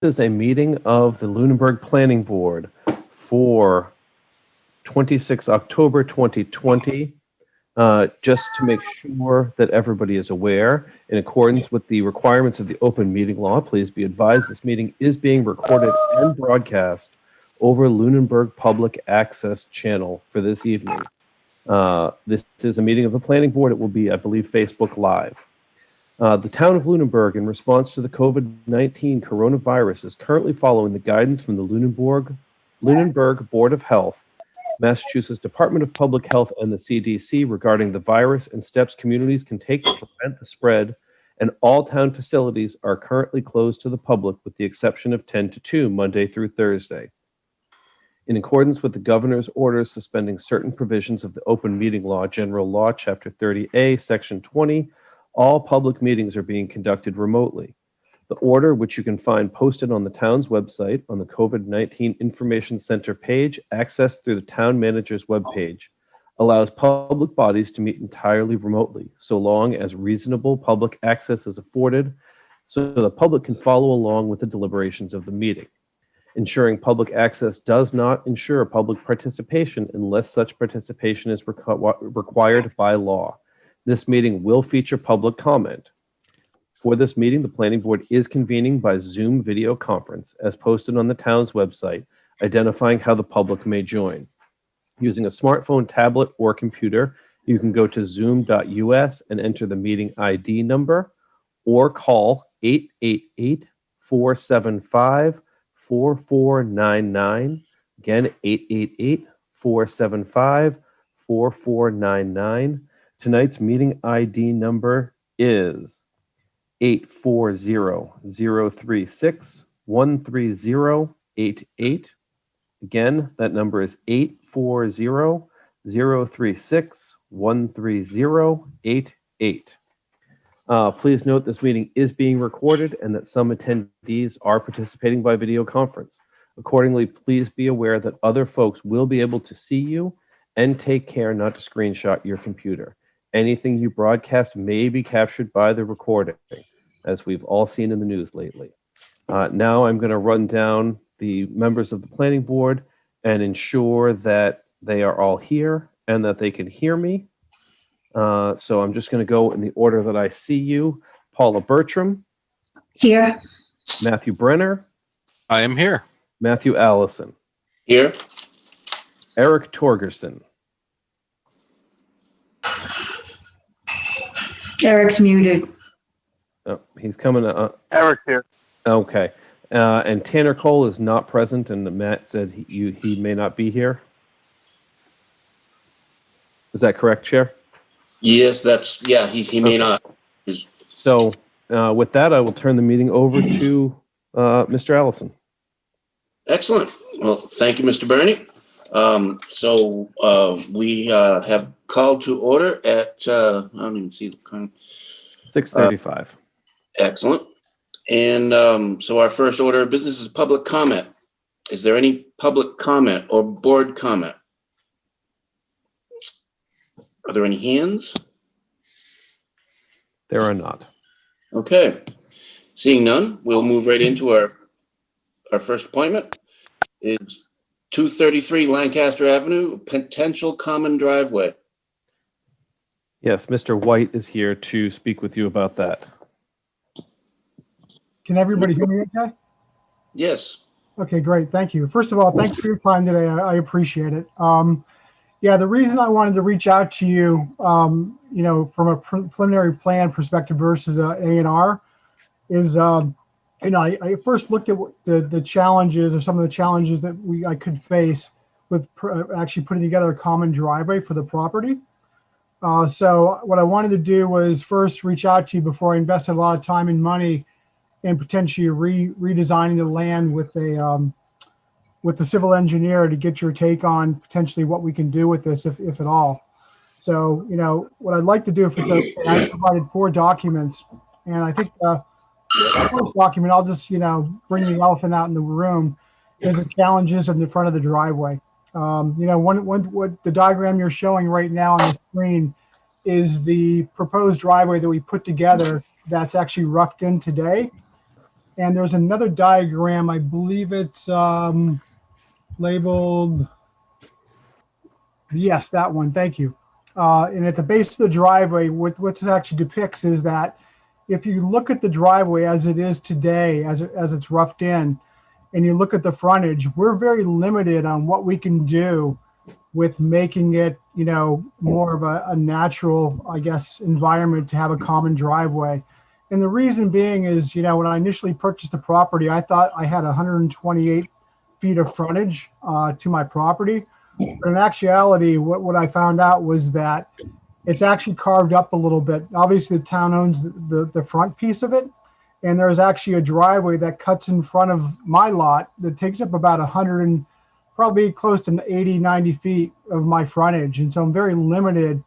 is a meeting of the Lunenburg Planning Board for 26 October 2020. Just to make sure that everybody is aware, in accordance with the requirements of the open meeting law, please be advised this meeting is being recorded and broadcast over Lunenburg Public Access Channel for this evening. This is a meeting of the Planning Board. It will be, I believe, Facebook Live. The town of Lunenburg, in response to the COVID-19 coronavirus, is currently following the guidance from the Lunenburg Board of Health, Massachusetts Department of Public Health, and the CDC regarding the virus and steps communities can take to prevent the spread, and all town facilities are currently closed to the public with the exception of 10 to 2, Monday through Thursday. In accordance with the governor's orders suspending certain provisions of the Open Meeting Law, General Law, Chapter 30A, Section 20, all public meetings are being conducted remotely. The order, which you can find posted on the town's website on the COVID-19 Information Center page, accessed through the town manager's webpage, allows public bodies to meet entirely remotely, so long as reasonable public access is afforded, so the public can follow along with the deliberations of the meeting. Ensuring public access does not ensure public participation unless such participation is required by law. This meeting will feature public comment. For this meeting, the planning board is convening by Zoom video conference as posted on the town's website, identifying how the public may join. Using a smartphone, tablet, or computer, you can go to zoom.us and enter the meeting ID number or call 888-475-4499. Again, 888-475-4499. Tonight's meeting ID number is 840-036-13088. Again, that number is 840-036-13088. Please note this meeting is being recorded and that some attendees are participating by video conference. Accordingly, please be aware that other folks will be able to see you, and take care not to screenshot your computer. Anything you broadcast may be captured by the recording, as we've all seen in the news lately. Now I'm going to run down the members of the planning board and ensure that they are all here and that they can hear me. So I'm just going to go in the order that I see you. Paula Bertram. Here. Matthew Brenner. I am here. Matthew Allison. Here. Eric Torgerson. Eric's muted. Oh, he's coming. Eric here. Okay. And Tanner Cole is not present, and Matt said he may not be here. Is that correct, Chair? Yes, he may not. So with that, I will turn the meeting over to Mr. Allison. Excellent. Well, thank you, Mr. Bernie. We have called to order at, I don't even see the time. 6:35. Excellent. And so our first order of business is public comment. Is there any public comment or board comment? Are there any hands? There are not. Okay. Seeing none, we'll move right into our first appointment. Is 233 Lancaster Avenue, potential common driveway. Yes, Mr. White is here to speak with you about that. Can everybody hear me okay? Yes. Okay, great. Thank you. First of all, thanks for your time today. I appreciate it. Yeah, the reason I wanted to reach out to you, from a preliminary plan perspective versus A&R is, I first looked at what the challenges or some of the challenges that I could face with actually putting together a common driveway for the property. So what I wanted to do was first reach out to you before I invested a lot of time and money in potentially redesigning the land with the civil engineer to get your take on potentially what we can do with this, if at all. So, what I'd like to do, if it's okay, I provided 4 documents, and I think the first document, I'll just, bring the elephant out in the room, is the challenges in the front of the driveway. What the diagram you're showing right now on the screen is the proposed driveway that we put together that's actually roughed in today. And there's another diagram, I believe it's labeled, yes, that one, thank you. And at the base of the driveway, what this actually depicts is that if you look at the driveway as it is today, as it's roughed in, and you look at the frontage, we're very limited on what we can do with making it, you know, more of a natural, I guess, environment to have a common driveway. And the reason being is, you know, when I initially purchased the property, I thought I had 128 feet of frontage to my property. But in actuality, what I found out was that it's actually carved up a little bit. Obviously, the town owns the front piece of it. And there's actually a driveway that cuts in front of my lot that takes up about 100 and probably close to 80, 90 feet of my frontage. And so I'm very limited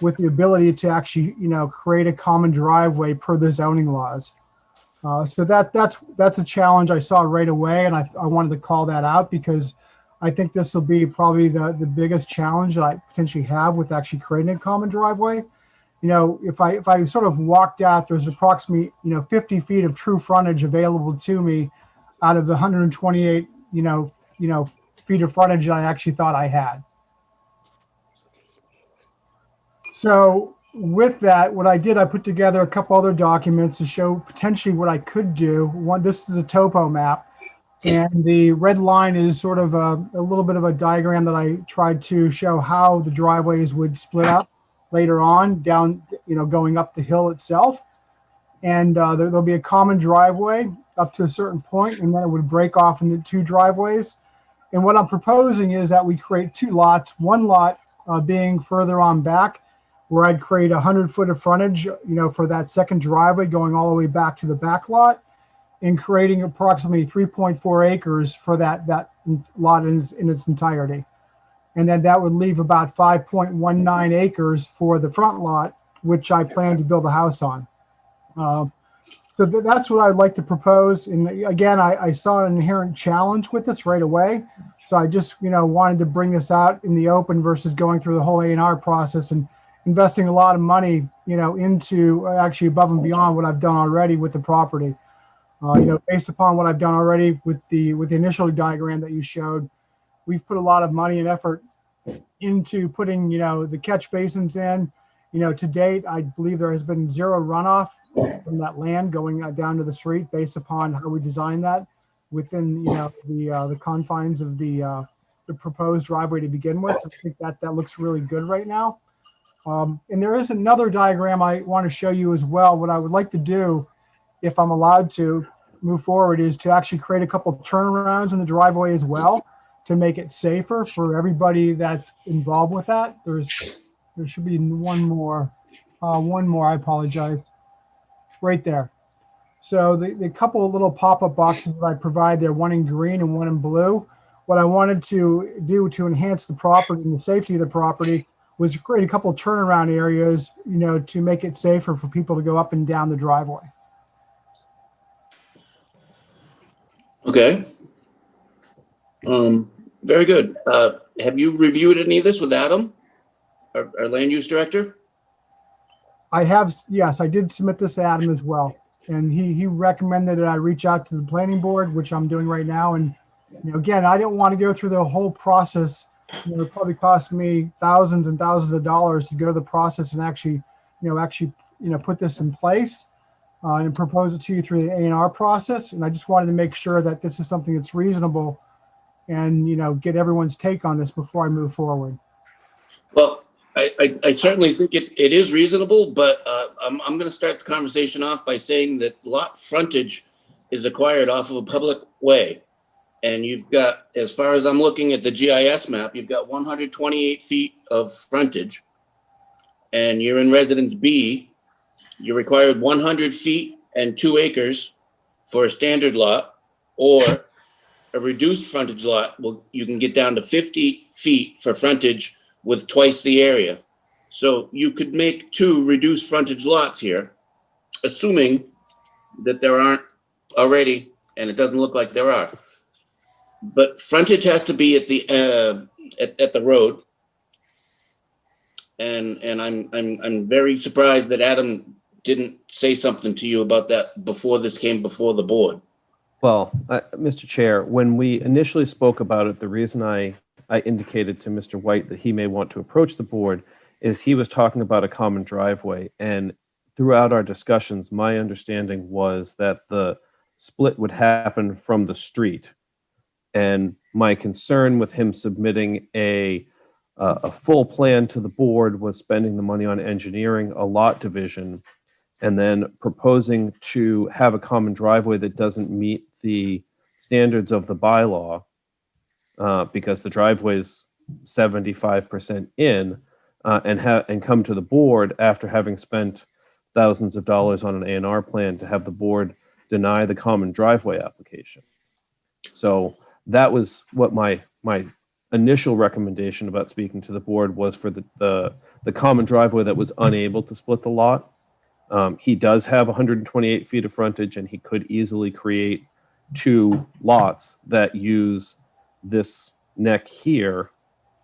with the ability to actually, you know, create a common driveway per the zoning laws. So that's a challenge I saw right away. And I wanted to call that out because I think this will be probably the biggest challenge that I potentially have with actually creating a common driveway. You know, if I sort of walked out, there's approximately, you know, 50 feet of true frontage available to me out of the 128, you know, feet of frontage that I actually thought I had. So with that, what I did, I put together a couple other documents to show potentially what I could do. One, this is a topo map. And the red line is sort of a little bit of a diagram that I tried to show how the driveways would split up later on down, you know, going up the hill itself. And there'll be a common driveway up to a certain point, and then it would break off into two driveways. And what I'm proposing is that we create two lots, one lot being further on back, where I'd create 100 foot of frontage, you know, for that second driveway going all the way back to the back lot, and creating approximately 3.4 acres for that lot in its entirety. And then that would leave about 5.19 acres for the front lot, which I plan to build a house on. So that's what I'd like to propose. And again, I saw an inherent challenge with this right away. So I just, you know, wanted to bring this out in the open versus going through the whole A&R process and investing a lot of money, you know, into actually above and beyond what I've done already with the property. You know, based upon what I've done already with the initial diagram that you showed, we've put a lot of money and effort into putting, you know, the catch basins in. You know, to date, I believe there has been zero runoff from that land going down to the street based upon how we designed that within, you know, the confines of the proposed driveway to begin with. So I think that looks really good right now. And there is another diagram I want to show you as well. What I would like to do, if I'm allowed to move forward, is to actually create a couple of turnarounds in the driveway as well to make it safer for everybody that's involved with that. There should be one more, I apologize, right there. So the couple of little pop-up boxes that I provide there, one in green and one in blue, what I wanted to do to enhance the property and the safety of the property was create a couple of turnaround areas, you know, to make it safer for people to go up and down the driveway. Okay. Very good. Have you reviewed any of this with Adam, our land use director? I have, yes, I did submit this to Adam as well. And he recommended that I reach out to the planning board, which I'm doing right now. And, you know, again, I didn't want to go through the whole process. You know, it probably cost me thousands and thousands of dollars to go to the process and actually put this in place and propose it to you through the A&R process. And I just wanted to make sure that this is something that's reasonable and, you know, get everyone's take on this before I move forward. Well, I certainly think it is reasonable, but I'm going to start the conversation off by saying that lot frontage is acquired off of a public way. And you've got, as far as I'm looking at the GIS map, you've got 128 feet of frontage. And you're in Residence B. You're required 100 feet and 2 acres for a standard lot, or a reduced frontage lot. Well, you can get down to 50 feet for frontage with twice the area. So you could make 2 reduced frontage lots here, assuming that there aren't already, and it doesn't look like there are. But frontage has to be at the at the road. And I'm very surprised that Adam didn't say something to you about that before this came before the board. Well, Mr. Chair, when we initially spoke about it, the reason I indicated to Mr. White that he may want to approach the board is he was talking about a common driveway. And throughout our discussions, my understanding was that the split would happen from the street. And my concern with him submitting a full plan to the board was spending the money on engineering a lot division and then proposing to have a common driveway that doesn't meet the standards of the bylaw because the driveway's 75% in and come to the board after having spent thousands of dollars on an A&R plan to have the board deny the common driveway application. So that was what my initial recommendation about speaking to the board was for the common driveway that was unable to split the lot. He does have 128 feet of frontage, and he could easily create two lots that use this neck here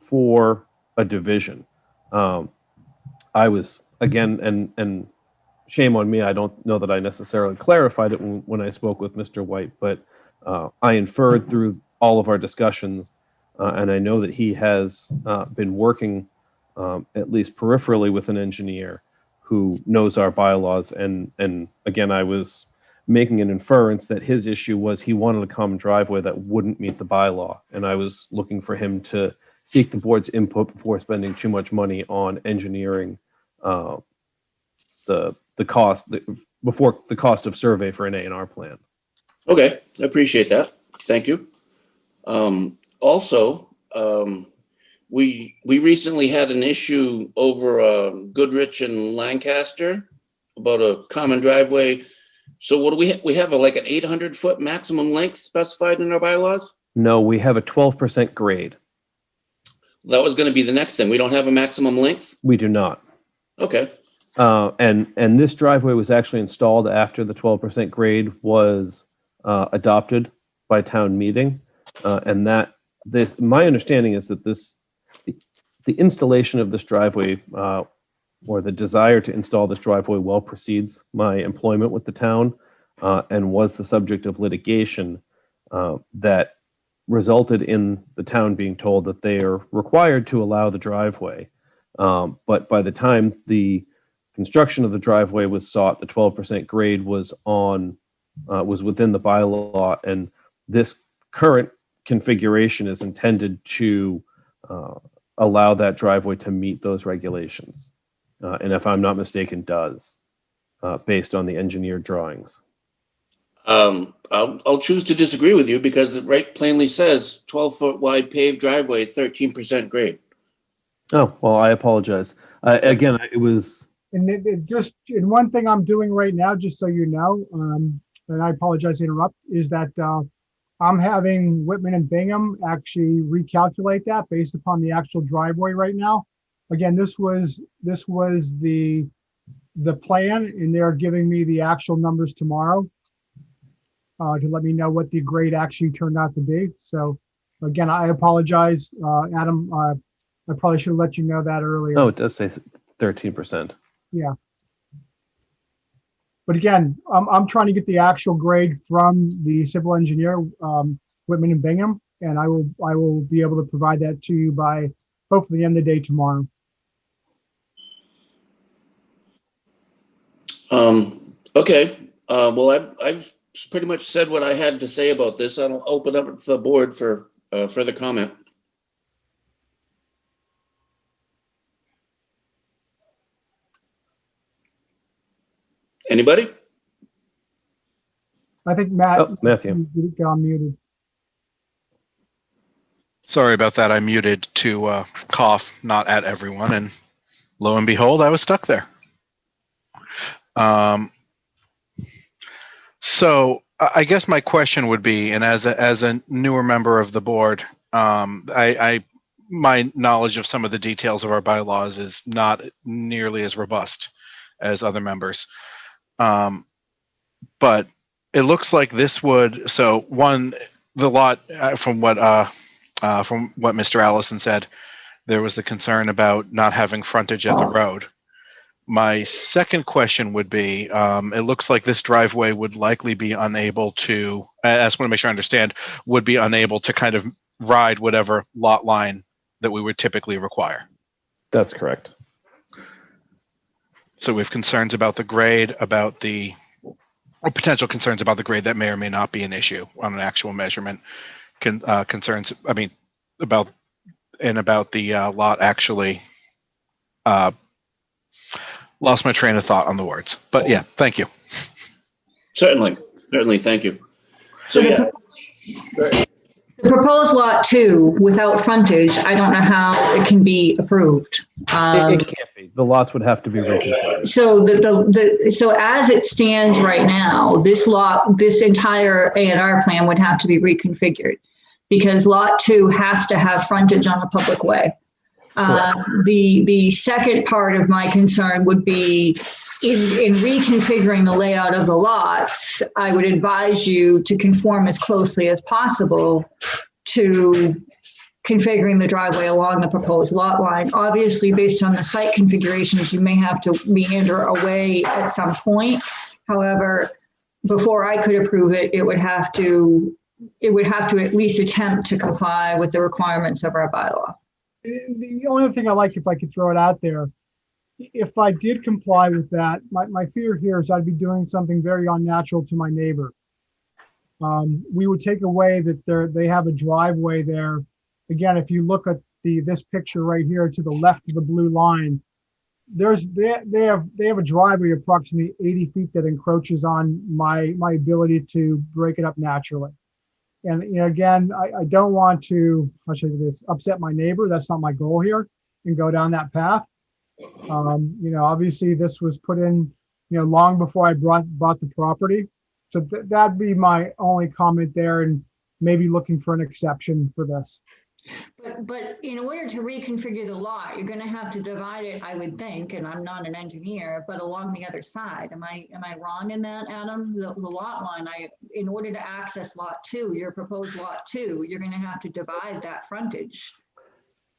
for a division. I was, again, and shame on me, I don't know that I necessarily clarified it when I spoke with Mr. White, but I inferred through all of our discussions, and I know that he has been working at least peripherally with an engineer who knows our bylaws. And again, I was making an inference that his issue was he wanted a common driveway that wouldn't meet the bylaw. And I was looking for him to seek the board's input before spending too much money on engineering the cost, before the cost of survey for an A&R plan. Okay, I appreciate that. Thank you. Also, we recently had an issue over Goodrich and Lancaster about a common driveway. So what do we have like an 800-foot maximum length specified in our bylaws? No, we have a 12% grade. That was going to be the next thing. We don't have a maximum length? We do not. Okay. And this driveway was actually installed after the 12% grade was adopted by town meeting. And that my understanding is that the installation of this driveway or the desire to install this driveway well precedes my employment with the town and was the subject of litigation that resulted in the town being told that they are required to allow the driveway. But by the time the construction of the driveway was sought, the 12% grade was within the bylaw, and this current configuration is intended to allow that driveway to meet those regulations. And if I'm not mistaken, does, based on the engineered drawings. I'll choose to disagree with you because it right plainly says 12-foot wide paved driveway, 13% grade. Oh, well, I apologize. Again, it was... And and one thing I'm doing right now, just so you know, and I apologize to interrupt, is that I'm having Whitman and Bingham actually recalculate that based upon the actual driveway right now. Again, this was the plan, and they're giving me the actual numbers tomorrow to let me know what the grade actually turned out to be. So again, I apologize, Adam. I probably should have let you know that earlier. Oh, it does say 13%. Yeah. But again, I'm trying to get the actual grade from the civil engineer, Whitman and Bingham, and I will be able to provide that to you by hopefully the end of the day tomorrow. Okay. Well, I've pretty much said what I had to say about this. I'll open up to the board for further comment. Anybody? I think Matt, Oh, Matthew. you got muted. Sorry about that. I muted to cough, not at everyone, and lo and behold, I was stuck there. So I guess my question would be, and as a newer member of the board, my knowledge of some of the details of our bylaws is not nearly as robust as other members. But it looks like this would, so one, the lot from what Mr. Allison said, there was the concern about not having frontage at the road. My second question would be, it looks like this driveway would likely be unable to, I just want to make sure I understand, would be unable to kind of ride whatever lot line that we would typically require. That's correct. So we have concerns about the grade, or potential concerns about the grade that may or may not be an issue on an actual measurement. Concerns, I mean, about the lot actually, lost my train of thought on the words, but yeah, thank you. Certainly, thank you. So, yeah. The proposed lot 2 without frontage, I don't know how it can be approved. It can't be. The lots would have to be reconfigured. So so as it stands right now, this entire A&R plan would have to be reconfigured because lot 2 has to have frontage on a public way. The second part of my concern would be in reconfiguring the layout of the lots, I would advise you to conform as closely as possible to configuring the driveway along the proposed lot line. Obviously, based on the site configurations, you may have to meander away at some point. However, before I could approve it, it would have to at least attempt to comply with the requirements of our bylaw. The only thing I like, if I could throw it out there, if I did comply with that, my fear here is I'd be doing something very unnatural to my neighbor. We would take away that they have a driveway there. Again, if you look at this picture right here to the left of the blue line, they have a driveway approximately 80 feet that encroaches on my ability to break it up naturally. And again, I don't want to, how should I say this, upset my neighbor. That's not my goal here, and go down that path. Obviously this was put in, long before I bought the property. So that'd be my only comment there, and maybe looking for an exception for this. But in order to reconfigure the lot, you're going to have to divide it, I would think, and I'm not an engineer, but along the other side. Am I wrong in that, Adam? The lot line, in order to access lot 2, your proposed lot 2, you're going to have to divide that frontage.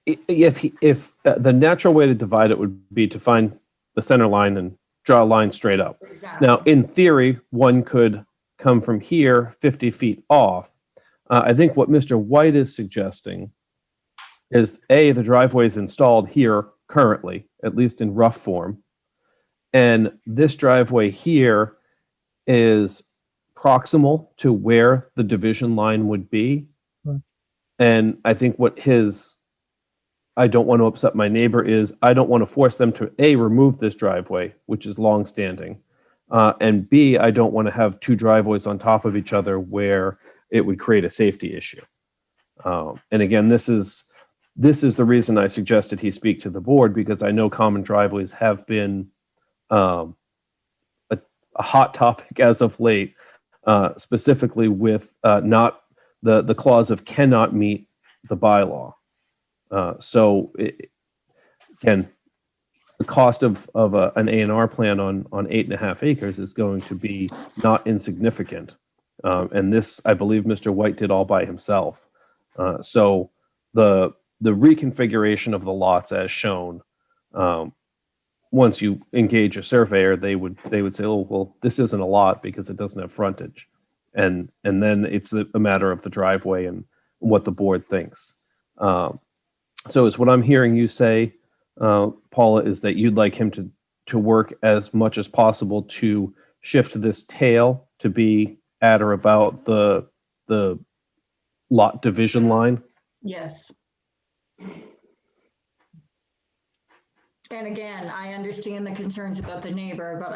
If the natural way to divide it would be to find the center line and draw a line straight up. Exactly. Now, in theory, one could come from here 50 feet off. I think what Mr. White is suggesting is the driveway is installed here currently, at least in rough form. And this driveway here is proximal to where the division line would be. Right. And I think I don't want to upset my neighbor is I don't want to force them to remove this driveway, which is long-standing. And B, I don't want to have two driveways on top of each other where it would create a safety issue. And again, this is the reason I suggested he speak to the board, because I know common driveways have been a hot topic as of late, specifically with not the clause of cannot meet the bylaw. Again, the cost of an A&R plan on 8.5 acres is going to be not insignificant. And this, I believe Mr. White did all by himself. So the reconfiguration of the lots as shown, once you engage a surveyor, they would say, oh, well, this isn't a lot because it doesn't have frontage. And then it's a matter of the driveway and what the board thinks. So is what I'm hearing you say, Paula, is that you'd like him to work as much as possible to shift this tail to be at or about the lot division line? Yes. And again, I understand the concerns about the neighbor, but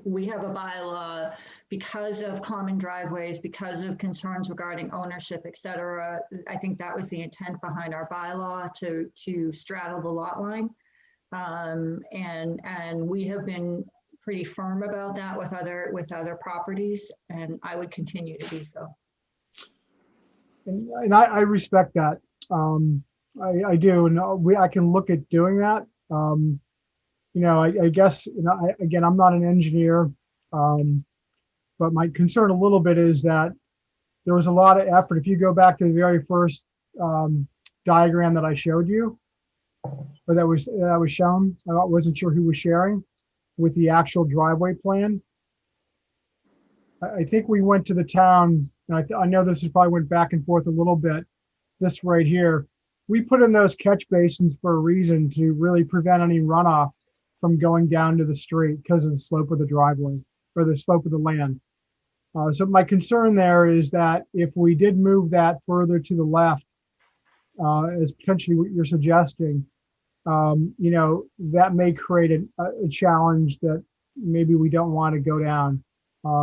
we have a bylaw because of common driveways, because of concerns regarding ownership, et cetera. I think that was the intent behind our bylaw to straddle the lot line. And we have been pretty firm about that with other properties, and I would continue to be so. And I respect that. I do, and I can look at doing that. I guess, again, I'm not an engineer, but my concern a little bit is that there was a lot of effort. If you go back to the very first diagram that I showed you, or that was shown. I wasn't sure who was sharing with the actual driveway plan. I think we went to the town, and I know this is probably went back and forth a little bit. This right here, we put in those catch basins for a reason to really prevent any runoff from going down to the street because of the slope of the driveway or the slope of the land. So my concern there is that if we did move that further to the left, as potentially what you're suggesting, that may create a challenge that maybe we don't want to go down.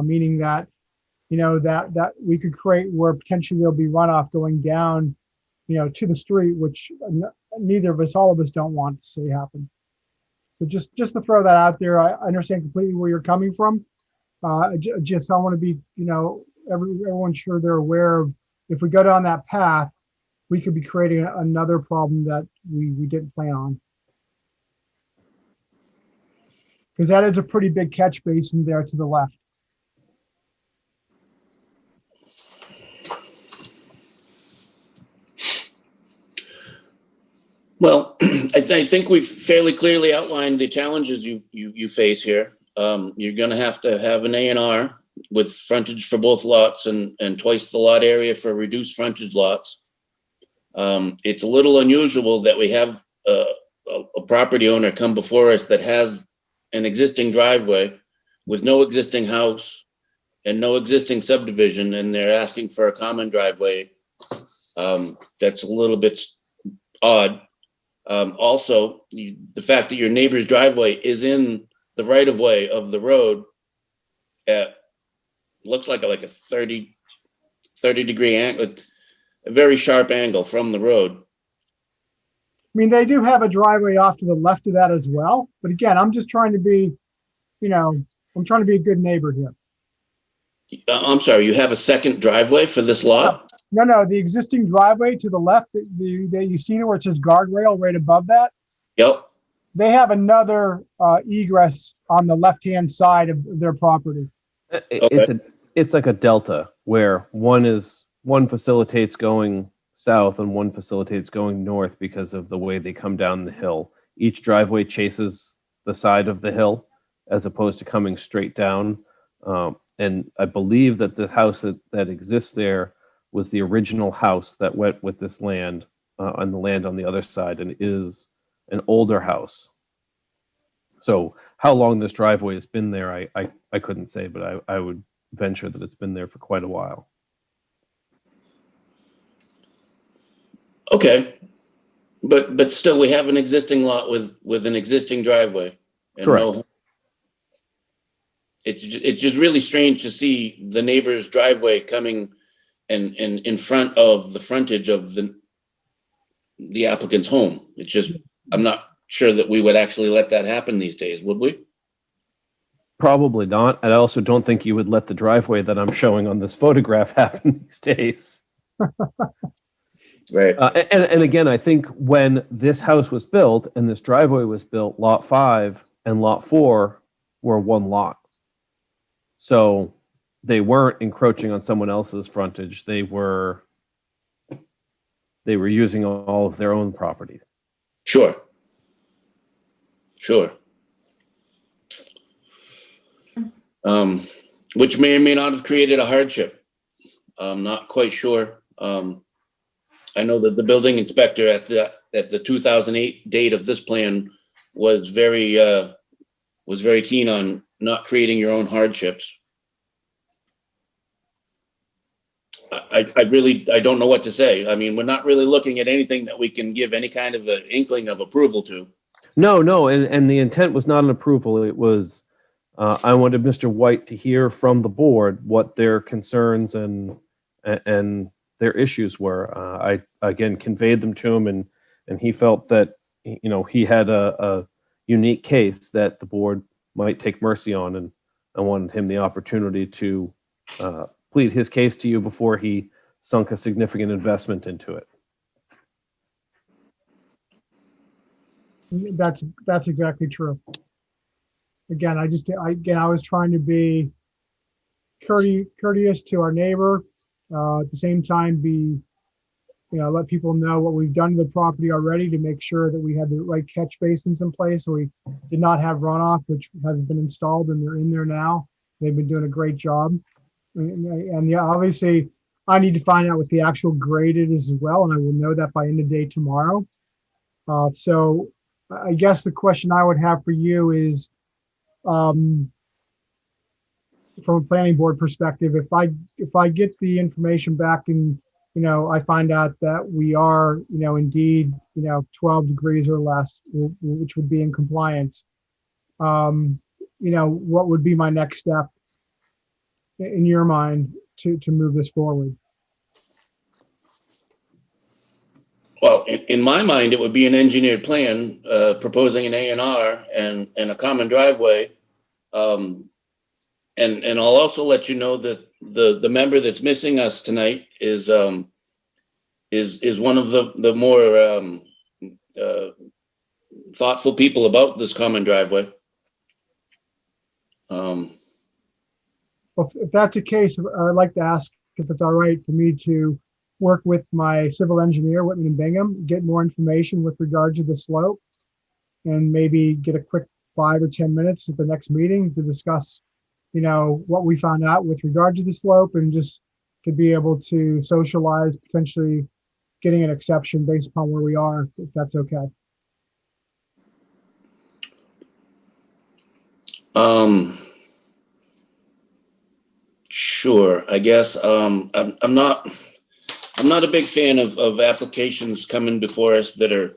Meaning that, that we could create where potentially there'll be runoff going down, to the street, which neither of us, all of us don't want to see happen. So just to throw that out there, I understand completely where you're coming from. I want to be, everyone's sure they're aware of, if we go down that path, we could be creating another problem that we didn't plan on. Because that is a pretty big catch basin there to the left. Well, I think we've fairly clearly outlined the challenges you face here. You're going to have an A&R with frontage for both lots and twice the lot area for reduced frontage lots. It's a little unusual that we have a property owner come before us that has an existing driveway with no existing house and no existing subdivision, and they're asking for a common driveway. That's a little bit odd. Also, the fact that your neighbor's driveway is in the right of way of the road at looks like a 30 degree angle, a very sharp angle from the road. I mean, they do have a driveway off to the left of that as well. But again, I'm just trying to be, I'm trying to be a good neighbor here. I'm sorry, you have a second driveway for this lot? No, the existing driveway to the left, you see where it says guardrail right above that? Yep. They have another egress on the left-hand side of their property. It's like a delta where one facilitates going south and one facilitates going north because of the way they come down the hill. Each driveway chases the side of the hill as opposed to coming straight down. And I believe that the house that exists there was the original house that went with this land on the land on the other side, and is an older house. So how long this driveway has been there, I couldn't say, but I would venture that it's been there for quite a while. Okay. But still, we have an existing lot with an existing driveway. And Correct. It's just really strange to see the neighbor's driveway coming and in front of the frontage of the applicant's home. It's just, I'm not sure that we would actually let that happen these days, would we? Probably not. And I also don't think you would let the driveway that I'm showing on this photograph happen these days. Right. And again, I think when this house was built and this driveway was built, lot 5 and lot 4 were one lot. So they weren't encroaching on someone else's frontage. They were using all of their own property. Sure. Which may or may not have created a hardship. I'm not quite sure. I know that the building inspector at the 2008 date of this plan was very keen on not creating your own hardships. I don't know what to say. I mean, we're not really looking at anything that we can give any kind of an inkling of approval to. No, and the intent was not an approval. It was, I wanted Mr. White to hear from the board what their concerns and their issues were. I again conveyed them to him, and he felt that he had a unique case that the board might take mercy on, and I wanted him the opportunity to plead his case to you before he sunk a significant investment into it. That's exactly true. Again, I was trying to be courteous to our neighbor, at the same time be let people know what we've done to the property already to make sure that we had the right catch basins in place. So we did not have runoff, which has been installed and they're in there now. They've been doing a great job. And yeah, obviously I need to find out what the actual grade is as well. And I will know that by end of day tomorrow. So I guess the question I would have for you is, from a planning board perspective, if I get the information back and, I find out that we are, indeed, 12 degrees or less, which would be in compliance, what would be my next step in your mind to move this forward? Well, in my mind, it would be an engineered plan proposing an A&R and a common driveway. And I'll also let you know that the member that's missing us tonight is one of the more thoughtful people about this common driveway. Well, if that's the case, I'd like to ask if it's all right for me to work with my civil engineer, Whitman and Bingham, get more information with regards to the slope, and maybe get a quick 5 or 10 minutes at the next meeting to discuss, what we found out with regard to the slope, and just to be able to socialize potentially getting an exception based upon where we are, if that's okay. Sure. I guess I'm not a big fan of applications coming before us that are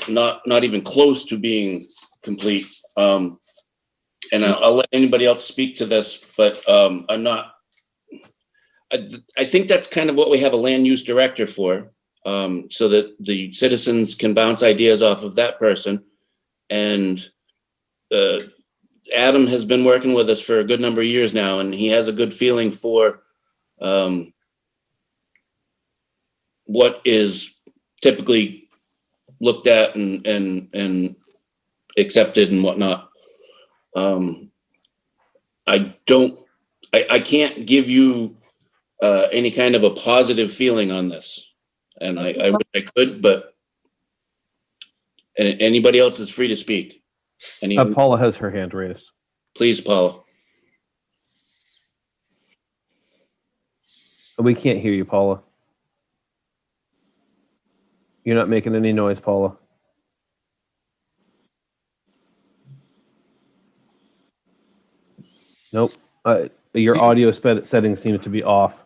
not even close to being complete. And I'll let anybody else speak to this, but I'm not. I think that's kind of what we have a land use director for, so that the citizens can bounce ideas off of that person. And Adam has been working with us for a good number of years now, and he has a good feeling for what is typically looked at and accepted and whatnot. I can't give you any kind of a positive feeling on this, and I wish I could, but anybody else is free to speak. Paula has her hand raised. Please, Paula. We can't hear you, Paula. You're not making any noise, Paula. Nope. Your audio settings seem to be off.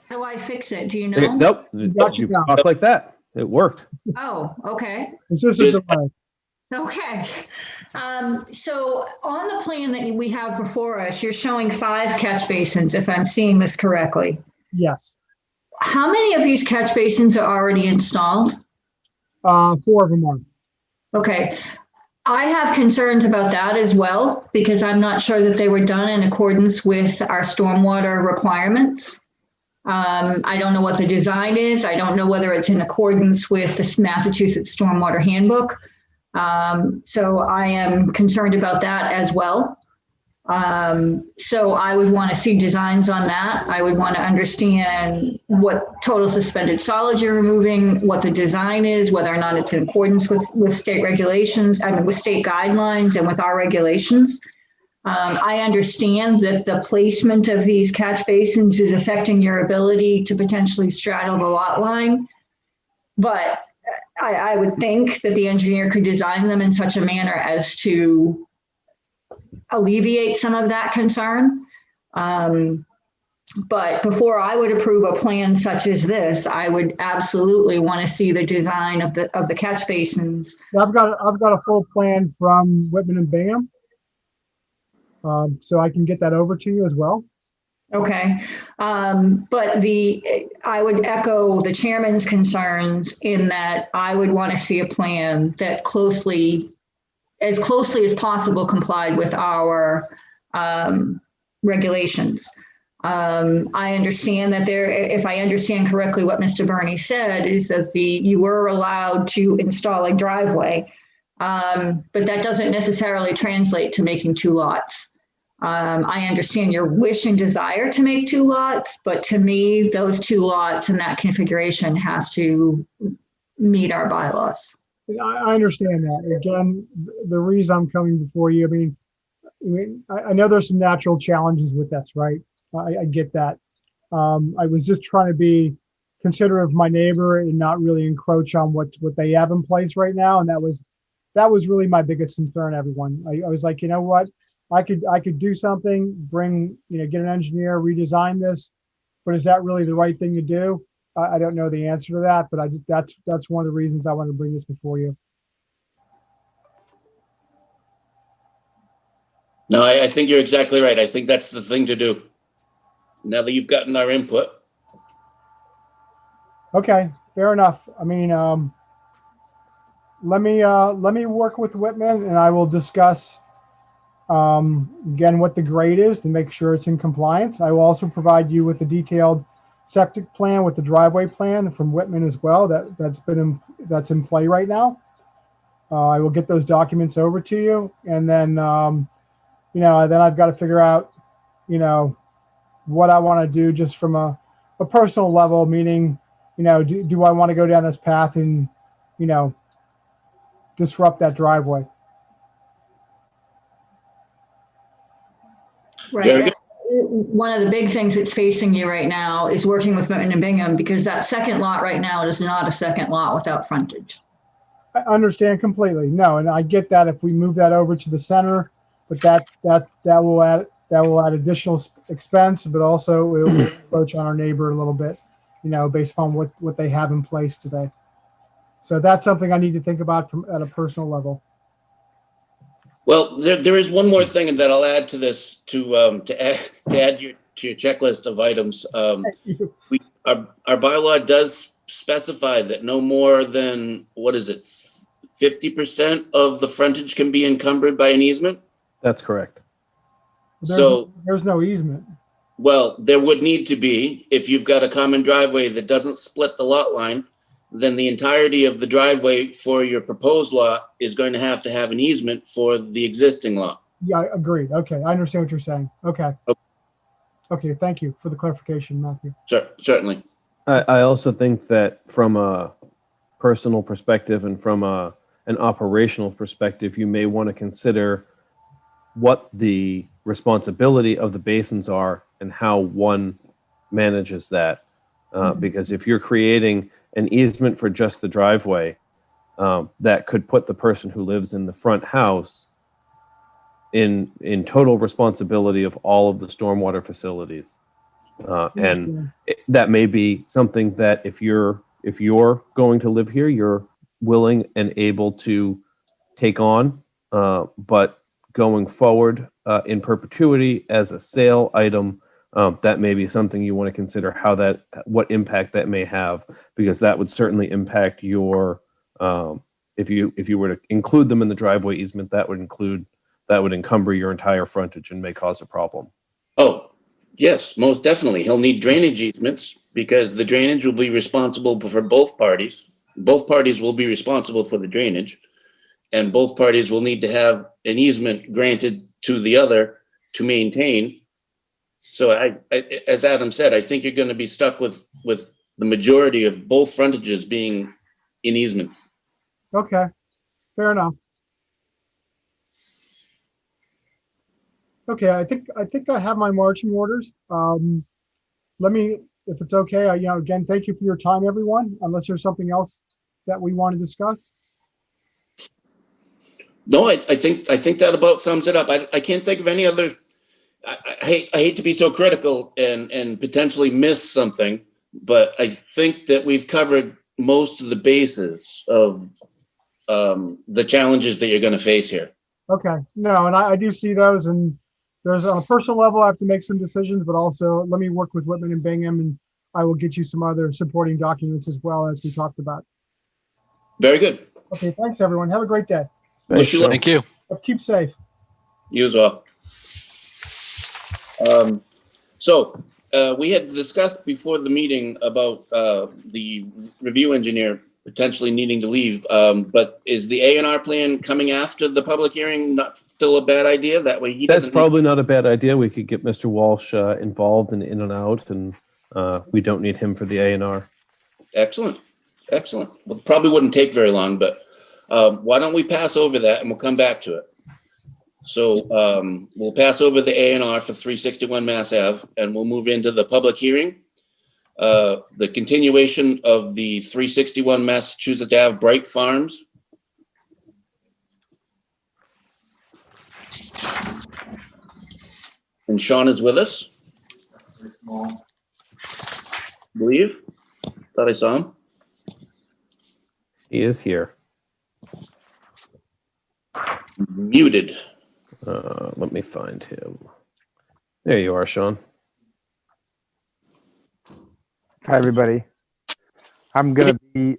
How do I fix it? Do you Okay, know? nope. Got you You now. talk like that. It worked. Oh, okay. It's just a delay. Okay. So on the plan that we have before us, you're showing 5 catch basins, if I'm seeing this correctly. Yes. How many of these catch basins are already installed? 4 of them are. Okay. I have concerns about that as well, because I'm not sure that they were done in accordance with our stormwater requirements. I don't know what the design is. I don't know whether it's in accordance with the Massachusetts Stormwater Handbook. So I am concerned about that as well. So I would want to see designs on that. I would want to understand what total suspended solids you're removing, what the design is, whether or not it's in accordance with state regulations, with state guidelines and with our regulations. I understand that the placement of these catch basins is affecting your ability to potentially straddle the lot line, but I would think that the engineer could design them in such a manner as to alleviate some of that concern. But before I would approve a plan such as this, I would absolutely want to see the design of the catch basins. I've got a full plan from Whitman and Bingham. So I can get that over to you as well. Okay. But I would echo the chairman's concerns in that I would want to see a plan that as closely as possible complied with our regulations. I understand that if I understand correctly what Mr. Burney said, is that you were allowed to install a driveway, but that doesn't necessarily translate to making 2 lots. I understand your wish and desire to make 2 lots, but to me, those 2 lots and that configuration has to meet our bylaws. I understand that. Again, the reason I'm coming before you, I know there's some natural challenges with this, right? I get that. I was just trying to be considerate of my neighbor and not really encroach on what they have in place right now. And that was really my biggest concern, everyone. I was like, you know what? I could do something, get an engineer, redesign this, but is that really the right thing to do? I don't know the answer to that, but that's one of the reasons I want to bring this before you. No, I think you're exactly right. I think that's the thing to do. Now that you've gotten our input. Okay, fair enough. Let me work with Whitman, and I will discuss again what the grade is to make sure it's in compliance. I will also provide you with a detailed septic plan with the driveway plan from Whitman as well. That's in play right now. I will get those documents over to you, and then then I've got to figure out what I want to do just from a personal level, meaning do I want to go down this path and disrupt that driveway? Very Right. good. One of the big things that's facing you right now is working with Whitman and Bingham, because that second lot right now is not a second lot without frontage. I understand completely. No, and I get that if we move that over to the center, but that will add additional expense, but also it will approach on our neighbor a little bit, based upon what they have in place today. So that's something I need to think about at a personal level. Well, there is one more thing that I'll add to this to add to your checklist of items. Our bylaw does specify that no more than 50% of the frontage can be encumbered by an easement. That's correct. There's no easement. Well, there would need to be if you've got a common driveway that doesn't split the lot line. Then the entirety of the driveway for your proposed lot is going to have an easement for the existing lot. Yeah, agreed. Okay, I understand what you're saying. Okay. Okay, thank you for the clarification, Matthew. Certainly. I also think that from a personal perspective and from an operational perspective, you may want to consider what the responsibility of the basins are and how one manages that. Because if you're creating an easement for just the driveway, that could put the person who lives in the front house in total responsibility of all of the stormwater facilities. And that may be something that if you're going to live here, you're willing and able to take on, but going forward in perpetuity as a sale item, that may be something you want to consider what impact that may have, because that would certainly impact your, if you were to include them in the driveway easement, that would encumber your entire frontage and may cause a problem. Oh, yes, most definitely. He'll need drainage easements because the drainage will be responsible for both parties. Both parties will be responsible for the drainage, and both parties will need to have an easement granted to the other to maintain. So I as Adam said, I think you're going to be stuck with the majority of both frontages being in easements. Okay, fair enough. Okay, I think I have my marching orders. Let me, if it's okay, again, thank you for your time, everyone. Unless there's something else that we want to discuss. No, I think that about sums it up. I can't think of any other. I hate to be so critical and potentially miss something, but I think that we've covered most of the bases of the challenges that you're going to face here. Okay, no, and I do see those, and there's on a personal level, I have to make some decisions, but also let me work with Whitman and Bingham, and I will get you some other supporting documents as well, as we talked about. Very good. Okay, thanks, everyone. Have a great day. Wish you luck. Thank you. Keep safe. You as well. So we had discussed before the meeting about the review engineer potentially needing to leave. But is the A&R plan coming after the public hearing not still a bad idea? That way he That's doesn't. probably not a bad idea. We could get Mr. Walsh involved and in and out, and we don't need him for the A&R. Excellent. Excellent. Well, probably wouldn't take very long, but why don't we pass over that and we'll come back to it. So we'll pass over the A&R for 361 Mass Ave and we'll move into the public hearing. The continuation of the 361 Massachusetts Ave Bright Farms. And Sean is with us. Believe. Thought I saw him. He is here. Muted. Let me find him. There you are, Sean. Hi, everybody. I'm going to be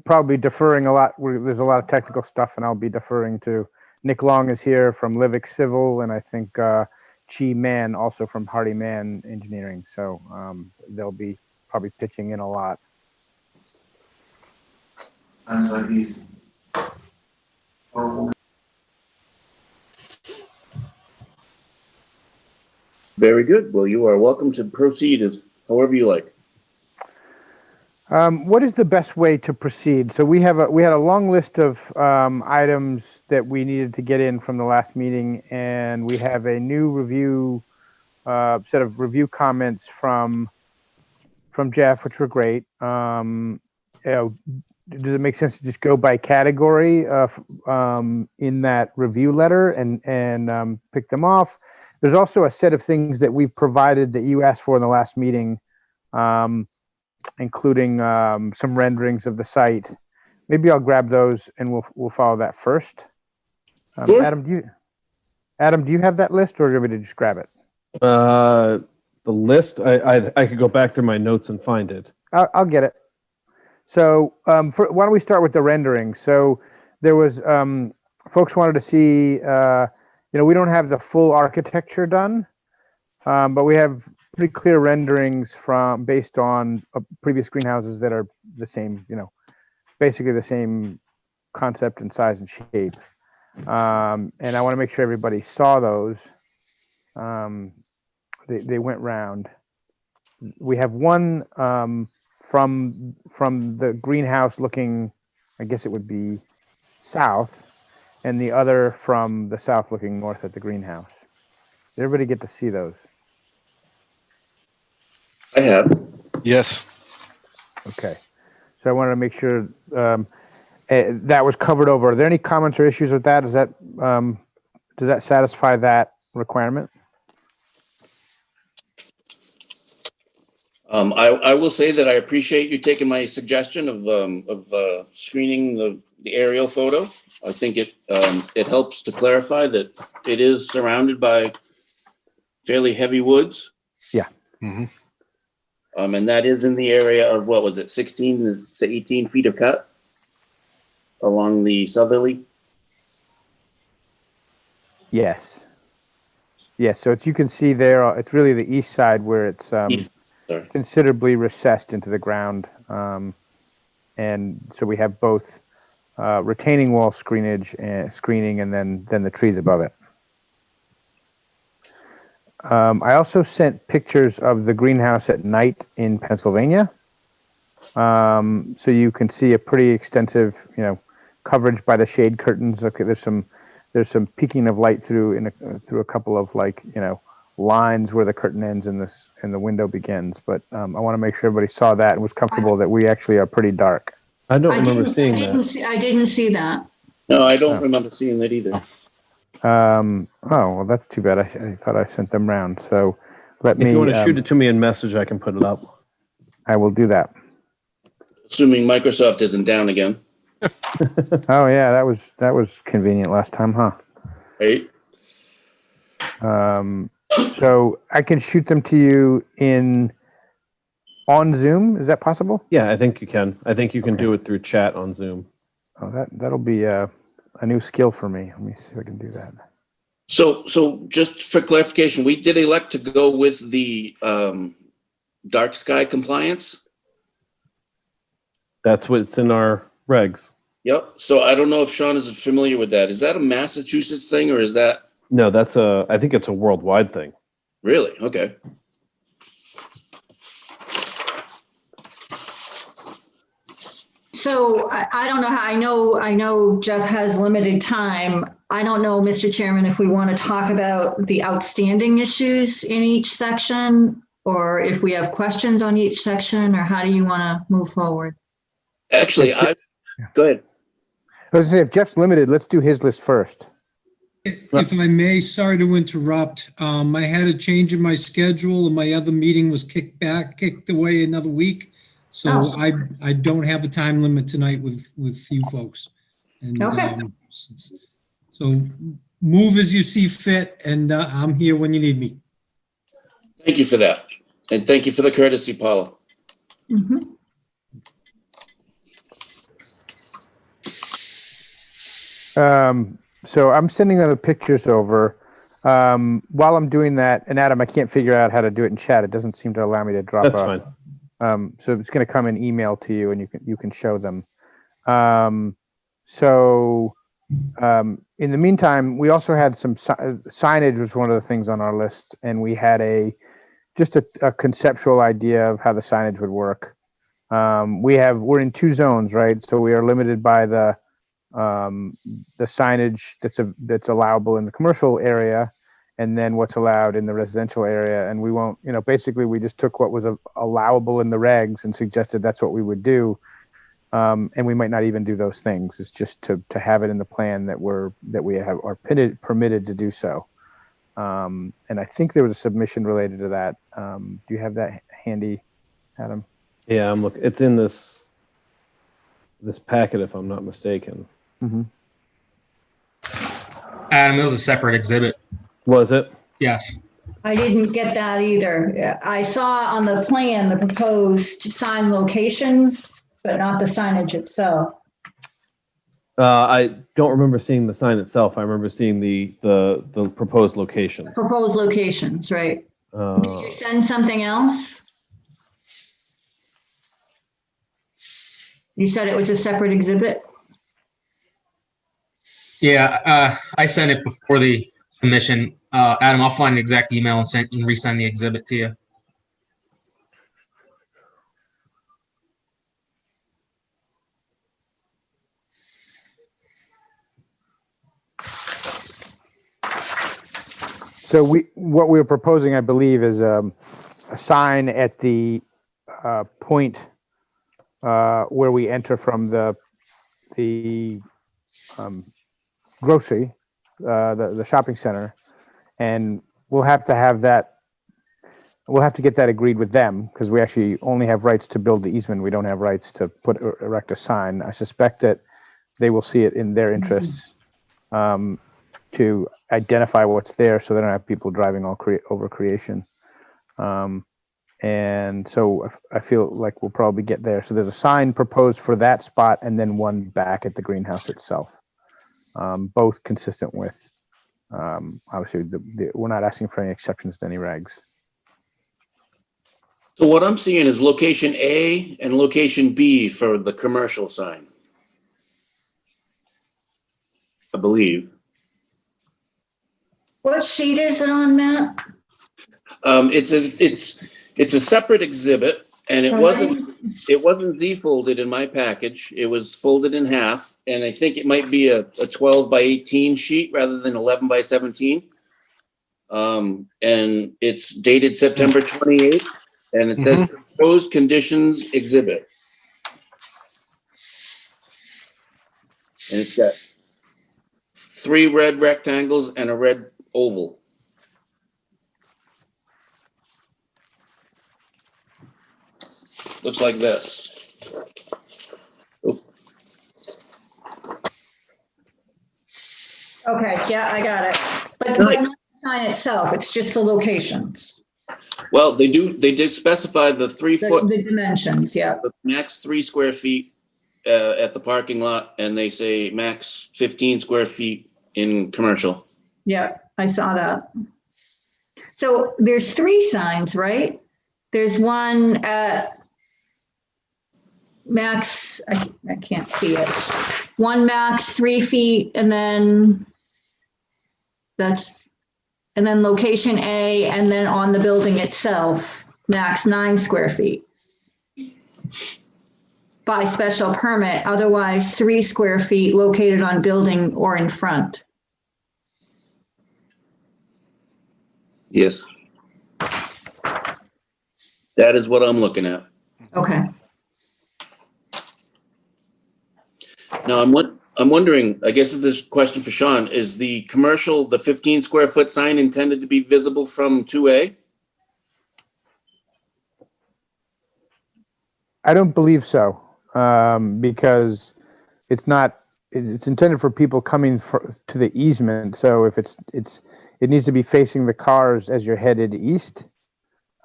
probably deferring a lot. There's a lot of technical stuff, and I'll be deferring to Nick Long is here from Livick Civil, and I think Chi Mann also from Hardy Mann Engineering. So they'll be probably pitching in a lot. Very good. Well, you are welcome to proceed as however you like. What is the best way to proceed? So we had a long list of items that we needed to get in from the last meeting, and we have a new review set of review comments from Jeff, which were great. Does it make sense to just go by category in that review letter and pick them off? There's also a set of things that we've provided that you asked for in the last meeting. Including some renderings of the site. Maybe I'll grab those and we'll follow that first. Sure. Adam, do you have that list, or do you want me to just grab it? The list, I could go back through my notes and find it. I'll get it. So why don't we start with the rendering? So there was folks wanted to see. We don't have the full architecture done, but we have pretty clear renderings based on previous greenhouses that are the same, basically the same concept and size and shape. And I want to make sure everybody saw those. They went round. We have one from the greenhouse looking, I guess it would be south, and the other from the south looking north at the greenhouse. Did everybody get to see those? I have. Yes. Okay, so I wanted to make sure that was covered over. Are there any comments or issues with that? Does that satisfy that requirement? I will say that I appreciate you taking my suggestion of screening the aerial photo. I think it helps to clarify that it is surrounded by fairly heavy woods. Yeah. Mm-hmm. And that is in the area of, what was it, 16 to 18 feet of cut along the southerly? Yes. Yes, so you can see there, it's really the east side where it's East, sorry. considerably recessed into the ground. And so we have both retaining wall screening and then the trees above it. I also sent pictures of the greenhouse at night in Pennsylvania. So you can see a pretty extensive, coverage by the shade curtains. Okay, there's some peeking of light through a couple of lines where the curtain ends and the window begins. But I want to make sure everybody saw that and was comfortable that we actually are pretty dark. I don't remember seeing that. I didn't see that. No, I don't remember seeing that either. Oh, well, that's too bad. I thought I sent them round. So If you want to shoot it to me in message, I can put it up. I will do that. Assuming Microsoft isn't down again, Oh yeah, that was convenient last time, huh? right? So I can shoot them to you on Zoom. Is that possible? Yeah, I think you can. I think you can do it through chat on Zoom. Oh, that'll be a new skill for me. Let me see if I can do that. So just for clarification, we did elect to go with the dark sky compliance. That's what's in our regs. Yep. So I don't know if Sean is familiar with that. Is that a Massachusetts thing or is that No, I think it's a worldwide thing. really? Okay. So I don't know how, I know Jeff has limited time. I don't know, Mr. Chairman, if we want to talk about the outstanding issues in each section, or if we have questions on each section, or how do you want to move forward? Actually, go ahead. I was gonna say, if Jeff's limited, let's do his list first. If I may, sorry to interrupt. I had a change in my schedule and my other meeting was kicked away another week. So Oh. I don't have a time limit tonight with you folks. And, Okay. So move as you see fit, and I'm here when you need me. Thank you for that. And thank you for the courtesy, Paula. Mhm. So I'm sending other pictures over. While I'm doing that, and Adam, I can't figure out how to do it in chat. It doesn't seem to allow me to drop That's off. fine. So it's going to come in email to you, and you can show them. In the meantime, we also had some signage was one of the things on our list, and we had just a conceptual idea of how the signage would work. We're in two zones, right? So we are limited by the signage that's allowable in the commercial area, and then what's allowed in the residential area. And we won't, basically we just took what was allowable in the regs and suggested that's what we would do. And we might not even do those things. It's just to have it in the plan that we are permitted to do so. And I think there was a submission related to that. Do you have that handy, Adam? Yeah, I'm looking. It's in this packet, if I'm not mistaken. Mm-hmm. Adam, it was a separate exhibit. Was it? Yes. I didn't get that either. I saw on the plan the proposed sign locations, but not the signage itself. I don't remember seeing the sign itself. I remember seeing the proposed locations. Proposed locations, right? Did you send something else? You said it was a separate exhibit? Yeah, I sent it before the submission. Adam, I'll find the exact email and resend the exhibit to you. So what we were proposing, I believe, is a sign at the point where we enter from the grocery, the shopping center, and we'll have to have that. We'll have to get that agreed with them because we actually only have rights to build the easement. We don't have rights to erect a sign. I suspect that they will see it in their interests to identify what's there, so they don't have people driving over creation. And so I feel like we'll probably get there. So there's a sign proposed for that spot, and then one back at the greenhouse itself. Both consistent with, obviously, we're not asking for any exceptions to any regs. So what I'm seeing is location A and location B for the commercial sign. I believe. What sheet is it on, Matt? It's a separate exhibit, and it wasn't Z-folded in my package. It was folded in half, and I think it might be a 12 by 18 sheet rather than 11 by 17. And it's dated September 28th, and it says proposed conditions exhibit. And it's got 3 red rectangles and a red oval. Looks like this. Oh, Okay, yeah, I got it. But not the sign itself, it's just the locations, well, they did specify the 3 foot, the dimensions, yeah. the max 3 square feet at the parking lot, and they say max 15 square feet in commercial. Yeah, I saw that. So there's 3 signs, right? There's one at max, I can't see it. One max 3 feet, and then and then location A, and then on the building itself, max 9 square feet. By special permit, otherwise 3 square feet located on building or in front. Yes. That is what I'm looking at. Okay. Now, I'm wondering, I guess this question for Sean, is the commercial, the 15 square foot sign intended to be visible from 2A? I don't believe so, because it's not, it's intended for people coming to the easement. So if it needs to be facing the cars as you're headed east.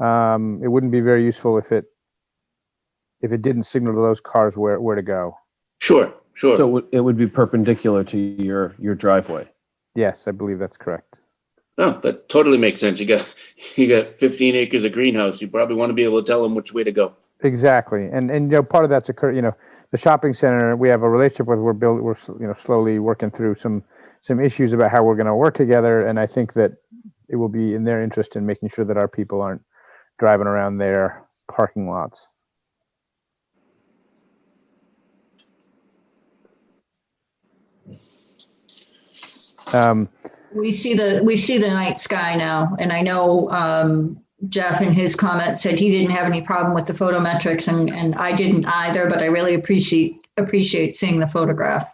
It wouldn't be very useful if it didn't signal to those cars where to go. Sure. So it would be perpendicular to your driveway. Yes, I believe that's correct. Oh, that totally makes sense. You got 15 acres of greenhouse. You probably want to be able to tell them which way to go. Exactly, and part of that's the shopping center we have a relationship with. We're slowly working through some issues about how we're going to work together, and I think that it will be in their interest in making sure that our people aren't driving around their parking lots. We see the night sky now, and I know Jeff in his comment said he didn't have any problem with the photometrics, and I didn't either, but I really appreciate seeing the photograph.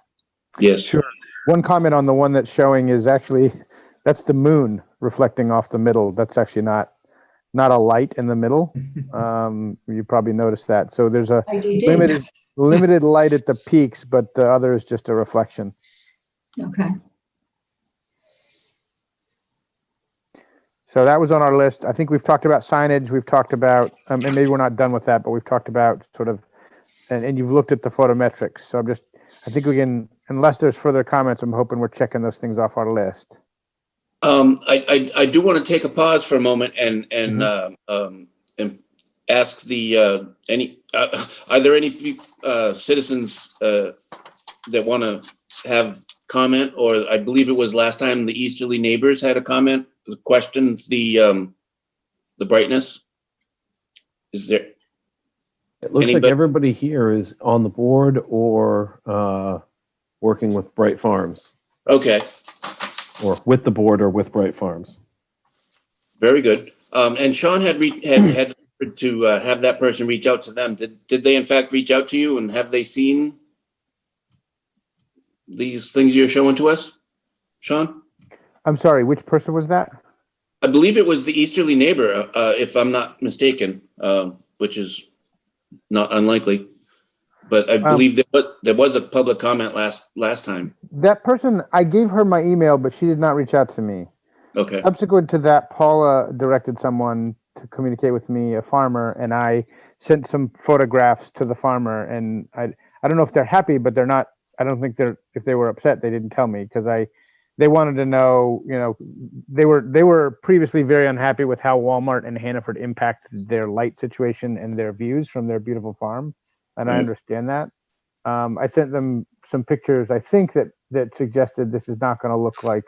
Yes. Sure. One comment on the one that's showing is actually, that's the moon reflecting off the middle. That's actually not a light in the middle. You probably noticed that. So there's a limited light at the peaks, but the other is just a reflection. Okay. So that was on our list. I think we've talked about signage. We've talked about, and maybe we're not done with that, but we've talked about sort of, and you've looked at the photometrics. So I think we can, unless there's further comments, I'm hoping we're checking those things off our list. I do want to take a pause for a moment and ask are there any citizens that want to have comment? Or I believe it was last time the Easterly neighbors had a comment, questions the brightness. Is there? It looks like everybody here is on the board or working with Bright Farms. Okay. Or with the board or with Bright Farms. Very good. And Sean had to have that person reach out to them. Did they in fact reach out to you, and have they seen these things you're showing to us, Sean? I'm sorry, which person was that? I believe it was the Easterly neighbor, if I'm not mistaken, which is not unlikely. But I believe there was a public comment last time. That person, I gave her my email, but she did not reach out to me. Okay. Subsequent to that, Paula directed someone to communicate with me, a farmer, and I sent some photographs to the farmer. And I don't know if they're happy, but they're not. I don't think if they were upset, they didn't tell me, because they wanted to know. They were previously very unhappy with how Walmart and Hannaford impacted their light situation and their views from their beautiful farm. And I understand that. I sent them some pictures, I think, that suggested this is not going to look like,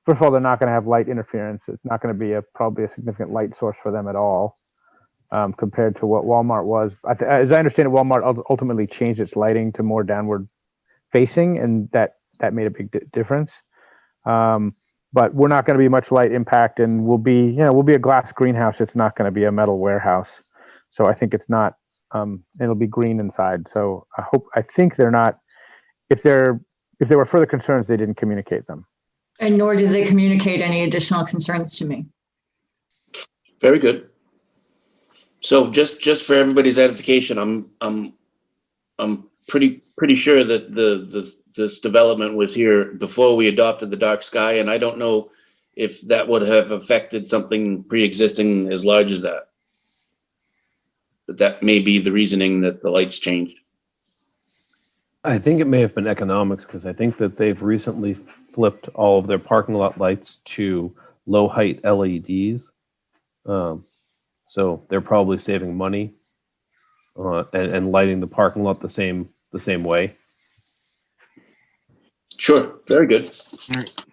first of all, they're not going to have light interference. It's not going to be probably a significant light source for them at all, compared to what Walmart was. As I understand it, Walmart ultimately changed its lighting to more downward facing, and that made a big difference. But we're not going to be much light impact, and we'll be a glass greenhouse. It's not going to be a metal warehouse. So I think it's not. It'll be green inside. So I think they're not, if there were further concerns, they didn't communicate them. And nor did they communicate any additional concerns to me. Very good. So just for everybody's edification, I'm pretty sure that this development was here before we adopted the dark sky, and I don't know if that would have affected something pre-existing as large as that. But that may be the reasoning that the lights changed. I think it may have been economics, because I think that they've recently flipped all of their parking lot lights to low height LEDs. So they're probably saving money and lighting the parking lot the same way. Sure, very good. Alright.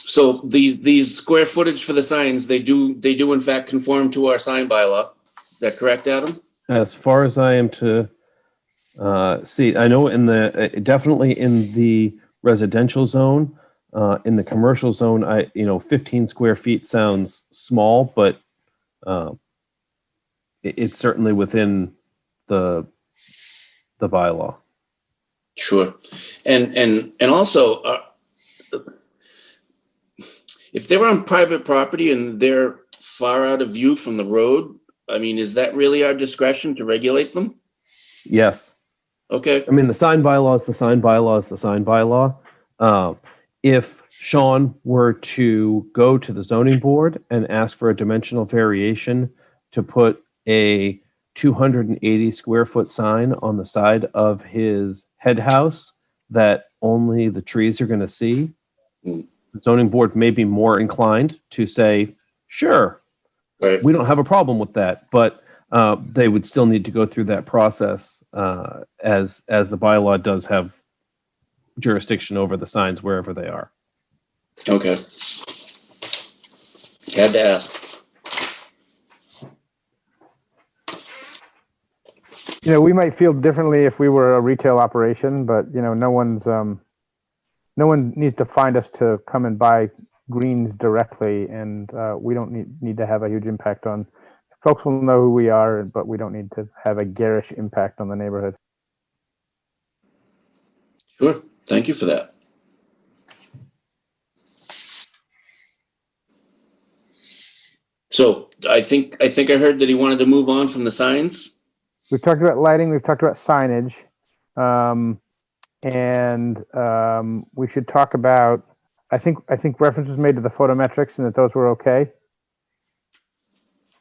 So these square footage for the signs, they do in fact conform to our sign bylaw. Is that correct, Adam? As far as I am to see, I know definitely in the residential zone, in the commercial zone, 15 square feet sounds small, but it's certainly within the bylaw. Sure. And also, if they're on private property and they're far out of view from the road, I mean, is that really our discretion to regulate them? Yes. Okay. I mean, the sign bylaw is the sign bylaw is the sign bylaw. If Sean were to go to the zoning board and ask for a dimensional variation to put a 280 square foot sign on the side of his head house that only the trees are going to see, Mm. the zoning board may be more inclined to say, sure, Right. we don't have a problem with that, but they would still need to go through that process as the bylaw does have jurisdiction over the signs wherever they are. Okay. Had to ask. We might feel differently if we were a retail operation, but no one needs to find us to come and buy greens directly, and we don't need to have a huge impact on. Folks will know who we are, but we don't need to have a garish impact on the neighborhood. Sure. Thank you for that. So I think I heard that he wanted to move on from the signs. We've talked about lighting. We've talked about signage, and we should talk about. I think reference was made to the photometrics and that those were okay.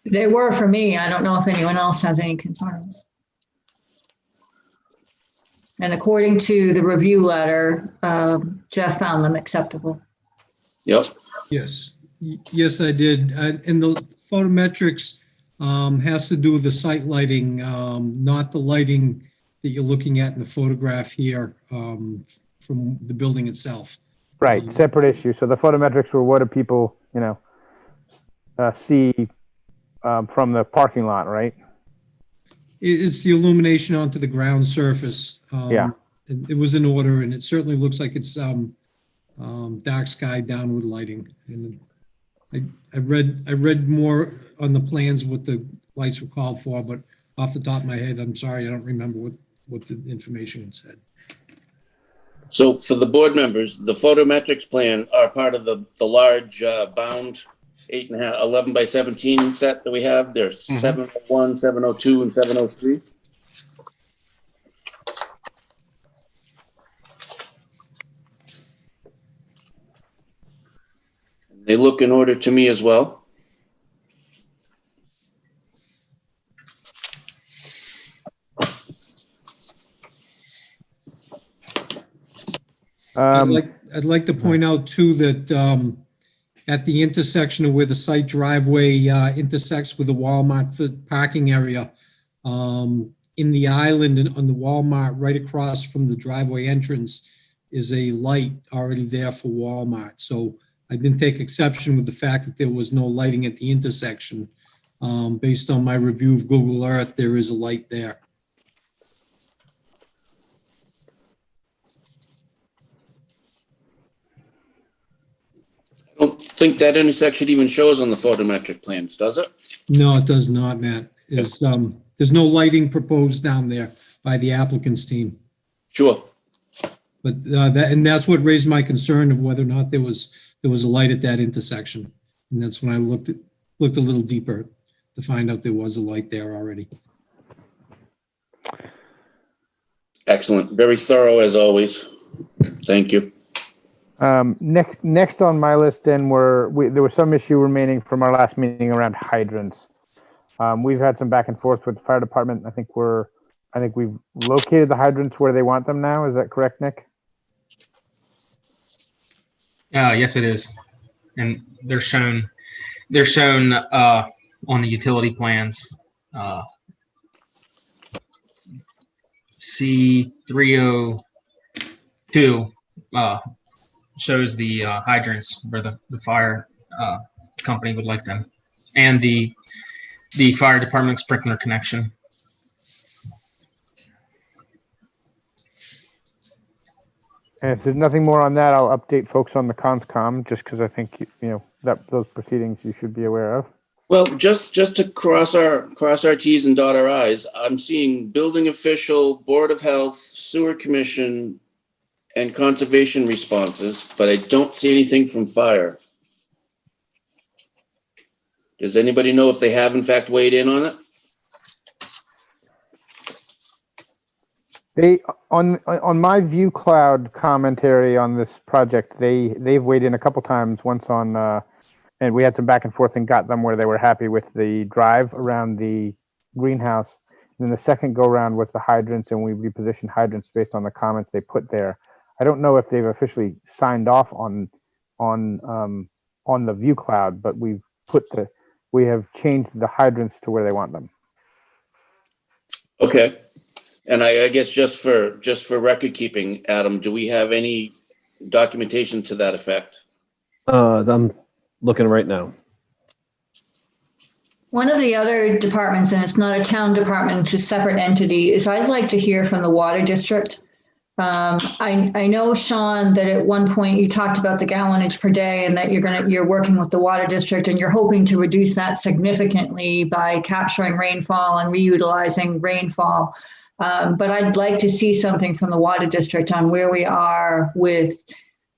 They were for me. I don't know if anyone else has any concerns. And according to the review letter, Jeff found them acceptable. Yep. Yes, yes, I did. And the photometrics has to do with the site lighting, not the lighting that you're looking at in the photograph here from the building itself. Right, separate issue. So the photometrics were what do people, see from the parking lot, right? It's the illumination onto the ground surface. Yeah. It was in order, and it certainly looks like it's dark sky downward lighting. And I read more on the plans what the lights were called for, but off the top of my head, I'm sorry, I don't remember what the information said. So for the board members, the photometrics plan are part of the large bound 8.5, 11 by 17 set that we have. There's 701, 702, and 703. They look in order to me as well. I'd like to point out too that at the intersection of where the site driveway intersects with the Walmart parking area, in the island and on the Walmart right across from the driveway entrance is a light already there for Walmart. So I didn't take exception with the fact that there was no lighting at the intersection. Based on my review of Google Earth, there is a light there. I don't think that intersection even shows on the photometric plans, does it? No, it does not, Matt. There's no lighting proposed down there by the applicant's team. Sure. But that's what raised my concern of whether or not there was a light at that intersection. And that's when I looked a little deeper to find out there was a light there already. Excellent. Very thorough as always. Thank you. Next on my list then there was some issue remaining from our last meeting around hydrants. We've had some back and forth with the fire department. I think we've located the hydrants where they want them now. Is that correct, Nick? Yes, it is. and they're shown on the utility plans. C302 shows the hydrants where the fire company would like them, and the fire department sprinkler connection. And if there's nothing more on that, I'll update folks on the CONSCOM, just because I think, that those proceedings you should be aware of. Well, just to cross our T's and dot our I's, I'm seeing building official, Board of Health, Sewer Commission, and conservation responses, but I don't see anything from fire. Does anybody know if they have in fact weighed in on it? They on my View Cloud commentary on this project, they've weighed in a couple times. Once on, and we had some back and forth and got them where they were happy with the drive around the greenhouse. And then the second go round was the hydrants, and we repositioned hydrants based on the comments they put there. I don't know if they've officially signed off on the View Cloud, but we have changed the hydrants to where they want them. Okay. And I guess just for record keeping, Adam, do we have any documentation to that effect? I'm looking right now. One of the other departments, and it's not a town department, it's a separate entity, is I'd like to hear from the water district. I know, Sean, that at one point you talked about the gallonage per day and that you're working with the water district and you're hoping to reduce that significantly by capturing rainfall and reutilizing rainfall. But I'd like to see something from the water district on where we are with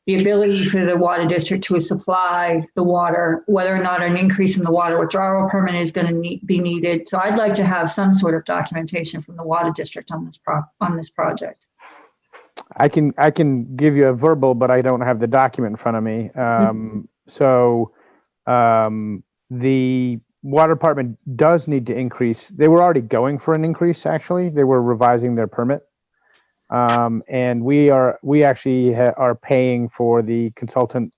the ability for the water district to supply the water, whether or not an increase in the water withdrawal permit is going to be needed. So I'd like to have some sort of documentation from the water district on this project. I can give you a verbal, but I don't have the document in front of me. The water department does need to increase. They were already going for an increase. Actually, they were revising their permit, and we actually are paying for the consultant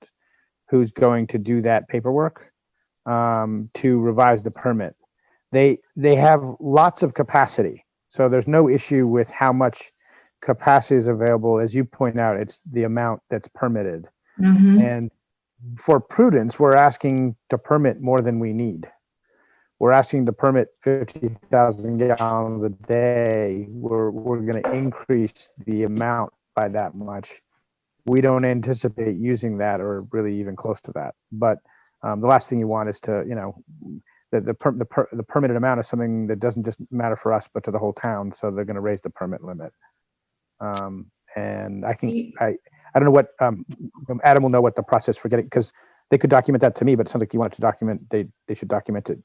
who's going to do that paperwork to revise the permit. They have lots of capacity, so there's no issue with how much capacity is available. As you point out, it's the amount that's permitted. Mm-hmm. And for prudence, we're asking to permit more than we need. We're asking to permit 50,000 gallons a day. We're going to increase the amount by that much. We don't anticipate using that or really even close to that. But the last thing you want is to, the permitted amount is something that doesn't just matter for us, but to the whole town. So they're going to raise the permit limit. And I think I don't know what Adam will know what the process for getting, because they could document that to me, but it sounds like you want it to document. They should document it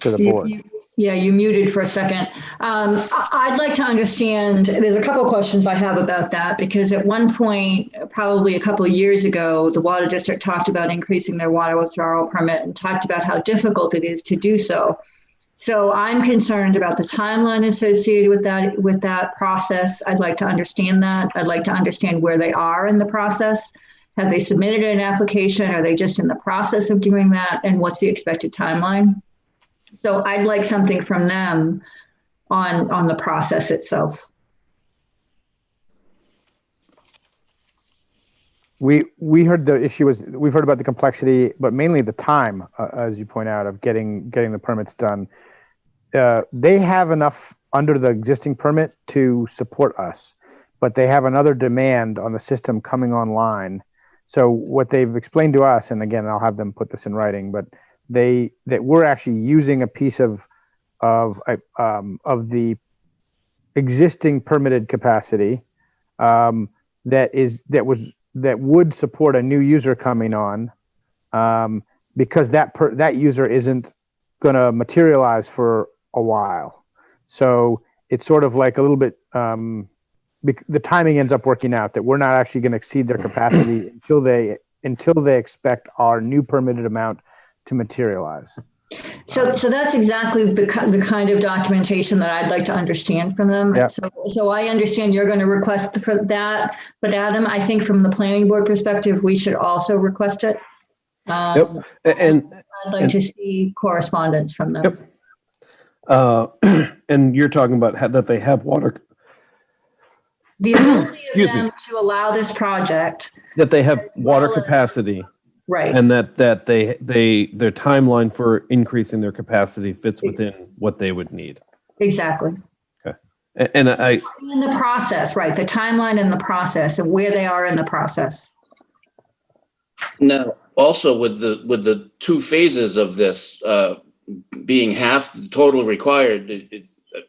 to the board. You muted for a second. I'd like to understand, there's a couple of questions I have about that, because at one point, probably a couple of years ago, the water district talked about increasing their water withdrawal permit and talked about how difficult it is to do so. So I'm concerned about the timeline associated with that process. I'd like to understand that. I'd like to understand where they are in the process. Have they submitted an application? Are they just in the process of doing that? And what's the expected timeline? So I'd like something from them on the process itself. We heard the issue is we've heard about the complexity, but mainly the time, as you point out, of getting the permits done. They have enough under the existing permit to support us, but they have another demand on the system coming online. So what they've explained to us, and again, I'll have them put this in writing, but that we're actually using a piece of the existing permitted capacity that would support a new user coming on, because that user isn't going to materialize for a while. So it's sort of like a little bit, the timing ends up working out that we're not actually going to exceed their capacity until they expect our new permitted amount to materialize. So that's exactly the kind of documentation that I'd like to understand from them. Yeah. So I understand you're going to request for that, but Adam, I think from the planning board perspective, we should also request it. Yep. And I'd like to see correspondence from them. Yep. And you're talking about that they have water, The ability of Excuse me. them to allow this project, that they have As water well as- capacity, right? and that their timeline for increasing their capacity fits within what they would need. Exactly. And I, In the process, right? The timeline and the process and where they are in the process. Now, also with the two phases of this being half the total required,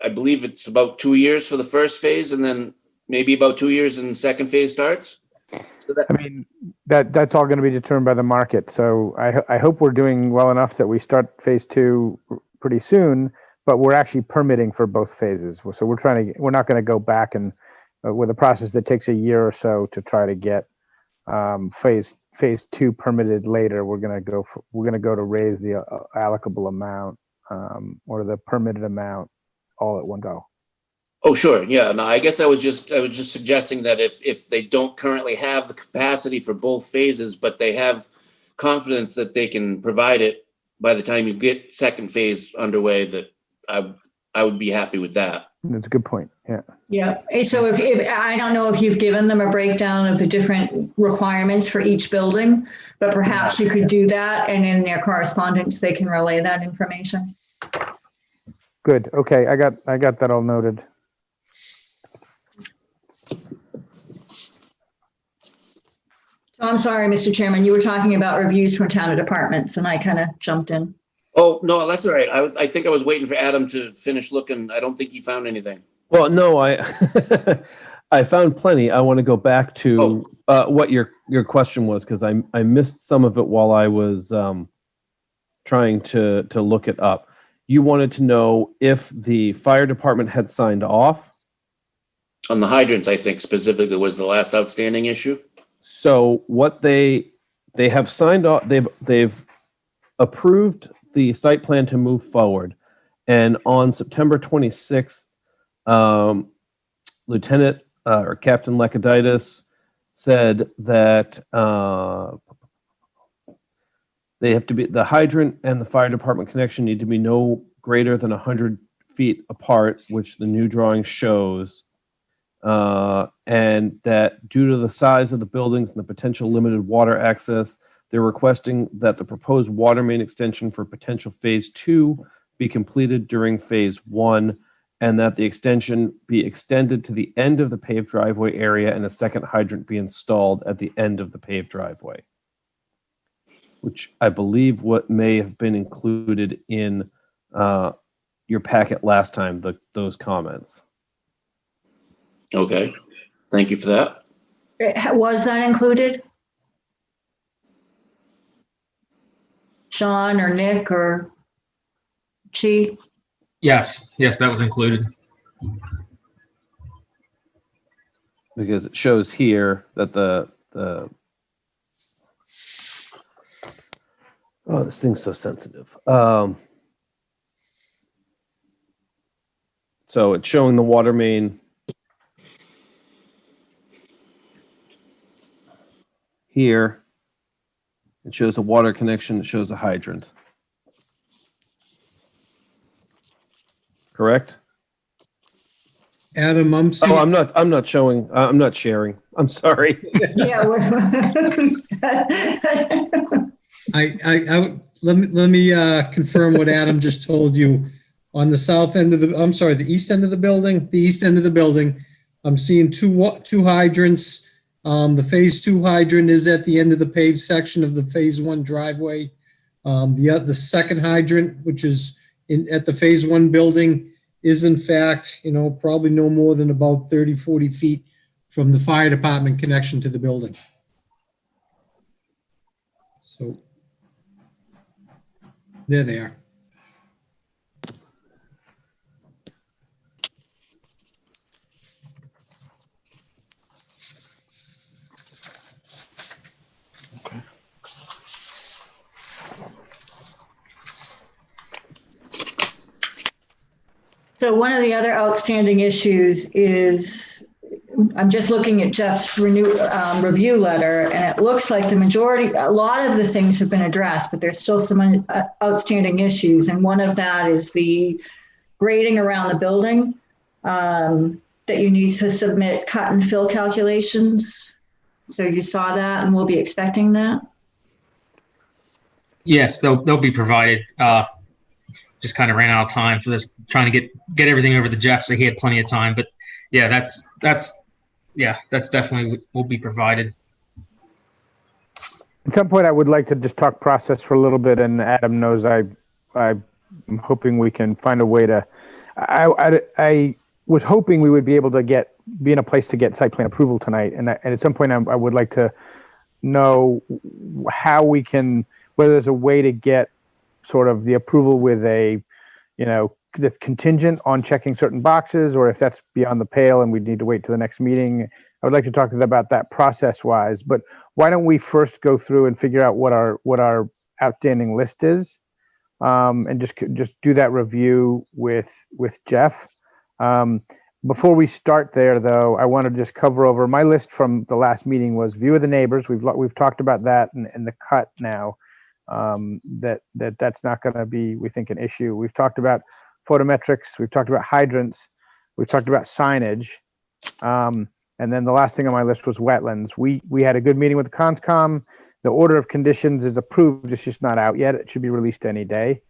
I believe it's about 2 years for the first phase, and then maybe about 2 years and the second phase starts. So that, I mean, that's all going to be determined by the market. So I hope we're doing well enough that we start phase 2 pretty soon, but we're actually permitting for both phases. So we're not going to go back and with a process that takes a year or so to try to get phase 2 permitted later. We're going to go to raise the allocable amount or the permitted amount all at one go. oh, sure, yeah. No, I guess I was just suggesting that if they don't currently have the capacity for both phases, but they have confidence that they can provide it by the time you get second phase underway, that I would be happy with that. That's a good point. Yeah. Yeah. So if I don't know if you've given them a breakdown of the different requirements for each building, but perhaps you could do that, and in their correspondence, they can relay that information. Good. Okay. I got that all noted. So I'm sorry, Mr. Chairman, you were talking about reviews from town departments, and I kind of jumped in. Oh, no, that's all right. I think I was waiting for Adam to finish looking. I don't think he found anything. well, no, I found plenty. I want to go back to what your question was, because I missed some of it while I was trying to look it up. You wanted to know if the fire department had signed off. On the hydrants, I think specifically was the last outstanding issue. So what they have signed off, they've approved the site plan to move forward. And on September 26th, Lieutenant or Captain Lekaditis said that they have to be, the hydrant and the fire department connection need to be no greater than 100 feet apart, which the new drawing shows. And that due to the size of the buildings and the potential limited water access, they're requesting that the proposed water main extension for potential phase 2 be completed during phase 1, and that the extension be extended to the end of the paved driveway area and a second hydrant be installed at the end of the paved driveway, which I believe what may have been included in your packet last time, those comments. Okay, thank you for that. Was that included? Sean or Nick or Chi? Yes, that was included. Because it shows here that the oh, this thing's so sensitive. So it's showing the water main here. It shows a water connection. It shows a hydrant. Correct? Adam, I'm Oh, seeing, I'm not showing. I'm not sharing. I'm sorry. Yeah. let me confirm what Adam just told you. On the the east end of the building, I'm seeing two hydrants. The phase 2 hydrant is at the end of the paved section of the phase 1 driveway. The second hydrant, which is at the phase 1 building, is in fact, probably no more than about 30, 40 feet from the fire department connection to the building. So there they are. So one of the other outstanding issues is, I'm just looking at Jeff's review letter, and it looks like a lot of the things have been addressed, but there's still some outstanding issues. And one of that is the grading around the building, that you need to submit cut and fill calculations. So you saw that, and we'll be expecting that. Yes, they'll be provided. Just kind of ran out of time for this, trying to get everything over to Jeff, so he had plenty of time. But yeah, that's definitely will be provided. At some point, I would like to just talk process for a little bit, and Adam knows I'm hoping we can find a way to. I was hoping we would be able to be in a place to get site plan approval tonight, and at some point, I would like to know how we can, whether there's a way to get sort of the approval with a, that's contingent on checking certain boxes, or if that's beyond the pale and we need to wait to the next meeting. I would like to talk about that process-wise, but why don't we first go through and figure out what our outstanding list is, and just do that review with Jeff. Before we start there, though, I want to just cover over my list from the last meeting was view of the neighbors. We've talked about that and the cut now. That's not going to be, we think, an issue. We've talked about photometrics. We've talked about hydrants. We've talked about signage. And then the last thing on my list was wetlands. We had a good meeting with the Conscom. The order of conditions is approved. It's just not out yet. It should be released any day.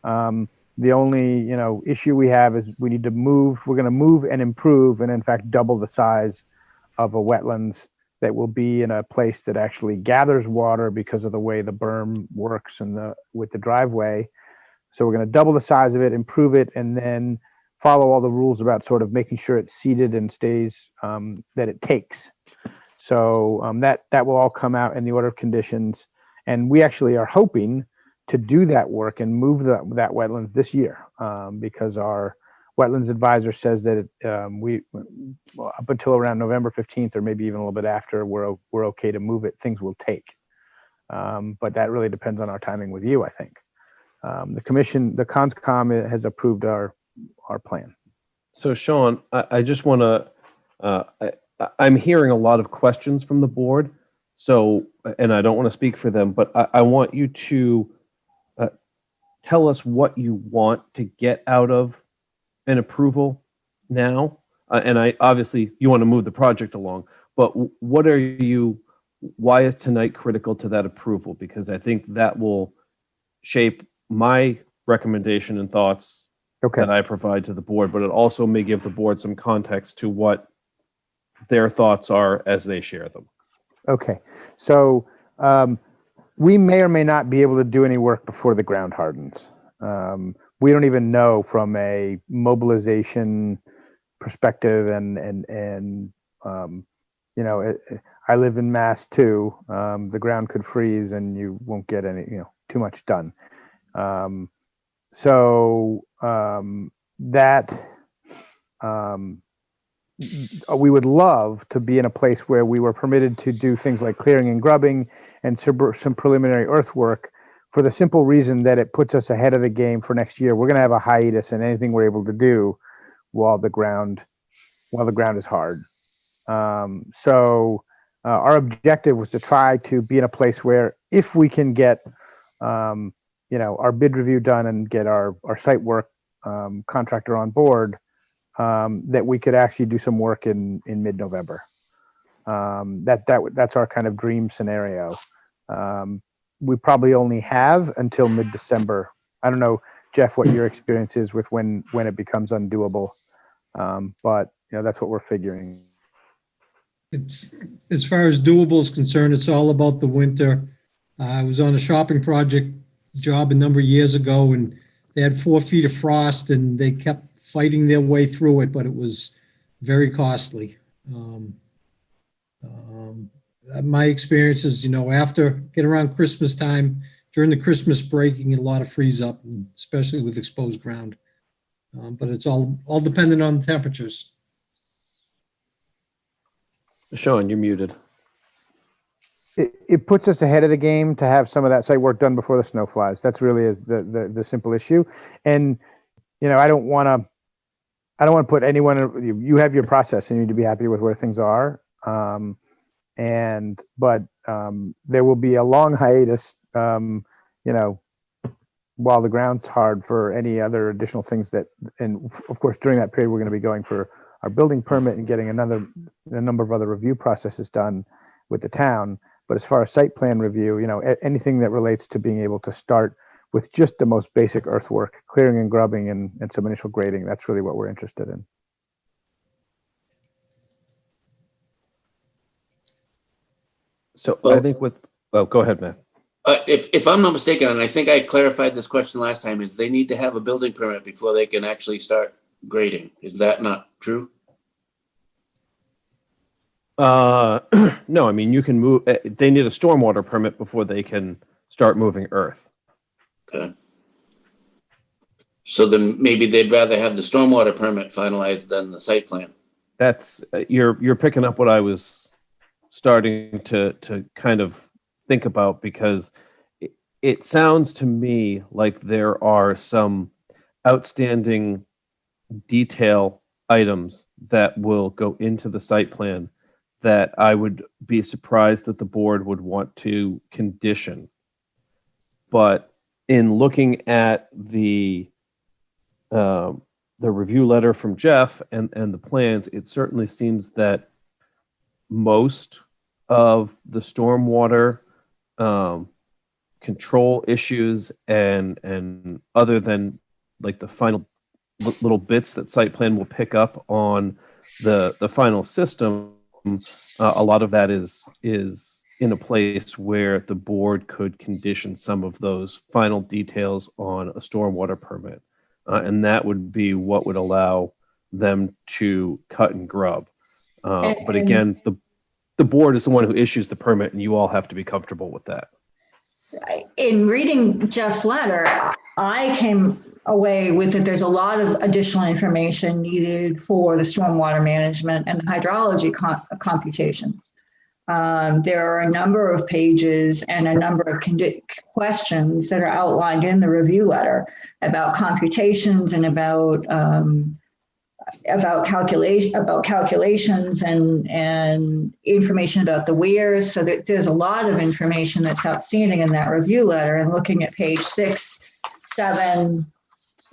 The only, issue we have is we need to move. We're going to move and improve, and in fact, double the size of a wetlands that will be in a place that actually gathers water because of the way the berm works with the driveway. So we're going to double the size of it, improve it, and then follow all the rules about sort of making sure it's seeded and stays, that it takes. So that will all come out in the order of conditions. And we actually are hoping to do that work and move that wetlands this year, because our wetlands advisor says that up until around November 15th, or maybe even a little bit after, we're okay to move it. Things will take, but that really depends on our timing with you, I think. The commission, the Conscom has approved our plan. So Sean, I just want to, I'm hearing a lot of questions from the board. So, and I don't want to speak for them, but I want you to tell us what you want to get out of an approval now. And obviously you want to move the project along, but why is tonight critical to that approval? Because I think that will shape my recommendation and thoughts that I provide to the board, but it also may give the board some context to what their thoughts are as they share them. Okay, so we may or may not be able to do any work before the ground hardens. We don't even know from a mobilization perspective, and I live in Mass too. The ground could freeze and you won't get any, too much done. We would love to be in a place where we were permitted to do things like clearing and grubbing and some preliminary earthwork, for the simple reason that it puts us ahead of the game for next year. We're going to have a hiatus in anything we're able to do while the ground is hard. Our objective was to try to be in a place where, if we can get our bid review done and get our site work contractor on board, that we could actually do some work in mid-November. That's our kind of dream scenario. We probably only have until mid-December. I don't know, Jeff, what your experience is with when it becomes undoable, but that's what we're figuring. It's, as far as doable is concerned, it's all about the winter. I was on a shopping project job a number of years ago, and they had 4 feet of frost, and they kept fighting their way through it, but it was very costly. My experience is, get around Christmas time, during the Christmas break, you can get a lot of freeze up, especially with exposed ground. But it's all dependent on the temperatures. Sean, you're muted. It puts us ahead of the game to have some of that site work done before the snow flies. That's really is the simple issue. And, I don't want to I don't want to put anyone, you have your process and you need to be happy with where things are. But there will be a long hiatus, while the ground's hard for any other additional things and of course, during that period, we're going to be going for our building permit and getting a number of other review processes done with the town. But as far as site plan review, anything that relates to being able to start with just the most basic earthwork, clearing and grubbing and some initial grading, that's really what we're interested in. So Well- I think go ahead, Matt. If I'm not mistaken, and I think I clarified this question last time, is they need to have a building permit before they can actually start grading. Is that not true? No, I mean, you can move, they need a stormwater permit before they can start moving earth. Okay. So then maybe they'd rather have the stormwater permit finalized than the site plan. That's, you're picking up what I was starting to kind of think about, because it sounds to me like there are some outstanding detail items that will go into the site plan that I would be surprised that the board would want to condition. But in looking at the review letter from Jeff and the plans, it certainly seems that most of the stormwater control issues and other than like the final little bits that site plan will pick up on the final system, a lot of that is in a place where the board could condition some of those final details on a stormwater permit. And that would be what would allow them to cut and grub. But again, the board is the one who issues the permit, and you all have to be comfortable with that. In reading Jeff's letter, I came away with that there's a lot of additional information needed for the stormwater management and the hydrology computations. There are a number of pages and a number of questions that are outlined in the review letter about computations and about calculations and information about the weirs. So there's a lot of information that's outstanding in that review letter. And looking at page 6, 7,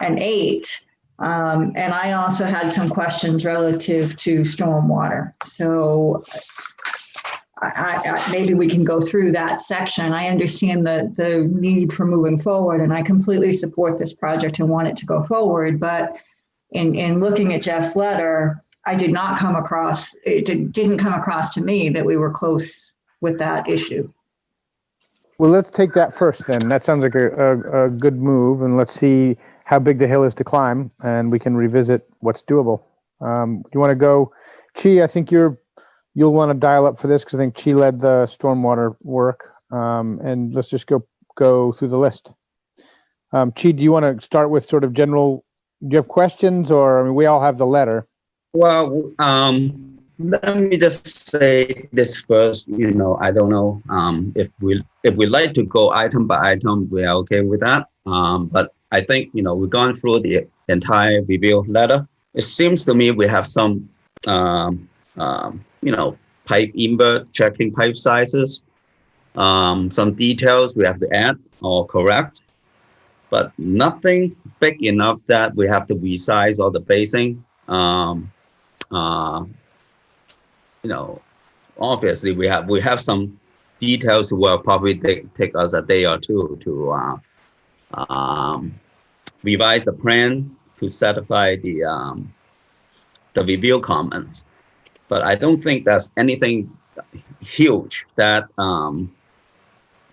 and 8. And I also had some questions relative to stormwater. So I maybe we can go through that section. I understand the need for moving forward, and I completely support this project and want it to go forward. But in looking at Jeff's letter, I did not come across, didn't come across to me that we were close with that issue. Well, let's take that first then. That sounds like a good move, and let's see how big the hill is to climb, and we can revisit what's doable. Do you want to go, Chi? I think you'll want to dial up for this because I think Chi led the stormwater work, and let's just go through the list. Chi, do you want to start with sort of general? Do you have questions, or I mean, we all have the letter. Well, let me just say this first. I don't know if we like to go item by item, we are okay with that. But I think we've gone through the entire review letter. It seems to me we have some pipe invert, checking pipe sizes, some details we have to add or correct, but nothing big enough that we have to resize all the basing. Obviously we have some details will probably take us a day or two to revise the plan to satisfy the review comments. But I don't think that's anything huge that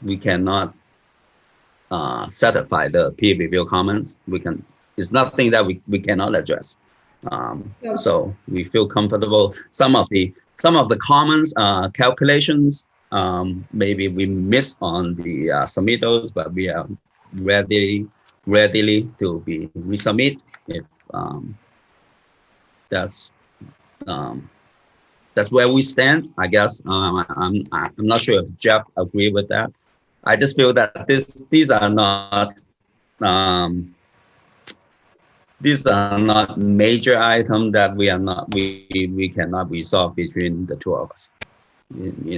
we cannot satisfy the peer review comments. It's nothing that we cannot address. So we feel comfortable. Some of the comments, calculations, maybe we miss on the submittals, but we are ready to be resubmit if that's where we stand, I guess. I'm not sure if Jeff agree with that. I just feel that these are not these are not major items that we cannot resolve between the two of us,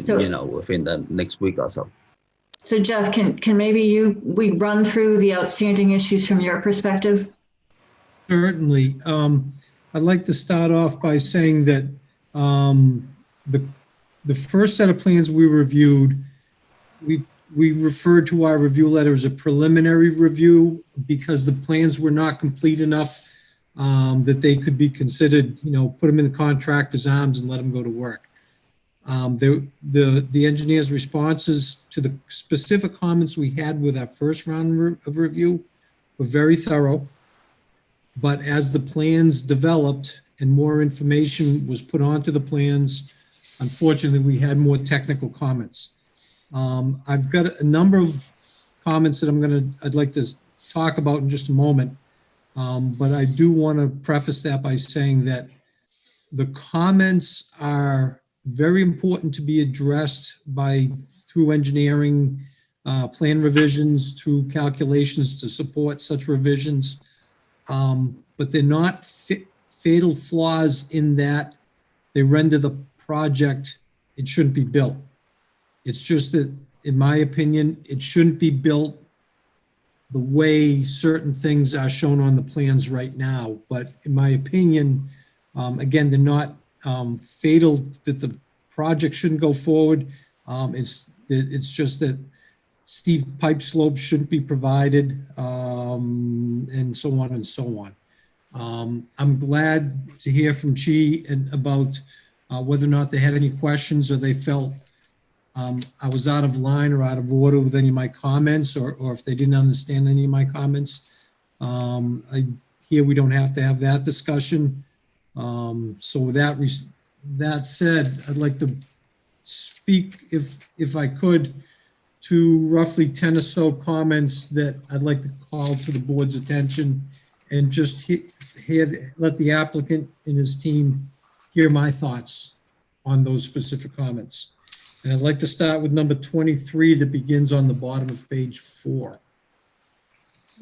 So- within the next week or so. So Jeff, can maybe we run through the outstanding issues from your perspective? Certainly. I'd like to start off by saying that the first set of plans we reviewed, we referred to our review letter as a preliminary review because the plans were not complete enough that they could be considered, put them in the contractor's arms and let them go to work. The engineer's responses to the specific comments we had with our first round of review were very thorough. But as the plans developed and more information was put onto the plans, unfortunately, we had more technical comments. I've got a number of comments that I'd like to talk about in just a moment. But I do want to preface that by saying that the comments are very important to be addressed through engineering, plan revisions, through calculations to support such revisions. But they're not fatal flaws in that they render the project, it shouldn't be built. It's just that, in my opinion, it shouldn't be built the way certain things are shown on the plans right now. But in my opinion, again, they're not fatal that the project shouldn't go forward. It's just that steep pipe slopes shouldn't be provided, and so on and so on. I'm glad to hear from Chi about whether or not they had any questions or they felt I was out of line or out of order with any of my comments, or if they didn't understand any of my comments. I hear we don't have to have that discussion. So with that said, I'd like to speak, if I could, to roughly 10 or so comments that I'd like to call to the board's attention and just let the applicant and his team hear my thoughts on those specific comments. And I'd like to start with number 23 that begins on the bottom of page 4.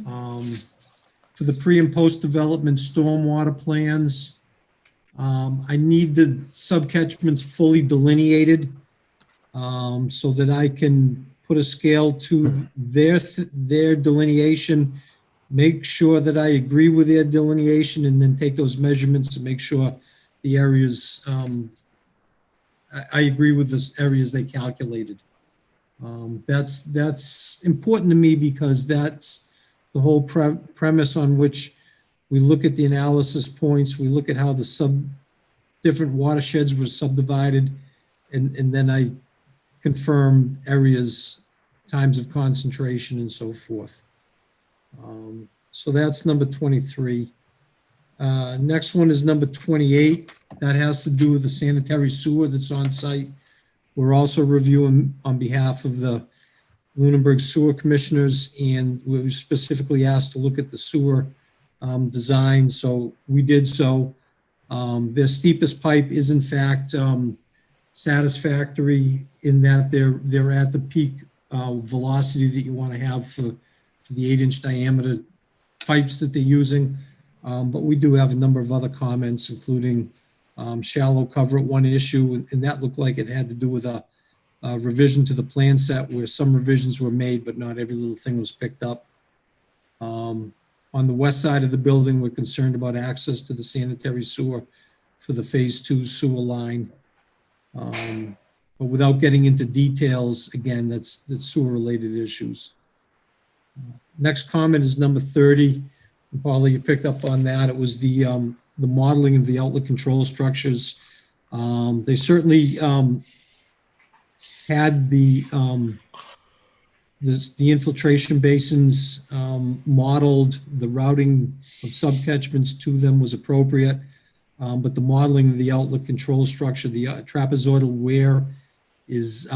For the pre and post development stormwater plans, I need the subcatchments fully delineated so that I can put a scale to their delineation, make sure that I agree with their delineation, and then take those measurements to make sure the areas, I agree with the areas they calculated. That's important to me because that's the whole premise on which we look at the analysis points, we look at how the different watersheds were subdivided, and then I confirm areas, times of concentration, and so forth. So that's number 23. Next one is number 28. That has to do with the sanitary sewer that's on site. We're also reviewing on behalf of the Lunenburg Sewer Commissioners, and we were specifically asked to look at the sewer design, so we did so. Their steepest pipe is in fact satisfactory in that they're at the peak velocity that you want to have for the 8-inch diameter pipes that they're using. But we do have a number of other comments, including shallow cover at one issue, and that looked like it had to do with a revision to the plan set where some revisions were made, but not every little thing was picked up. On the west side of the building, we're concerned about access to the sanitary sewer for the phase 2 sewer line. But without getting into details, again, that's sewer related issues. Next comment is number 30. And Paula, you picked up on that. It was the modeling of the outlet control structures. They certainly had the infiltration basins modeled. The routing of subcatchments to them was appropriate, but the modeling of the outlet control structure, the trapezoidal wear, is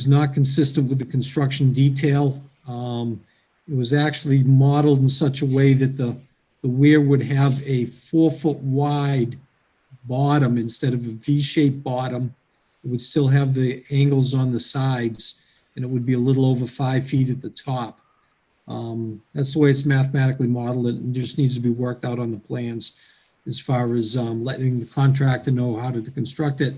not consistent with the construction detail. It was actually modeled in such a way that the weir would have a 4-foot wide bottom instead of a V-shaped bottom. It would still have the angles on the sides, and it would be a little over 5 feet at the top. That's the way it's mathematically modeled. It just needs to be worked out on the plans as far as letting the contractor know how to construct it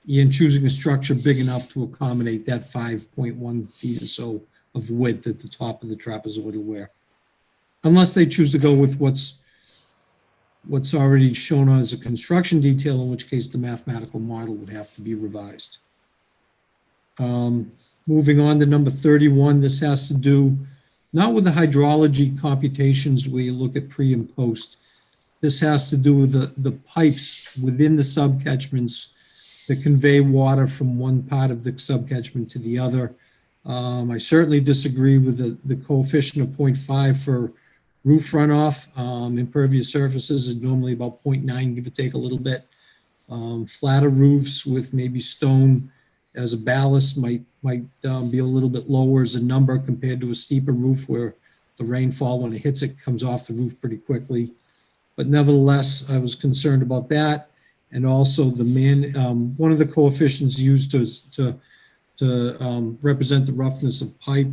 and choosing a structure big enough to accommodate that 5.1 feet or so of width at the top of the trapezoidal weir. Unless they choose to go with what's already shown as a construction detail, in which case the mathematical model would have to be revised. Moving on to number 31, this has to do not with the hydrology computations where you look at pre and post. This has to do with the pipes within the subcatchments that convey water from one part of the subcatchment to the other. I certainly disagree with the coefficient of 0.5 for roof runoff. Impervious surfaces are normally about 0.9, give or take a little bit. Flatter roofs with maybe stone as a ballast might be a little bit lower as a number compared to a steeper roof where the rainfall, when it hits it, comes off the roof pretty quickly. But nevertheless, I was concerned about that. And also one of the coefficients used to represent the roughness of pipe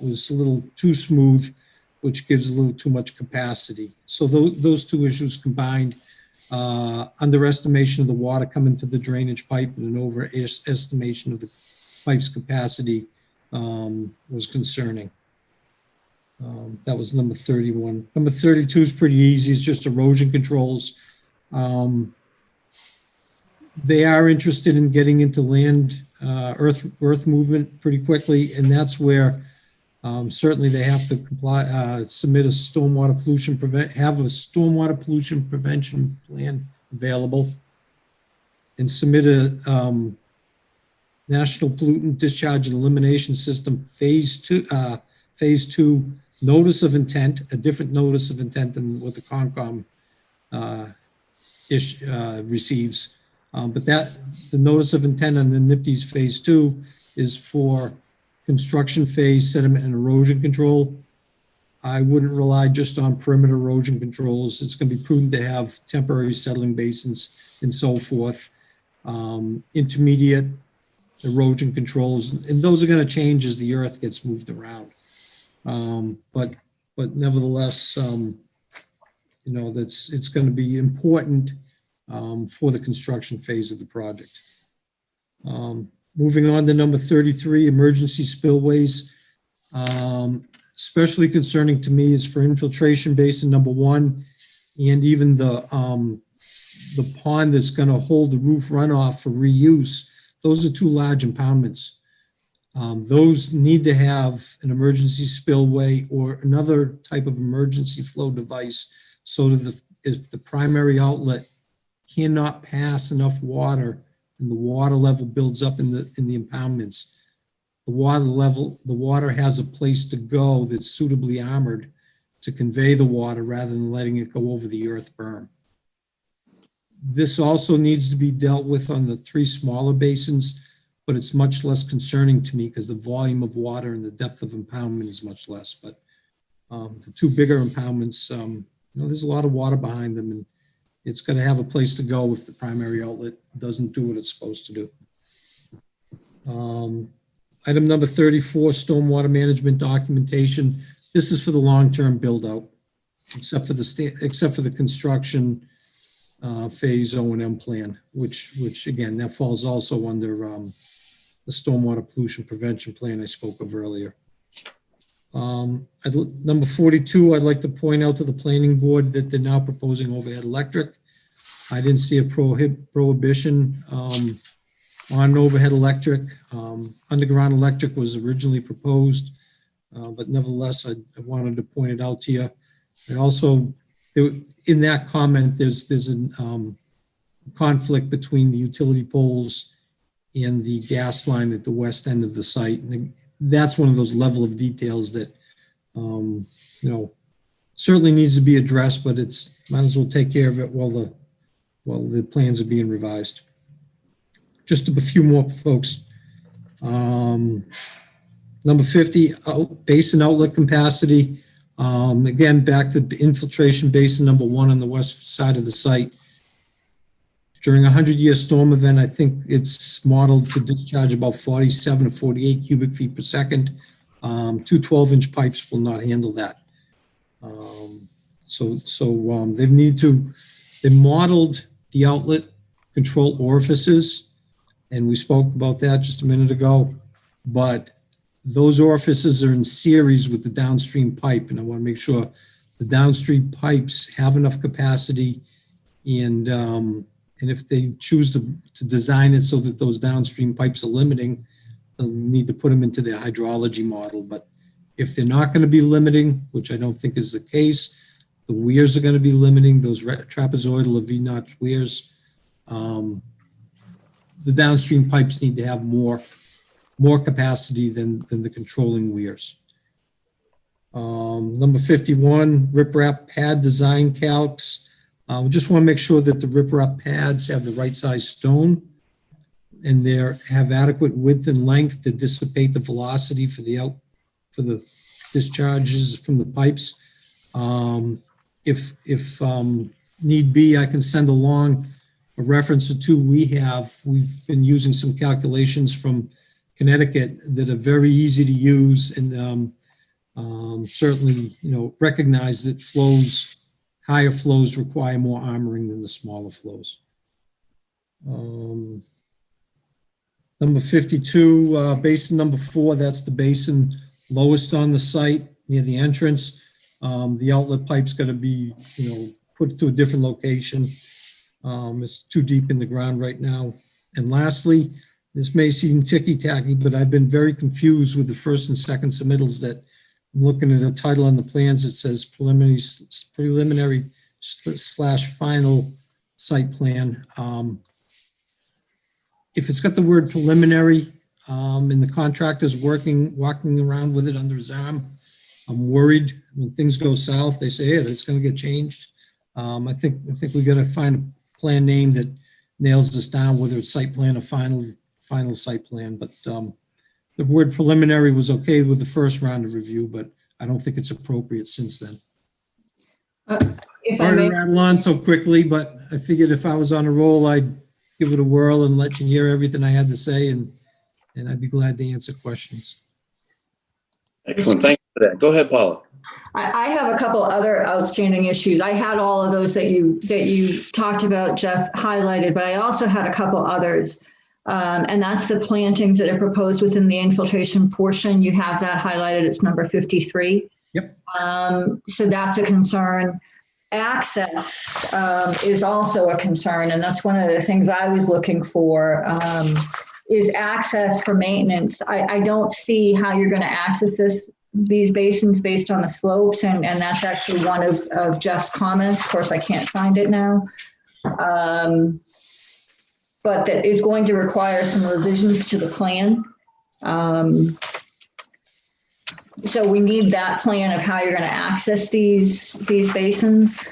was a little too smooth, which gives a little too much capacity. So those two issues combined, underestimation of the water coming to the drainage pipe and an overestimation of the pipe's capacity was concerning. That was number 31. Number 32 is pretty easy. It's just erosion controls. They are interested in getting into land, earth movement pretty quickly, and that's where certainly they have to comply, submit a stormwater pollution prevention plan available, and submit a National Pollutant Discharge and Elimination System Phase 2 notice of intent, a different notice of intent than what the Concom receives. But the notice of intent on the NIPD's Phase 2 is for construction phase sediment and erosion control. I wouldn't rely just on perimeter erosion controls. It's going to be prudent to have temporary settling basins and so forth, intermediate erosion controls, and those are going to change as the earth gets moved around. But nevertheless, it's going to be important for the construction phase of the project. Moving on to number 33, emergency spillways. Especially concerning to me is for infiltration basin number 1, and even the pond that's going to hold the roof runoff for reuse. Those are 2 large impoundments. Those need to have an emergency spillway or another type of emergency flow device so that if the primary outlet cannot pass enough water and the water level builds up in the impoundments, the water has a place to go that's suitably armored to convey the water rather than letting it go over the earth berm. This also needs to be dealt with on the 3 smaller basins, but it's much less concerning to me because the volume of water and the depth of impoundment is much less. But the 2 bigger impoundments, there's a lot of water behind them, and it's going to have a place to go if the primary outlet doesn't do what it's supposed to do. Item number 34, stormwater management documentation. This is for the long-term build-out, except for the construction phase O&M plan, which again, that falls also under the stormwater pollution prevention plan I spoke of earlier. Number 42, I'd like to point out to the planning board that they're now proposing overhead electric. I didn't see a prohibition on overhead electric. Underground electric was originally proposed, but nevertheless, I wanted to point it out to you. And also, in that comment, there's a conflict between the utility poles and the gas line at the west end of the site. And that's one of those level of details that, certainly needs to be addressed, but might as well take care of it while the plans are being revised. Just a few more, folks. Number 50, basin outlet capacity. Again, back to the infiltration basin number 1 on the west side of the site. During a 100-year storm event, I think it's modeled to discharge about 47 to 48 cubic feet per second. Two 12-inch pipes will not handle that. They modeled the outlet control orifices, and we spoke about that just a minute ago, but those orifices are in series with the downstream pipe, and I want to make sure the downstream pipes have enough capacity, and if they choose to design it so that those downstream pipes are limiting, they'll need to put them into their hydrology model. But if they're not going to be limiting, which I don't think is the case, the weirs are going to be limiting, those trapezoidal or V-notch weirs. The downstream pipes need to have more capacity than the controlling weirs. Number 51, riprap pad design calcs. We just want to make sure that the riprap pads have the right size stone and they have adequate width and length to dissipate the velocity for the discharges from the pipes. If need be, I can send along a reference or two we have. We've been using some calculations from Connecticut that are very easy to use and certainly, recognize that higher flows require more armoring than the smaller flows. Number 52, basin number 4, that's the basin lowest on the site near the entrance. The outlet pipe's got to be, put to a different location. It's too deep in the ground right now. And lastly, this may seem ticky-tacky, but I've been very confused with the first and second submittals that I'm looking at a title on the plans that says preliminary/final site plan. If it's got the word preliminary and the contractor's walking around with it under his arm, I'm worried when things go south. They say, hey, it's going to get changed. I think we got to find a plan name that nails this down, whether it's site plan or final site plan. But the word preliminary was okay with the first round of review, but I don't think it's appropriate since then. If I Sorry may, to rattle on so quickly, but I figured if I was on a roll, I'd give it a whirl and let you hear everything I had to say, and I'd be glad to answer questions. Excellent. Thank you for that. Go ahead, Paula. I have a couple other outstanding issues. I had all of those that you talked about, Jeff, highlighted, but I also had a couple others. And that's the plantings that are proposed within the infiltration portion. You have that highlighted. It's number 53. Yep. So that's a concern. Access is also a concern, and that's one of the things I was looking for, is access for maintenance. I don't see how you're going to access these basins based on the slopes, and that's actually one of Jeff's comments. Of course, I can't find it now. But that is going to require some revisions to the plan. So we need that plan of how you're going to access these basins.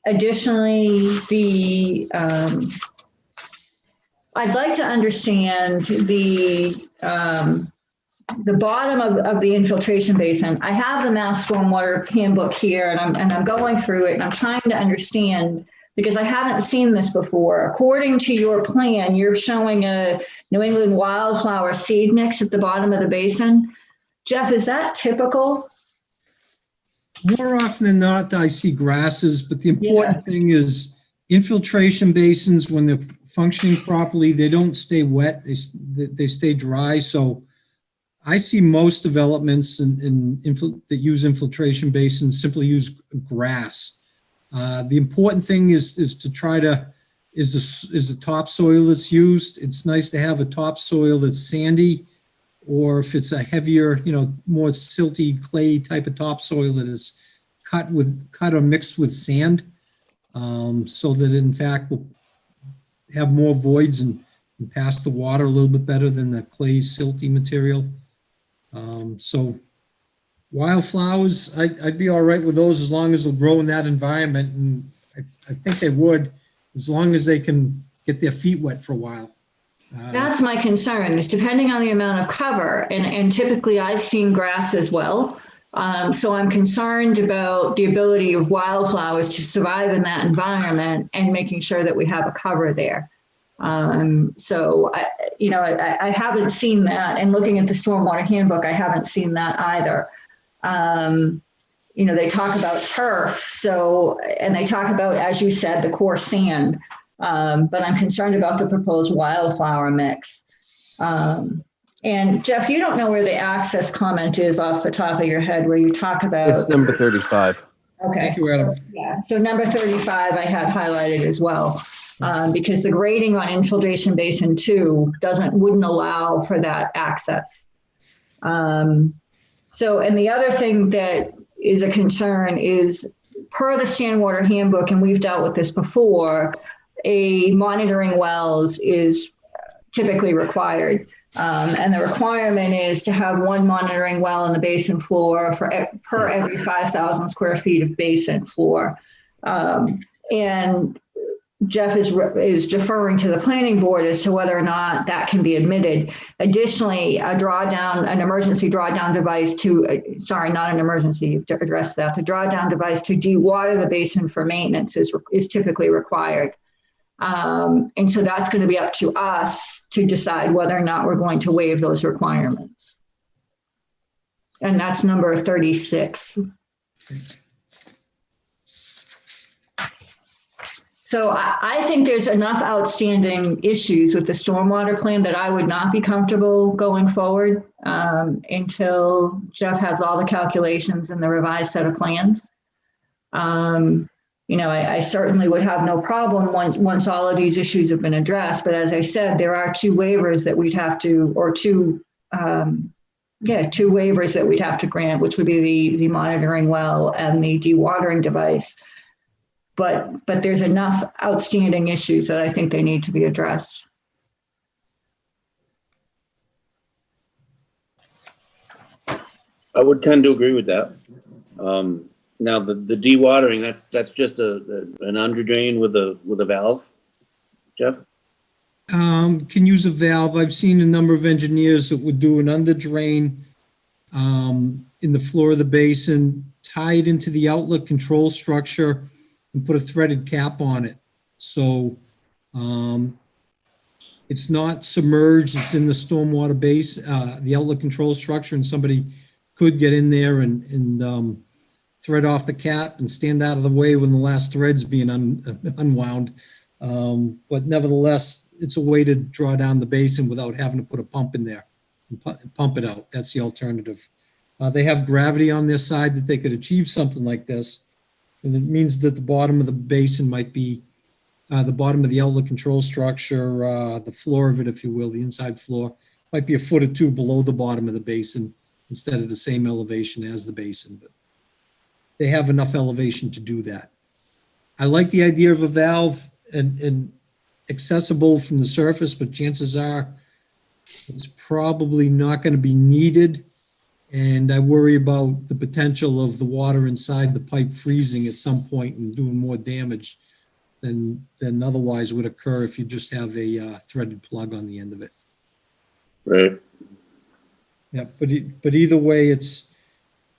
Additionally, I'd like to understand the bottom of the infiltration basin. I have the Mass Stormwater Handbook here, and I'm going through it, and I'm trying to understand, because I haven't seen this before. According to your plan, you're showing a New England wildflower seed mix at the bottom of the basin. Jeff, is that typical? More often than not, I see grasses, but the important thing is infiltration basins, when they're functioning properly, they don't stay wet, they stay dry. So I see most developments that use infiltration basins simply use grass. The important thing is the topsoil that's used. It's nice to have a topsoil that's sandy, or if it's a heavier, more silty clay type of topsoil that is cut or mixed with sand, so that it in fact will have more voids and pass the water a little bit better than the clay silty material. So wildflowers, I'd be all right with those as long as they'll grow in that environment, and I think they would, as long as they can get their feet wet for a while. That's my concern, is depending on the amount of cover, and typically I've seen grass as well. So I'm concerned about the ability of wildflowers to survive in that environment and making sure that we have a cover there. So I haven't seen that, and looking at the stormwater handbook, I haven't seen that either. They talk about turf, and they talk about, as you said, the coarse sand, but I'm concerned about the proposed wildflower mix. And Jeff, you don't know where the access comment is off the top of your head, where you talk about. It's number 35. Okay. Thank you, Adam. Yeah, so number 35 I had highlighted as well, because the grading on infiltration basin 2 wouldn't allow for that access. And the other thing that is a concern is, per the Standwater Handbook, and we've dealt with this before, a monitoring wells is typically required. And the requirement is to have one monitoring well in the basin floor per every 5,000 square feet of basin floor. And Jeff is deferring to the planning board as to whether or not that can be admitted. Additionally, an emergency drawdown device not an emergency to address that, the drawdown device to dewater the basin for maintenance is typically required. And so that's going to be up to us to decide whether or not we're going to waive those requirements. And that's number 36. So I think there's enough outstanding issues with the stormwater plan that I would not be comfortable going forward until Jeff has all the calculations and the revised set of plans. I certainly would have no problem once all of these issues have been addressed. But as I said, there are two waivers that we'd have to, or two waivers that we'd have to grant, which would be the monitoring well and the dewatering device. But there's enough outstanding issues that I think they need to be addressed. I would tend to agree with that. Now the dewatering, that's just an under drain with a valve, Jeff? Can use a valve. I've seen a number of engineers that would do an under drain in the floor of the basin, tie it into the outlet control structure, and put a threaded cap on it. So it's not submerged, it's in the stormwater base, the outlet control structure, and somebody could get in there and thread off the cap and stand out of the way when the last thread's being unwound. But nevertheless, it's a way to draw down the basin without having to put a pump in there and pump it out. That's the alternative. They have gravity on their side that they could achieve something like this. And it means that the bottom of the basin might be the bottom of the outlet control structure, the floor of it, if you will, the inside floor, might be a foot or two below the bottom of the basin instead of the same elevation as the basin. But they have enough elevation to do that. I like the idea of a valve and accessible from the surface, but chances are it's probably not going to be needed. And I worry about the potential of the water inside the pipe freezing at some point and doing more damage than otherwise would occur if you just have a threaded plug on the end of it. Right. Yeah, but either way, it's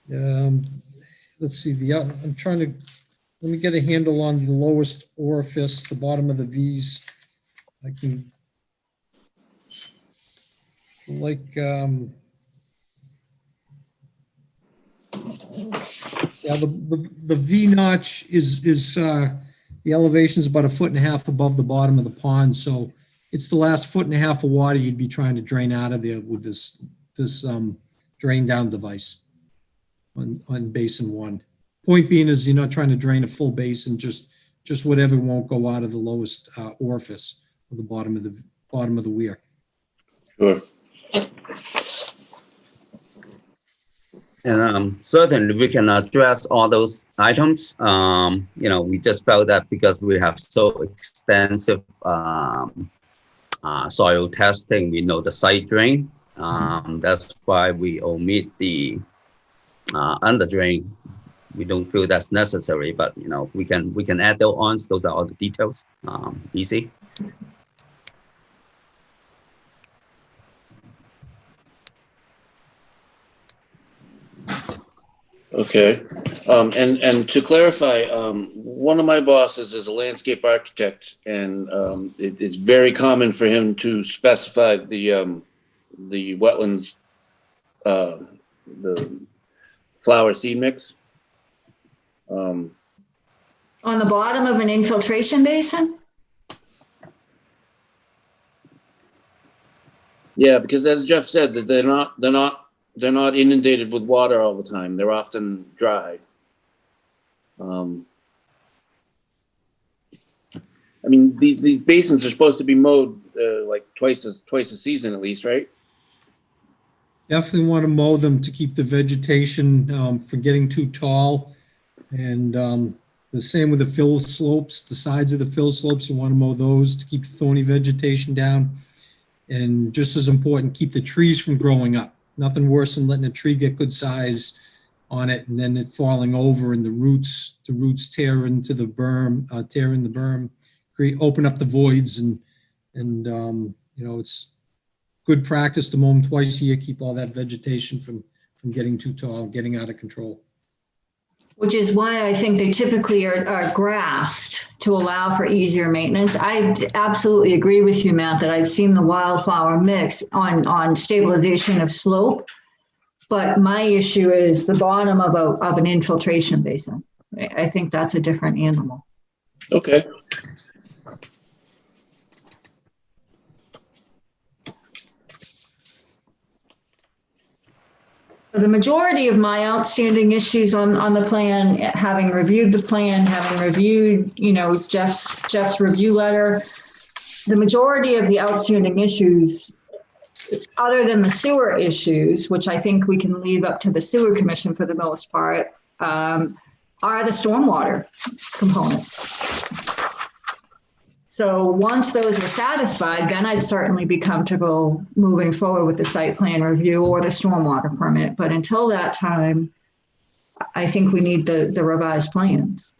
let's see. I'm trying to let me get a handle on the lowest orifice, the bottom of the V's. I can yeah, the V notch is the elevation is about 1.5 feet above the bottom of the pond, so it's the last 1.5 feet of water you'd be trying to drain out of there with this drain down device on basin 1. Point being is you're not trying to drain a full basin, just whatever won't go out of the lowest orifice of the bottom of the weir. Sure. And certainly we can address all those items. We just felt that because we have so extensive soil testing, we know the site drain. That's why we omit the under drain. We don't feel that's necessary, but we can add those on. Those are all the details. Easy. Okay. And to clarify, one of my bosses is a landscape architect, and it's very common for him to specify the wetlands, the flower seed mix. On the bottom of an infiltration basin? Yeah, because as Jeff said, that they're not inundated with water all the time. They're often dry. I mean, these basins are supposed to be mowed like twice a season at least, right? Definitely want to mow them to keep the vegetation from getting too tall. And the same with the fill slopes, the sides of the fill slopes, you want to mow those to keep thorny vegetation down. And just as important, keep the trees from growing up. Nothing worse than letting a tree get good size on it and then it falling over and the roots tear into the berm, open up the voids and you know, it's good practice to mow them twice a year, keep all that vegetation from getting too tall, getting out of control. Which is why I think they typically are grassed to allow for easier maintenance. I absolutely agree with you, Matt, that I've seen the wildflower mix on stabilization of slope. But my issue is the bottom of an infiltration basin. I think that's a different animal. Okay. The majority of my outstanding issues on the plan, having reviewed the plan, having reviewed, you know, Jeff's review letter, the majority of the outstanding issues, other than the sewer issues, which I think we can leave up to the sewer commission for the most part, are the stormwater components. So once those are satisfied, then I'd certainly be comfortable moving forward with the site plan review or the stormwater permit. But until that time, I think we need the revised plans.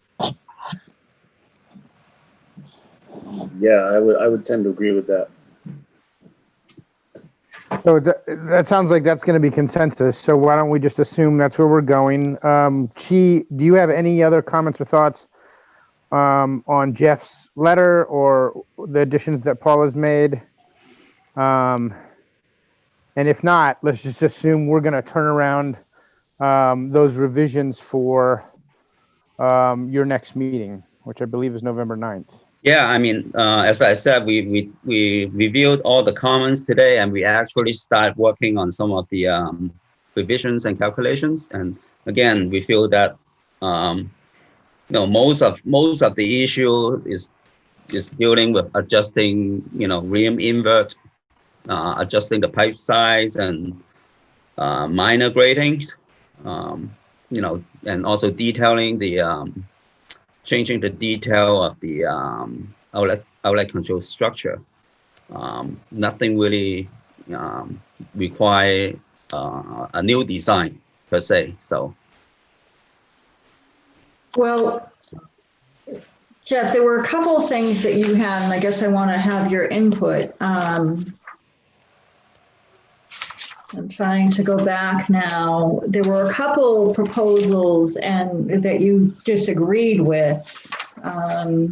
Yeah, I would tend to agree with that. So that sounds like that's going to be consensus. So why don't we just assume that's where we're going? Chi, do you have any other comments or thoughts on Jeff's letter or the additions that Paul has made? And if not, let's just assume we're going to turn around those revisions for your next meeting, which I believe is November 9th. Yeah, I mean, as I said, we reviewed all the comments today, and we actually start working on some of the revisions and calculations. And again, we feel that you know, most of the issue is dealing with adjusting, you know, rim invert, adjusting the pipe size and minor gratings, you know, and also detailing the changing the detail of the outlet control structure. Nothing really require a new design per se. So. Well, Jeff, there were a couple of things that you had, and I guess I want to have your input. I'm trying to go back now. There were a couple proposals and that you disagreed with. I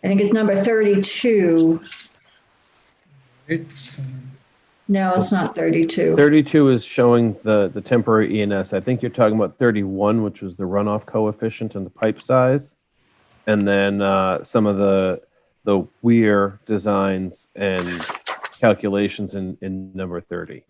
think it's number 32. No, it's not 32. 32 is showing the temporary ENS. I think you're talking about 31, which was the runoff coefficient and the pipe size. And then some of the weir designs and calculations in number 30.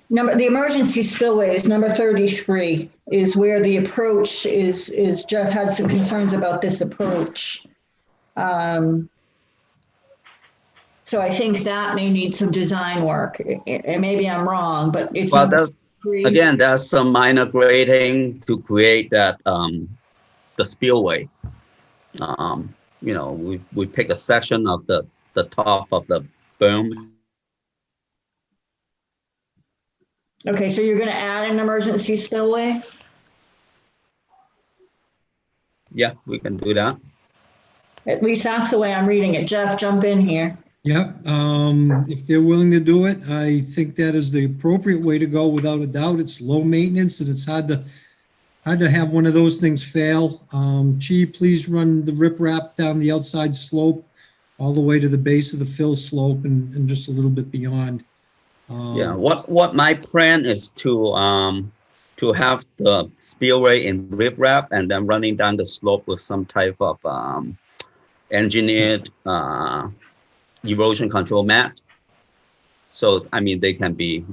The emergency spillways, number 33, is where the approach is Jeff had some concerns about this approach. So I think that may need some design work, and maybe I'm wrong, but it's. Well, again, there's some minor grading to create that the spillway. You know, we pick a section of the top of the berm. Okay, so you're going to add an emergency spillway? Yeah, we can do that. At least that's the way I'm reading it. Jeff, jump in here. Yep, if they're willing to do it, I think that is the appropriate way to go without a doubt. It's low maintenance and it's hard to have one of those things fail. Chi, please run the riprap down the outside slope all the way to the base of the fill slope and just a little bit beyond. Yeah, what my plan is to have the spillway in riprap and then running down the slope with some type of engineered erosion control mat. So I mean they can be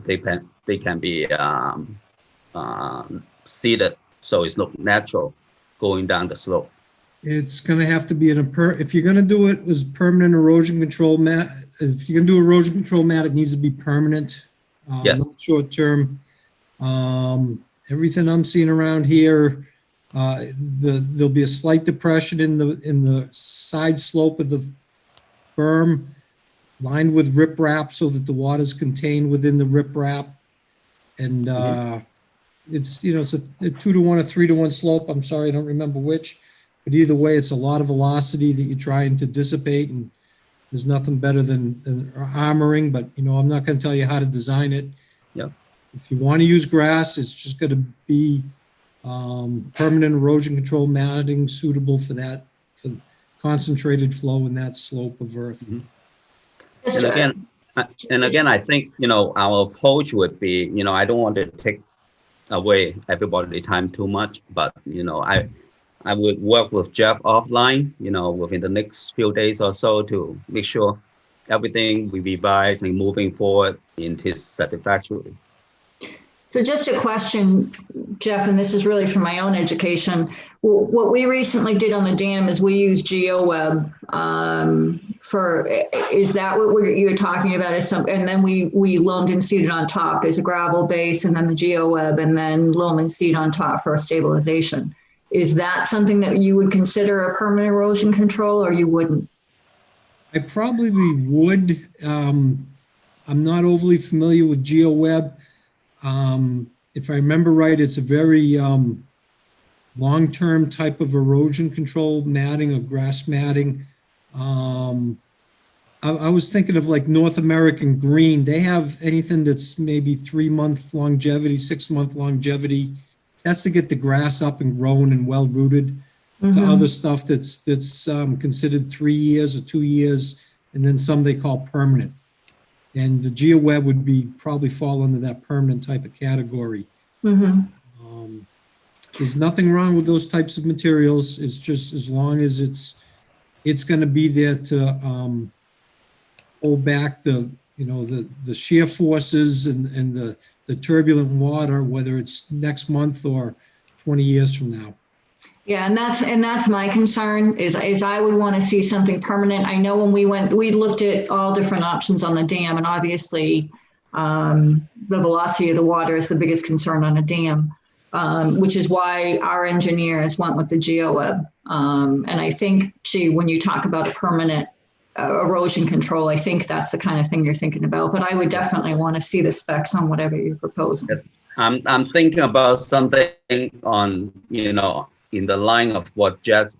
seeded so it's look natural going down the slope. It's gonna have to be if you're gonna do it as permanent erosion control mat, if you're gonna do erosion control mat, it needs to be permanent. Yes. Not short term. Everything I'm seeing around here, there'll be a slight depression in the side slope of the berm, lined with riprap so that the water's contained within the riprap. And it's it's a 2-to-1 or 3-to-1 slope. I'm sorry, I don't remember which. But either way, it's a lot of velocity that you're trying to dissipate, and there's nothing better than armoring. But I'm not going to tell you how to design it. Yeah. If you want to use grass, it's just going to be permanent erosion control matting suitable for that, for concentrated flow in that slope of earth. And again, I think our approach would be I don't want to take away everybody's time too much, but I would work with Jeff offline, within the next few days or so to make sure everything we revise and moving forward into satisfactory. So just a question, Jeff, and this is really for my own education. What we recently did on the dam is we used GeoWeb is that what you're talking about? And then we loamed and seeded on top as a gravel base, and then the GeoWeb, and then loam and seed on top for stabilization. Is that something that you would consider a permanent erosion control, or you wouldn't? I probably would. I'm not overly familiar with GeoWeb. If I remember right, it's a very long-term type of erosion control matting or grass matting. I was thinking of like North American Green. They have anything that's maybe 3-month longevity, 6-month longevity. That's to get the grass up and grown and well rooted. To other stuff that's considered 3 years or 2 years, and then some they call permanent. And the GeoWeb would probably fall under that permanent type of category. There's nothing wrong with those types of materials. It's just as long as it's going to be there to hold back the shear forces and the turbulent water, whether it's next month or 20 years from now. Yeah, and that's my concern is I would want to see something permanent. I know when we looked at all different options on the dam, and obviously the velocity of the water is the biggest concern on a dam, which is why our engineers went with the GeoWeb. And I think, when you talk about a permanent erosion control, I think that's the kind of thing you're thinking about. But I would definitely want to see the specs on whatever you're proposing. I'm thinking about something on in the line of what Jeff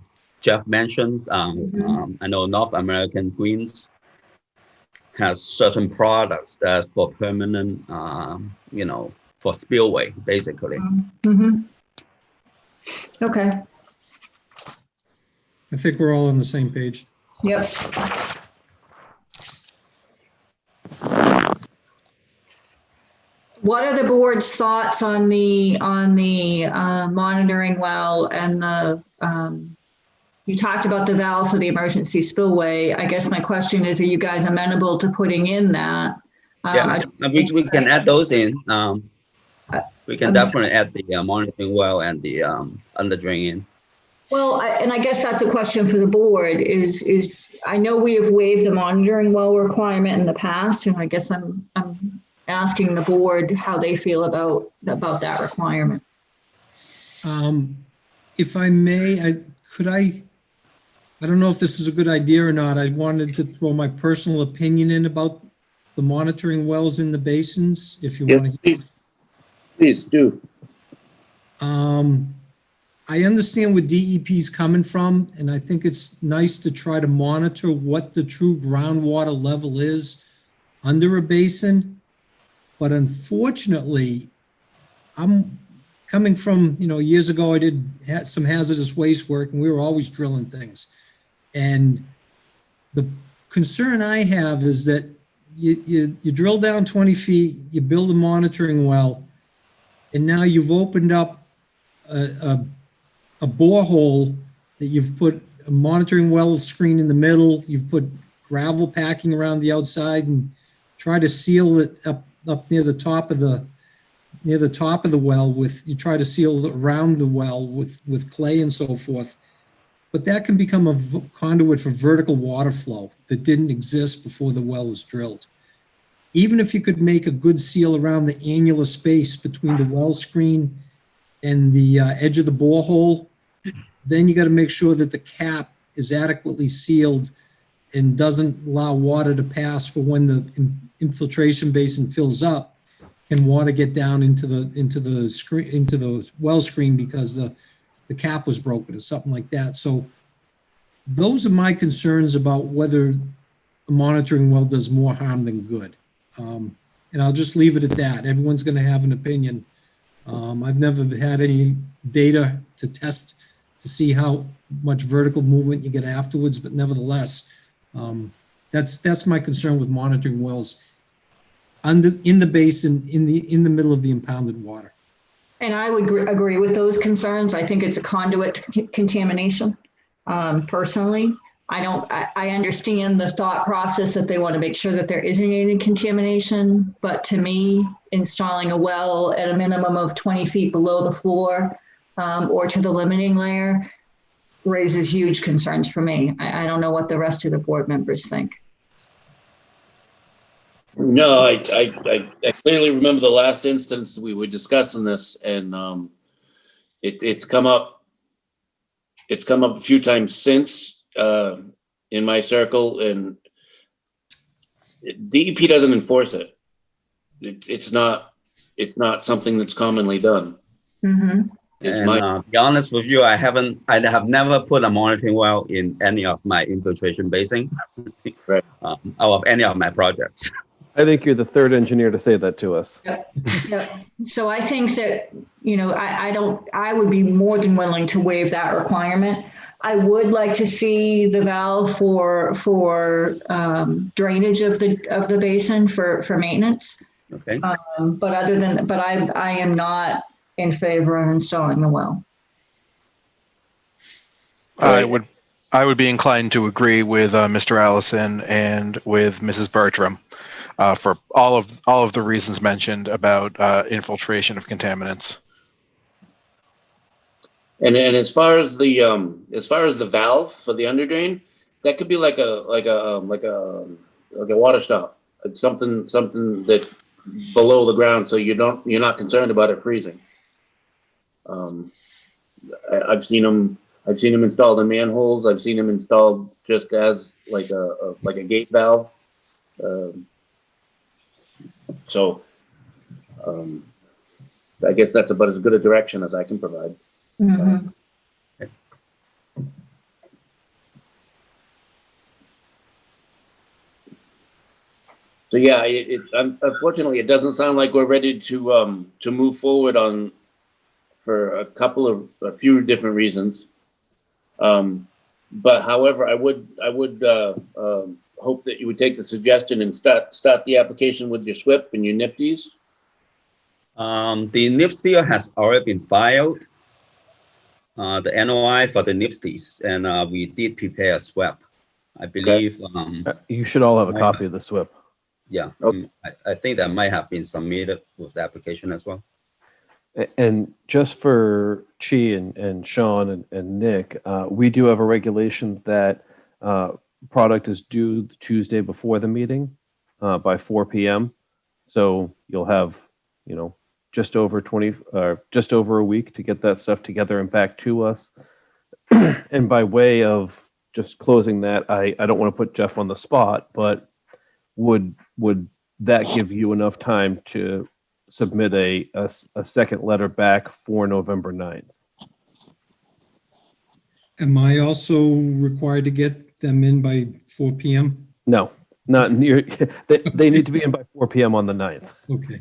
mentioned. I know North American Greens has certain products that's for permanent, for spillway, basically. Okay. I think we're all on the same page. Yep. What are the board's thoughts on the monitoring well and you talked about the valve for the emergency spillway. I guess my question is, are you guys amenable to putting in that? We can add those in. We can definitely add the monitoring well and the under drain in. Well, I guess that's a question for the board is I know we have waived the monitoring well requirement in the past, and I guess I'm asking the board how they feel about that requirement. If I may, I don't know if this is a good idea or not. I wanted to throw my personal opinion in about the monitoring wells in the basins, if you want to hear. Please do. I I understand where DEP's coming from, and I think it's nice to try to monitor what the true groundwater level is under a basin. But unfortunately, I'm coming from, years ago, I did some hazardous waste work, and we were always drilling things. And the concern I have is that you drill down 20 feet, you build a monitoring well, and now you've opened up a borehole that you've put a monitoring well screen in the middle, you've put gravel packing around the outside and try to seal it up near the top of the well you try to seal around the well with clay and so forth. But that can become a conduit for vertical water flow that didn't exist before the well was drilled. Even if you could make a good seal around the annular space between the well screen and the edge of the borehole, then you got to make sure that the cap is adequately sealed and doesn't allow water to pass for when the infiltration basin fills up. Can water get down into the well screen because the cap was broken or something like that. So those are my concerns about whether a monitoring well does more harm than good. And I'll just leave it at that. Everyone's going to have an opinion. I've never had any data to test to see how much vertical movement you get afterwards, but nevertheless, that's my concern with monitoring wells in the basin, in the middle of the impounded water. And I would agree with those concerns. I think it's a conduit to contamination. Personally, I understand the thought process that they want to make sure that there isn't any contamination, but to me, installing a well at a minimum of 20 feet below the floor or to the limiting layer raises huge concerns for me. I don't know what the rest of the board members think. No, I clearly remember the last instance we were discussing this, and it's come up a few times since in my circle, and DEP doesn't enforce it. It's not something that's commonly done. Mm-hmm. To be honest with you, I have never put a monitoring well in any of my infiltration basin, Right. Out of any of my projects. I think you're the third engineer to say that to us. Yeah. So I think that, I would be more than willing to waive that requirement. I would like to see the valve for drainage of the basin for maintenance. Okay. But I am not in favor of installing the well. I would be inclined to agree with Mr. Allison and with Mrs. Bertram for all of the reasons mentioned about infiltration of contaminants. And as far as the valve for the underdrain, that could be like a water stop. It's something that below the ground, so you're not concerned about it freezing. I've seen them installed in manholes. I've seen them installed just as like a gate valve. So I guess that's about as good a direction as I can provide. Mm-hmm. So yeah, unfortunately, it doesn't sound like we're ready to move forward for a few different reasons. But however, I would hope that you would take the suggestion and start the application with your SWIP and your NIPDs. The NIPSTIA has already been filed. The NOI for the NIPSTIs, and we did prepare a SWIP. I believe. You should all have a copy of the SWIP. Yeah, Okay. I think that might have been submitted with the application as well. And just for Chi and Sean and Nick, we do have a regulation that product is due the Tuesday before the meeting by 4 p.m. So you'll have, just over a week to get that stuff together and back to us. And by way of just closing that, I don't want to put Jeff on the spot, but would that give you enough time to submit a second letter back for November 9th? Am I also required to get them in by 4 PM? No, not near. They need to be in by 4 p.m. on the 9th. Okay.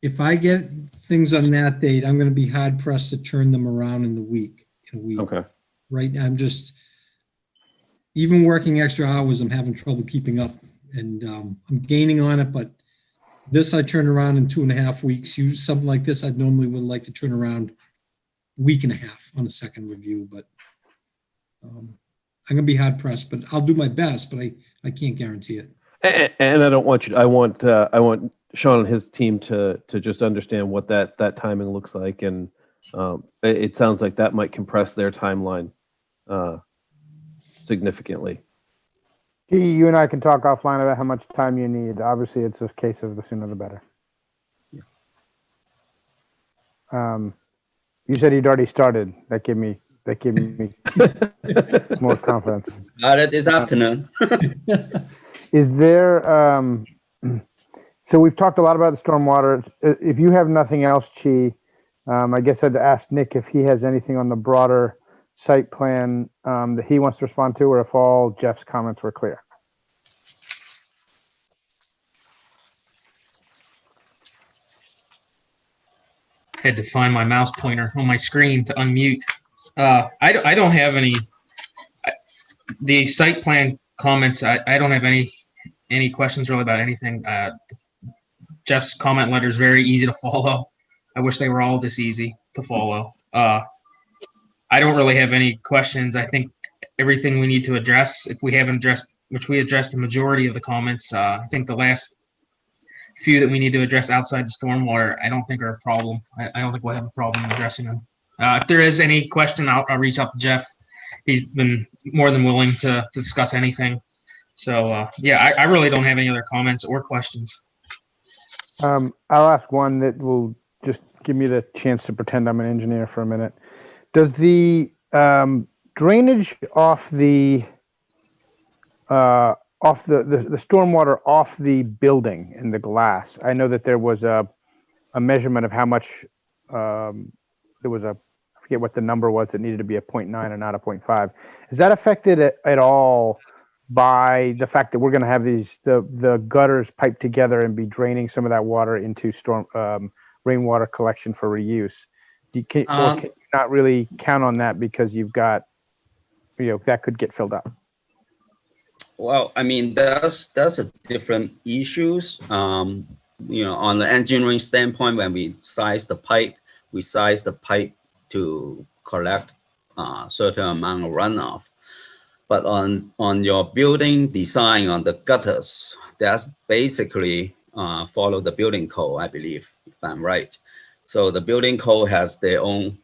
If I get things on that date, I'm going to be hard pressed to turn them around in a week. Okay. Right now, I'm just, even working extra hours, I'm having trouble keeping up. And I'm gaining on it, but this I turn around in 2.5 weeks. Use something like this, I'd normally would like to turn around a week and a half on a second review, but I'm gonna be hard pressed, but I'll do my best, but I can't guarantee it. And I don't want you. I want Sean and his team to just understand what that timing looks like, and it sounds like that might compress their timeline significantly. You and I can talk offline about how much time you need. Obviously, it's a case of the sooner the better. You said you'd already started. That gave me more confidence. Started this afternoon. Is there, so we've talked a lot about the stormwater. If you have nothing else, Chi, I guess I'd ask Nick if he has anything on the broader site plan that he wants to respond to, or if all Jeff's comments were clear. Had to find my mouse pointer on my screen to unmute. I don't have any. The site plan comments, I don't have any questions really about anything. Jeff's comment letter is very easy to follow. I wish they were all this easy to follow. I don't really have any questions. I think everything we need to address, if we haven't addressed, which we addressed the majority of the comments, I think the last few that we need to address outside the stormwater, I don't think are a problem. I don't think we'll have a problem addressing them. If there is any question, I'll reach out to Jeff. He's been more than willing to discuss anything. So yeah, I really don't have any other comments or questions. I'll ask one that will just give me the chance to pretend I'm an engineer for a minute. Does the drainage off the stormwater off the building in the glass? I know that there was a measurement of how much there was I forget what the number was. It needed to be a 0.9 and not a 0.5. Is that affected at all by the fact that we're going to have the gutters piped together and be draining some of that water into rainwater collection for reuse? Or can you not really count on that because you've got, that could get filled up? Well, I mean, that's a different issues. On the engineering standpoint, when we size the pipe to collect a certain amount of runoff. But on your building design on the gutters, that's basically follow the building code, I believe, if I'm right. So the building code has their own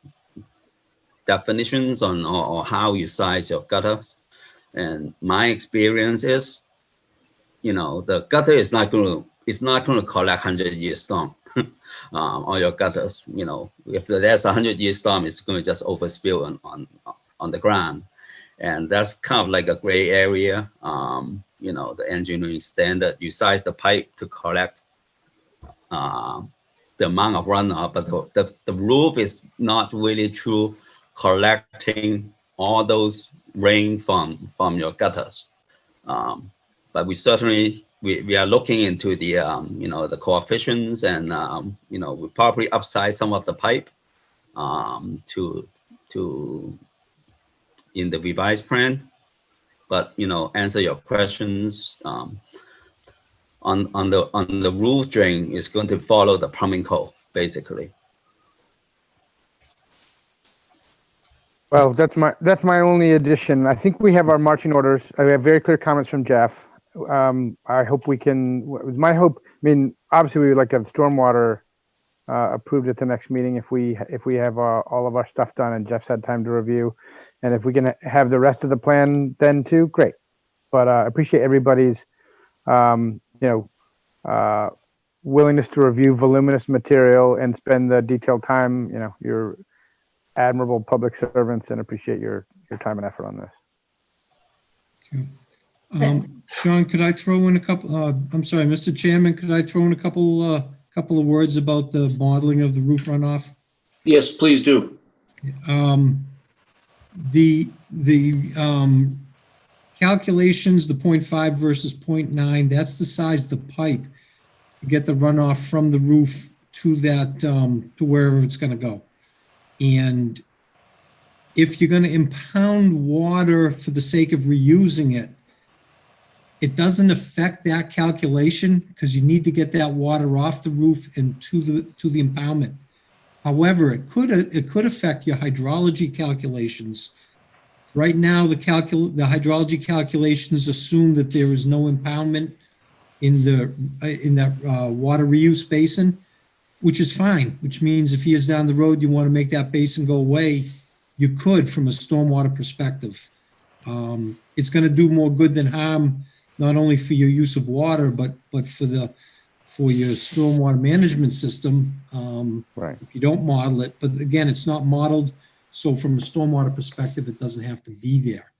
definitions on or how you size your gutters. And my experience is, the gutter is not going to collect 100-year storm on your gutters. If there's a 100-year storm, it's going to just overspill on the ground. And that's kind of like a gray area. The engineering standard, you size the pipe to collect the amount of runoff, but the roof is not really true collecting all those rain from your gutters. But we certainly, we are looking into the, the coefficients and, we probably upsize some of the pipe to in the revised plan. But, answer your questions, on the roof drain is going to follow the plumbing code, basically. Well, that's my only addition. I think we have our marching orders. I have very clear comments from Jeff. I hope we can. It was my hope. I mean, obviously, we would like to have stormwater approved at the next meeting if we have all of our stuff done and Jeff's had time to review, and if we can have the rest of the plan then too, great. But I appreciate everybody's willingness to review voluminous material and spend the detailed time. You're admirable public servants, and appreciate your time and effort on this. Sean, could I throw in a couple, I'm sorry, Mr. Chairman, could I throw in a couple of words about the modeling of the roof runoff? Yes, please do. The calculations, the 0.5 versus 0.9, that's the size of the pipe to get the runoff from the roof to that, to wherever it's gonna go. And if you're gonna impound water for the sake of reusing it, it doesn't affect that calculation because you need to get that water off the roof and to the impoundment. However, it could affect your hydrology calculations. Right now, the hydrology calculations assume that there is no impoundment in that water reuse basin, which is fine, which means if years down the road you want to make that basin go away, you could from a stormwater perspective. It's going to do more good than harm, not only for your use of water, but for your stormwater management system. Right. If you don't model it, but again, it's not modeled, so from a stormwater perspective, it doesn't have to be there.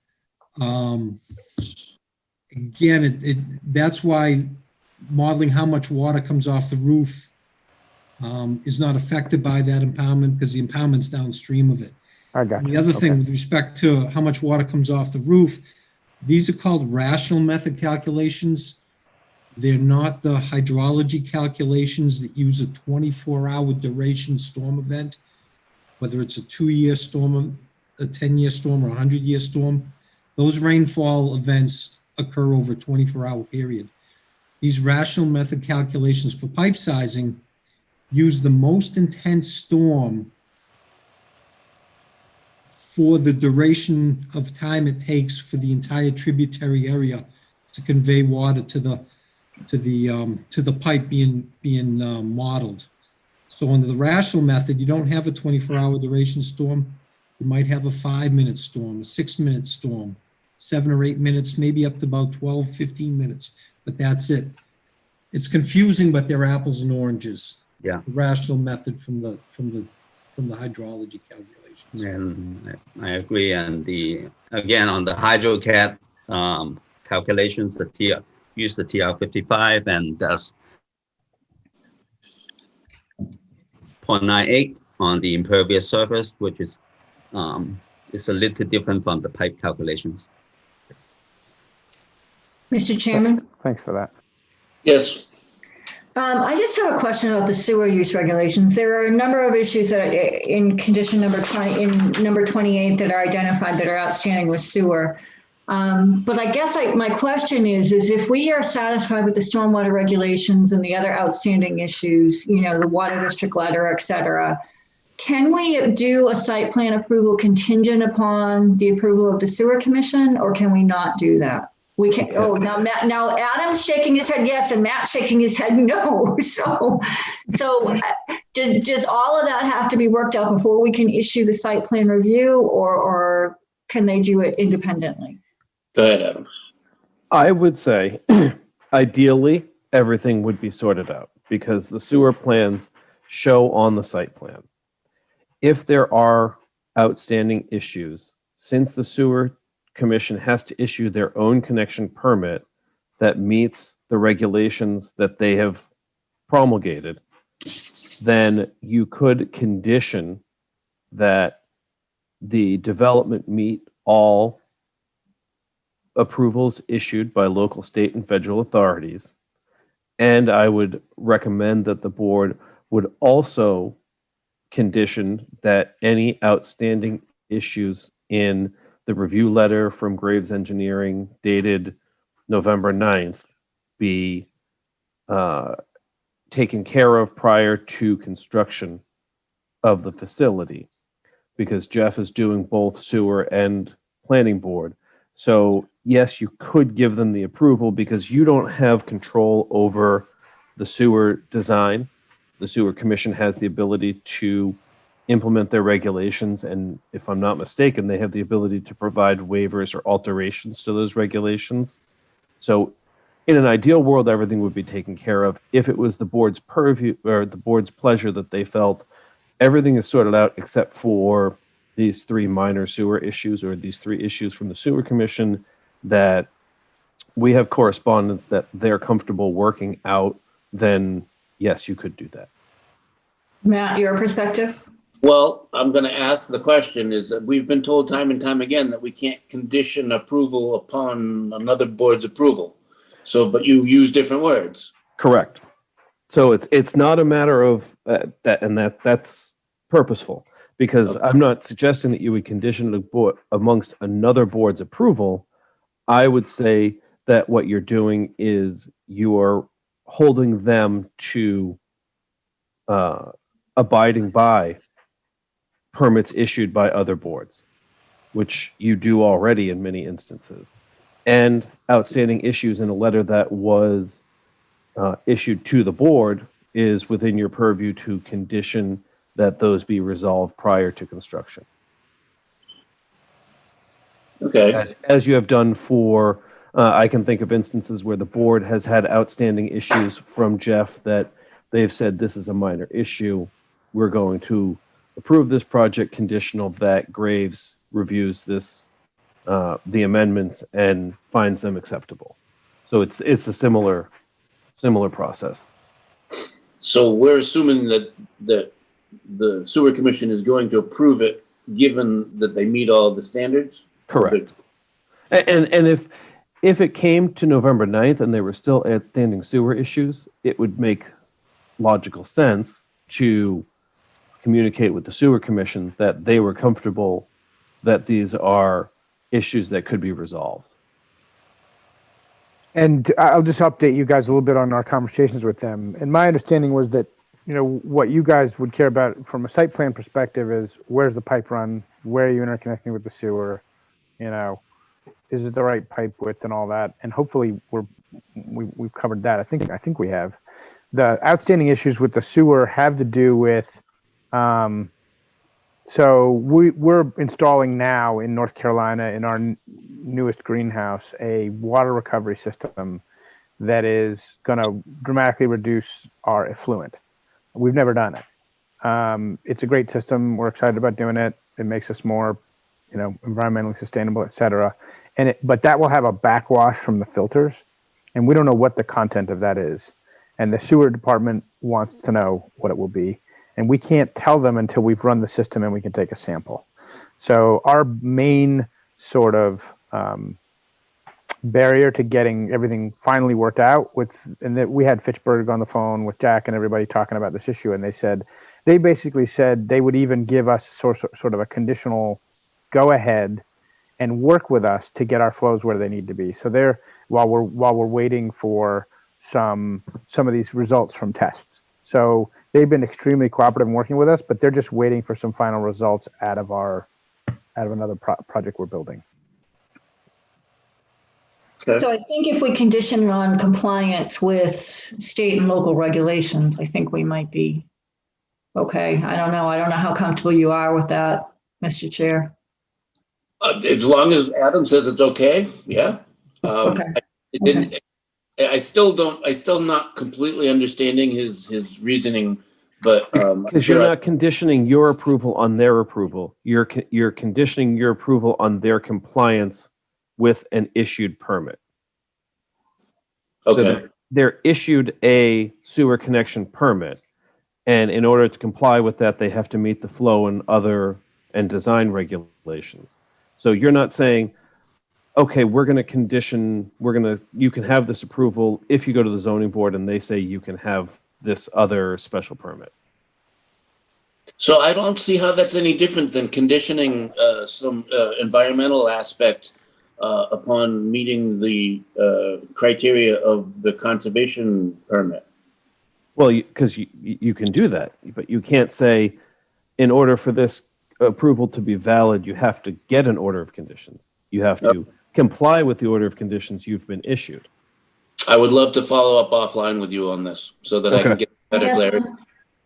Again, that's why modeling how much water comes off the roof is not affected by that impoundment because the impoundment's downstream of it. I got you. The other thing Okay. with respect to how much water comes off the roof, these are called rational method calculations. They're not the hydrology calculations that use a 24-hour duration storm event, whether it's a 2-year storm, a 10-year storm, or a 100-year storm. Those rainfall events occur over a 24-hour period. These rational method calculations for pipe sizing use the most intense storm for the duration of time it takes for the entire tributary area to convey water to the pipe being modeled. So under the rational method, you don't have a 24-hour duration storm. You might have a 5-minute storm, a 6-minute storm, 7 or 8 minutes, maybe up to about 12, 15 minutes, but that's it. It's confusing, but they're apples and oranges. Yeah. The rational method from the hydrology calculations. And I agree. And again, on the HydroCAD calculations, use the TR55, and that's 0.98 on the impervious surface, which is a little different from the pipe calculations. Mr. Chairman? Thanks for that. Yes, I just have a question about the sewer use regulations. There are a number of issues that in condition number 20, in number 28 that are identified that are outstanding with sewer. But I guess my question is if we are satisfied with the stormwater regulations and the other outstanding issues, the water district letter, et cetera, can we do a site plan approval contingent upon the approval of the sewer commission, or can we not do that? We can. Oh, now Adam's shaking his head yes, and Matt's shaking his head no. So does all of that have to be worked out before we can issue the site plan review, or can they do it independently? go ahead, Adam. I would say, ideally, everything would be sorted out because the sewer plans show on the site plan. If there are outstanding issues, since the sewer commission has to issue their own connection permit that meets the regulations that they have promulgated, then you could condition that the development meet all approvals issued by local, state, and federal authorities. And I would recommend that the board would also condition that any outstanding issues in the review letter from Graves Engineering dated November 9th be taken care of prior to construction of the facility, because Jeff is doing both sewer and planning board. So yes, you could give them the approval because you don't have control over the sewer design. The sewer commission has the ability to implement their regulations, and if I'm not mistaken, they have the ability to provide waivers or alterations to those regulations. So in an ideal world, everything would be taken care of. If it was the board's purview or the board's pleasure that they felt everything is sorted out except for these 3 minor sewer issues or these 3 issues from the sewer commission, that we have correspondence that they're comfortable working out, then yes, you could do that. Matt, your perspective? Well, I'm going to ask the question is that we've been told time and time again that we can't condition approval upon another board's approval. So, but you use different words. Correct. So it's not a matter of that's purposeful, because I'm not suggesting that you would condition the board amongst another board's approval. I would say that what you're doing is you are holding them to abiding by permits issued by other boards, which you do already in many instances, and outstanding issues in a letter that was issued to the board is within your purview to condition that those be resolved prior to construction. Okay. As you have done for, I can think of instances where the board has had outstanding issues from Jeff that they've said, this is a minor issue. We're going to approve this project conditional that Graves reviews this, the amendments and finds them acceptable. So it's a similar process. So we're assuming that the sewer commission is going to approve it, given that they meet all the standards? Correct. And if it came to November 9th and there were still outstanding sewer issues, it would make logical sense to communicate with the sewer commission that they were comfortable that these are issues that could be resolved. And I'll just update you guys a little bit on our conversations with them. And my understanding was that, you know, what you guys would care about from a site plan perspective is where's the pipe run? Where are you interconnecting with the sewer? You know, is it the right pipe width and all that? And hopefully we've covered that. I think we have. The outstanding issues with the sewer have to do with, so we're installing now in North Carolina in our newest greenhouse a water recovery system that is going to dramatically reduce our effluent. We've never done it. It's a great system. We're excited about doing it. It makes us more, you know, environmentally sustainable, et cetera. But that will have a backwash from the filters, and we don't know what the content of that is. And the sewer department wants to know what it will be. And we can't tell them until we've run the system and we can take a sample. So our main sort of barrier to getting everything finally worked out and that we had Fitchburg on the phone with Jack and everybody talking about this issue. And they basically said they would even give us sort of a conditional go ahead and work with us to get our flows where they need to be. So while we're waiting for some of these results from tests. So they've been extremely cooperative in working with us, but they're just waiting for some final results out of another project we're building. Okay. So I think if we condition on compliance with state and local regulations, I think we might be okay. I don't know how comfortable you are with that, Mr. Chair. As long as Adam says it's okay, yeah. Okay. I still not completely understanding his reasoning, but Because you're not conditioning your approval on their approval. You're conditioning your approval on their compliance with an issued permit. Okay. So they're issued a sewer connection permit, and in order to comply with that, they have to meet the flow and design regulations. So you're not saying, okay, you can have this approval if you go to the zoning board and they say you can have this other special permit. So I don't see how that's any different than conditioning some environmental aspect upon meeting the criteria of the conservation permit. Well, because you can do that, but you can't say, in order for this approval to be valid, you have to get an order of conditions. You have to comply with the order of conditions you've been issued. I would love to follow up offline with you on this so that I can get better clarity.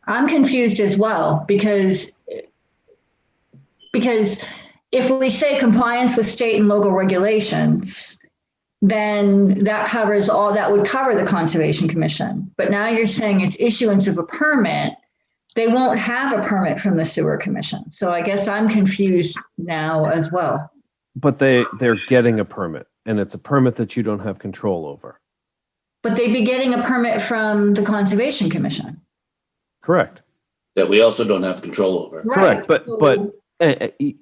I'm confused as well because if we say compliance with state and local regulations, then that would cover the Conservation Commission. But now you're saying it's issuance of a permit. They won't have a permit from the Sewer Commission. So I guess I'm confused now as well. But they're getting a permit, and it's a permit that you don't have control over. But they'd be getting a permit from the Conservation Commission. Correct. that we also don't have control over. Correct,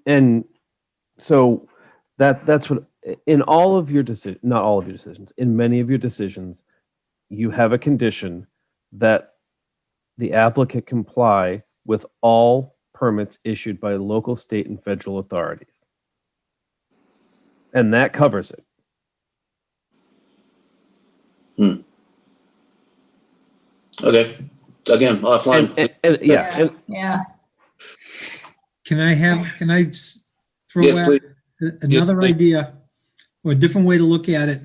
and so that's what, in all of your decisions, not all of your decisions, in many of your decisions, you have a condition that the applicant comply with all permits issued by local, state, and federal authorities. And that covers it. Okay, again, offline. Yeah. Can I throw Yes, out please. another please. idea or a different way to look at it?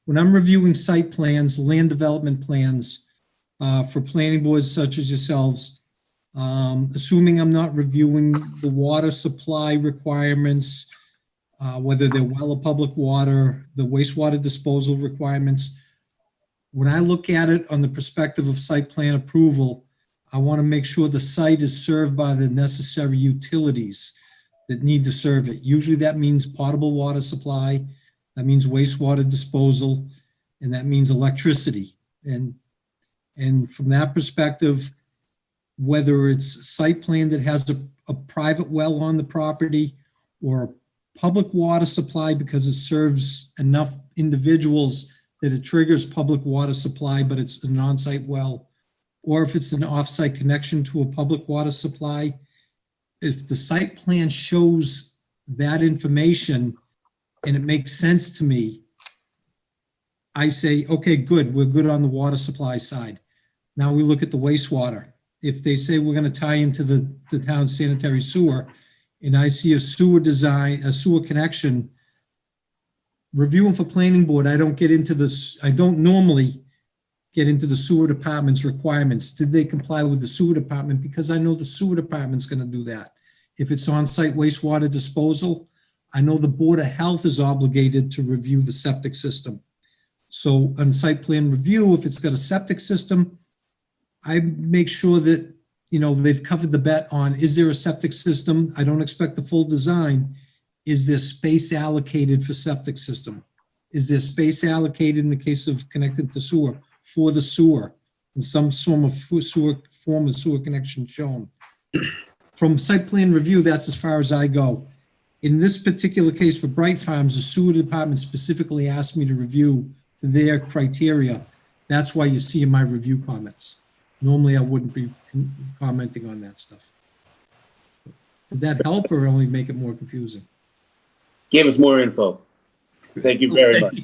When I'm reviewing site plans, land development plans for planning boards such as yourselves, assuming I'm not reviewing the water supply requirements, whether they're well or public water, the wastewater disposal requirements, when I look at it on the perspective of site plan approval, I want to make sure the site is served by the necessary utilities that need to serve it. Usually that means potable water supply, that means wastewater disposal, and that means electricity. And from that perspective, whether it's site plan that has a private well on the property or a public water supply because it serves enough individuals that it triggers public water supply, but it's an on-site well, or if it's an off-site connection to a public water supply, if the site plan shows that information and it makes sense to me, I say, okay, good, we're good on the water supply side. Now we look at the wastewater. If they say we're going to tie into the town's sanitary sewer, and I see a sewer design, a sewer connection, reviewing for planning board, I don't normally get into the sewer department's requirements. Did they comply with the sewer department? Because I know the sewer department's going to do that. If it's on-site wastewater disposal, I know the Board of Health is obligated to review the septic system. So on site plan review, if it's got a septic system, I make sure that, they've covered the bet on, is there a septic system? I don't expect the full design. Is there space allocated for septic system? Is there space allocated in the case of connected to sewer for the sewer and some form of sewer connection shown? From site plan review, that's as far as I go. In this particular case for Bright Farms, the sewer department specifically asked me to review their criteria. That's why you see in my review comments. Normally I wouldn't be commenting on that stuff. Did that help or only make it more confusing? Give us more info. Thank you very much.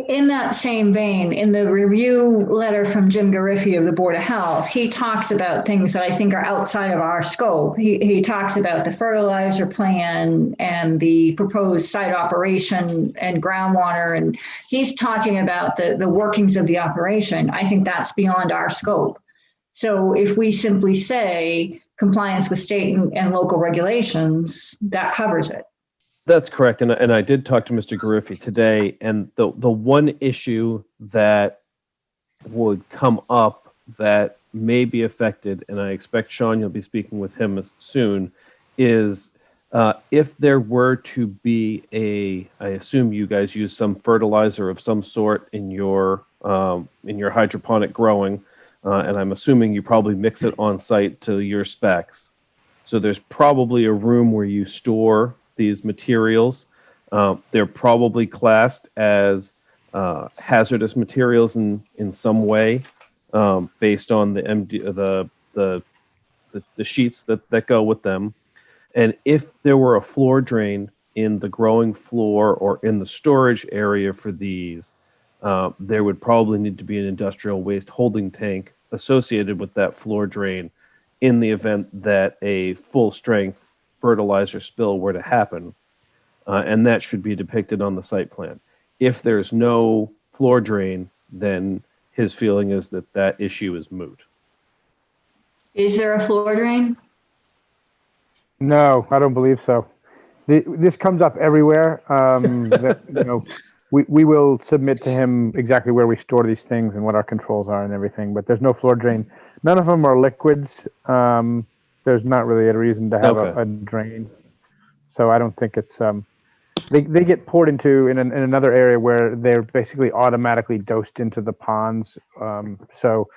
In that same vein, in the review letter from Jim Gariffi of the Board of Health, he talks about things that I think are outside of our scope. He talks about the fertilizer plan and the proposed site operation and groundwater, and he's talking about the workings of the operation. I think that's beyond our scope. So if we simply say compliance with state and local regulations, that covers it. That's correct. And I did talk to Mr. Gariffi today, and the one issue that would come up that may be affected, and I expect, Sean, you'll be speaking with him soon, is if there were to be I assume you guys use some fertilizer of some sort in your hydroponic growing, and I'm assuming you probably mix it on site to your specs. So there's probably a room where you store these materials. They're probably classed as hazardous materials in some way, based on the sheets that go with them. And if there were a floor drain in the growing floor or in the storage area for these, there would probably need to be an industrial waste holding tank associated with that floor drain in the event that a full strength fertilizer spill were to happen, and that should be depicted on the site plan. If there's no floor drain, then his feeling is that issue is moot. Is there a floor drain? No, I don't believe so. This comes up everywhere. We will submit to him exactly where we store these things and what our controls are and everything, but there's no floor drain. None of them are liquids. There's not really a reason to have a drain. So I don't think it's, they get poured into in another area where they're basically automatically dosed into the ponds. So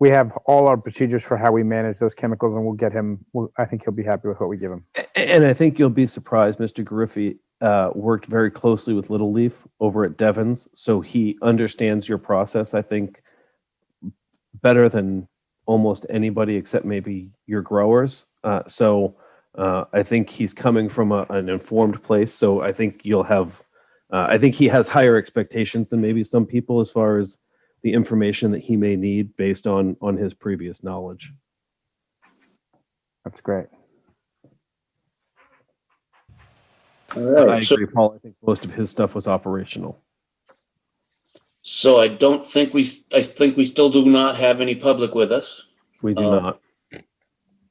we have all our procedures for how we manage those chemicals, and we'll get him. I think he'll be happy with what we give him. And I think you'll be surprised, Mr. Gariffi worked very closely with Little Leaf over at Devon's, so he understands your process, I think, better than almost anybody except maybe your growers. So I think he's coming from an informed place, so I think you'll have, I think he has higher expectations than maybe some people as far as the information that he may need based on his previous knowledge. That's great. All I right. agree, Paul. I think most of his stuff was operational. So I don't think I think we still do not have any public with us. We do not.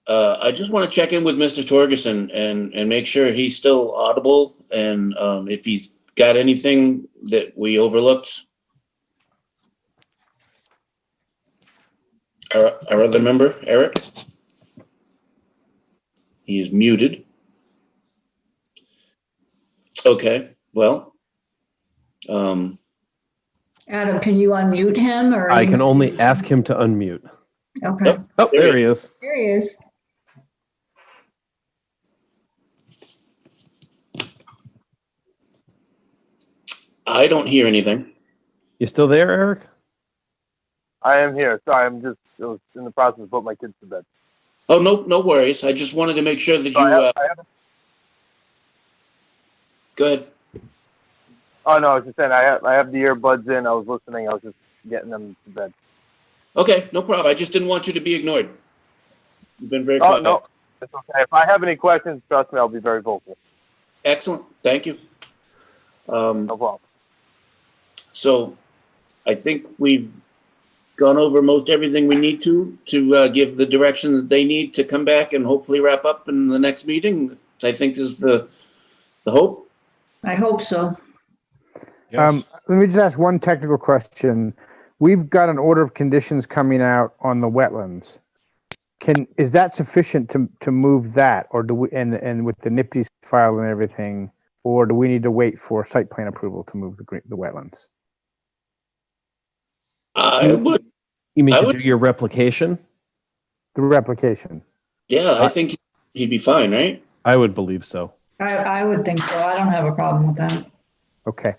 I just want to check in with Mr. Torgerson and make sure he's still audible and if he's got anything that we overlooked. Our other member, Eric? He is muted. Okay, well. Adam, can you unmute him or? I can only ask him to unmute. Okay, Oh, there he is. here he is. I don't hear anything. You still there, Eric? I am here. Sorry, I was in the process of putting my kids to bed. Oh, no worries. I just wanted to make sure that you, So I have, go ahead. oh no, I was just saying I have the earbuds in. I was listening. I was just getting them to bed. Okay, no problem. I just didn't want you to be ignored. You've been very Oh quiet. no, it's okay. If I have any questions, trust me, I'll be very vocal. Excellent. Thank you. No problem. So I think we've gone over most everything we need to give the direction that they need to come back and hopefully wrap up in the next meeting. I think is the hope. I hope so. Yes. Let me just ask one technical question. We've got an order of conditions coming out on the wetlands. Is that sufficient to move that, or do we, and with the NIPD's file and everything, or do we need to wait for site plan approval to move the wetlands? I would, You mean I to would- do your replication? The replication. yeah, I think he'd be fine, right? I would believe so. I would think so. I don't have a problem with that. Okay,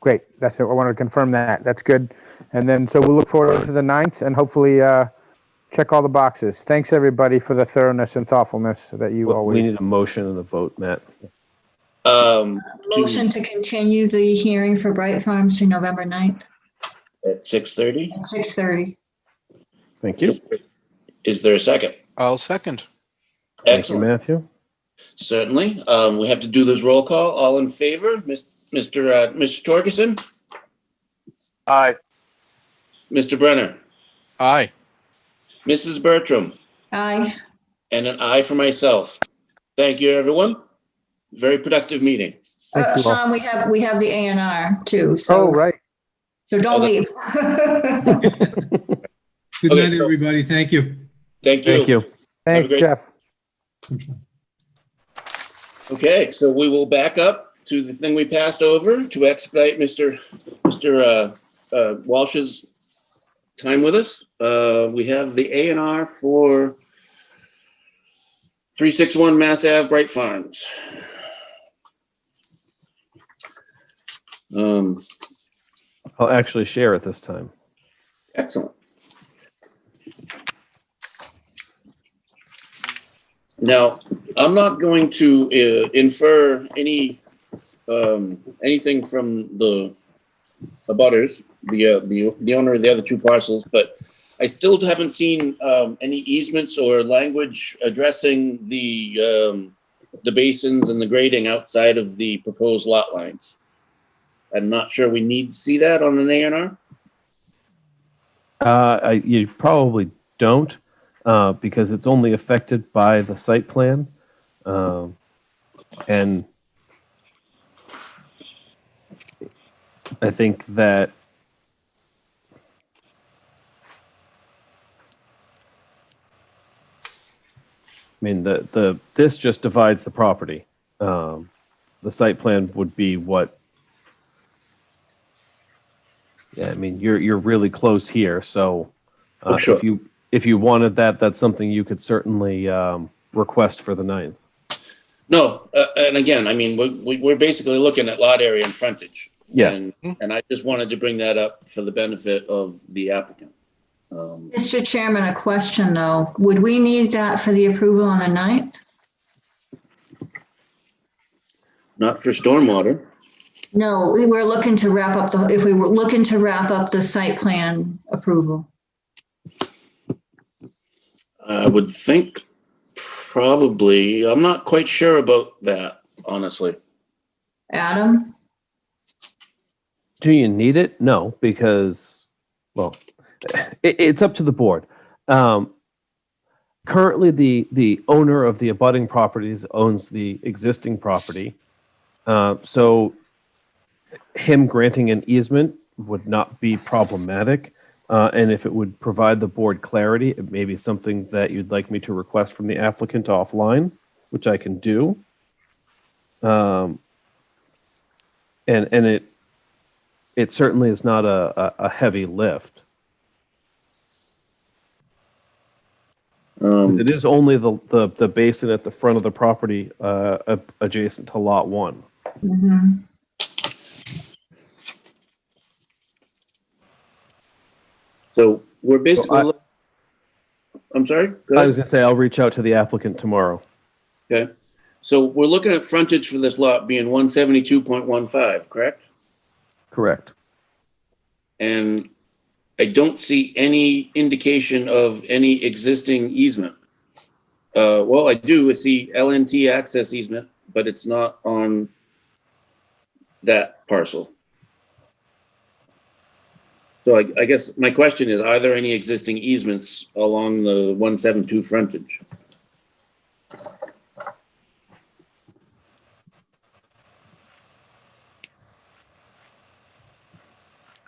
great. That's it. I wanted to confirm that. That's good. And then, so we'll look forward to the 9th and hopefully check all the boxes. Thanks, everybody, for the thoroughness and thoughtfulness that you We always. need a motion and a vote, Matt. Motion to continue the hearing for Bright Farms to November 9th At 6:30. at 6:30. Thank you. Is there a second? I'll second. Thank you, Excellent. Matthew. Certainly. We have to do this roll call. All in favor? Mr. Torgerson? Aye. Mr. Brenner? Aye. Mrs. Bertram? Aye. And an aye for myself. Thank you, everyone. Very productive meeting. Thank you all. Sean, we have the A&R too. Oh, So, right. so don't leave. Good Okay, night, so- everybody. Thank you. Thank you. Thank you. Thanks, great- Jeff. Okay, so we will back up to the thing we passed over to expedite Mr. Walsh's time with us. We have the A&R for 361 Mass Ave, Bright Farms. I'll actually share it this time. Excellent. Now, I'm not going to infer anything from the abutters, the owner of the other two parcels, but I still haven't seen any easements or language addressing the basins and the grading outside of the proposed lot lines. I'm not sure we need to see that on an A&R. You probably don't, because it's only affected by the site plan. And I think that this just divides the property. The site plan would be what. Yeah, I mean, you're really close here, so Oh, sure. If you wanted that, that's something you could certainly request for the 9th. No, and again, I mean, we're basically looking at lot area and frontage. Yeah. And I just wanted to bring that up for the benefit of the applicant. Mr. Chairman, a question though. Would we need that for the approval on the 9th? Not for stormwater. No, we were looking to wrap up if we were looking to wrap up the site plan approval. I would think probably, I'm not quite sure about that, honestly. Adam? Do you need it? No, because, well, it's up to the board. Currently, the owner of the abutting properties owns the existing property. So him granting an easement would not be problematic. And if it would provide the board clarity, it may be something that you'd like me to request from the applicant offline, which I can do. And it certainly is not a heavy lift. It is only the basin at the front of the property adjacent to lot 1. Mhm. So we're basically, So I'm sorry? Go I ahead. was going to say, I'll reach out to the applicant tomorrow. Okay. So we're looking at frontage for this lot being 172.15, correct? Correct. And I don't see any indication of any existing easement. Well, I do. I see LNT access easement, but it's not on that parcel. So I guess my question is, are there any existing easements along the 172 frontage?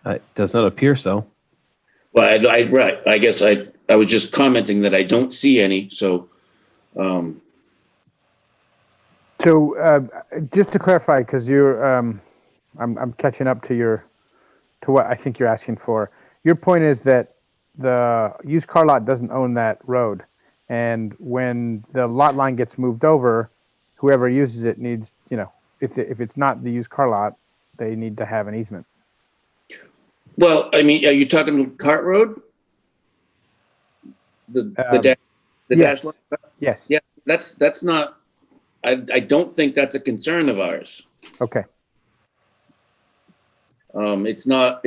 It does not appear so. Well, right. I guess I was just commenting that I don't see any. So, So just to clarify, because you're, I'm catching up to what I think you're asking for. Your point is that the used car lot doesn't own that road, and when the lot line gets moved over, whoever uses it needs, if it's not the used car lot, they need to have an easement. well, I mean, are you talking Cart Road? The yes. dash line? Yes. Yeah, that's not. I don't think that's a concern of ours. Okay. It's not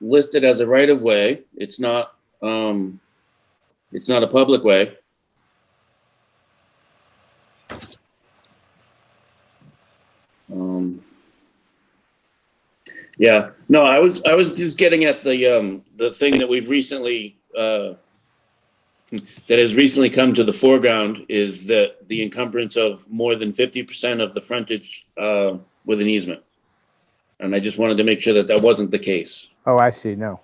listed as a right of way. It's not a public way. Yeah, no, I was just getting at the thing that we've recently that has recently come to the foreground is that the encumbrance of more than 50% of the frontage with an easement. And I just wanted to make sure that that wasn't the case. Oh, I see. No.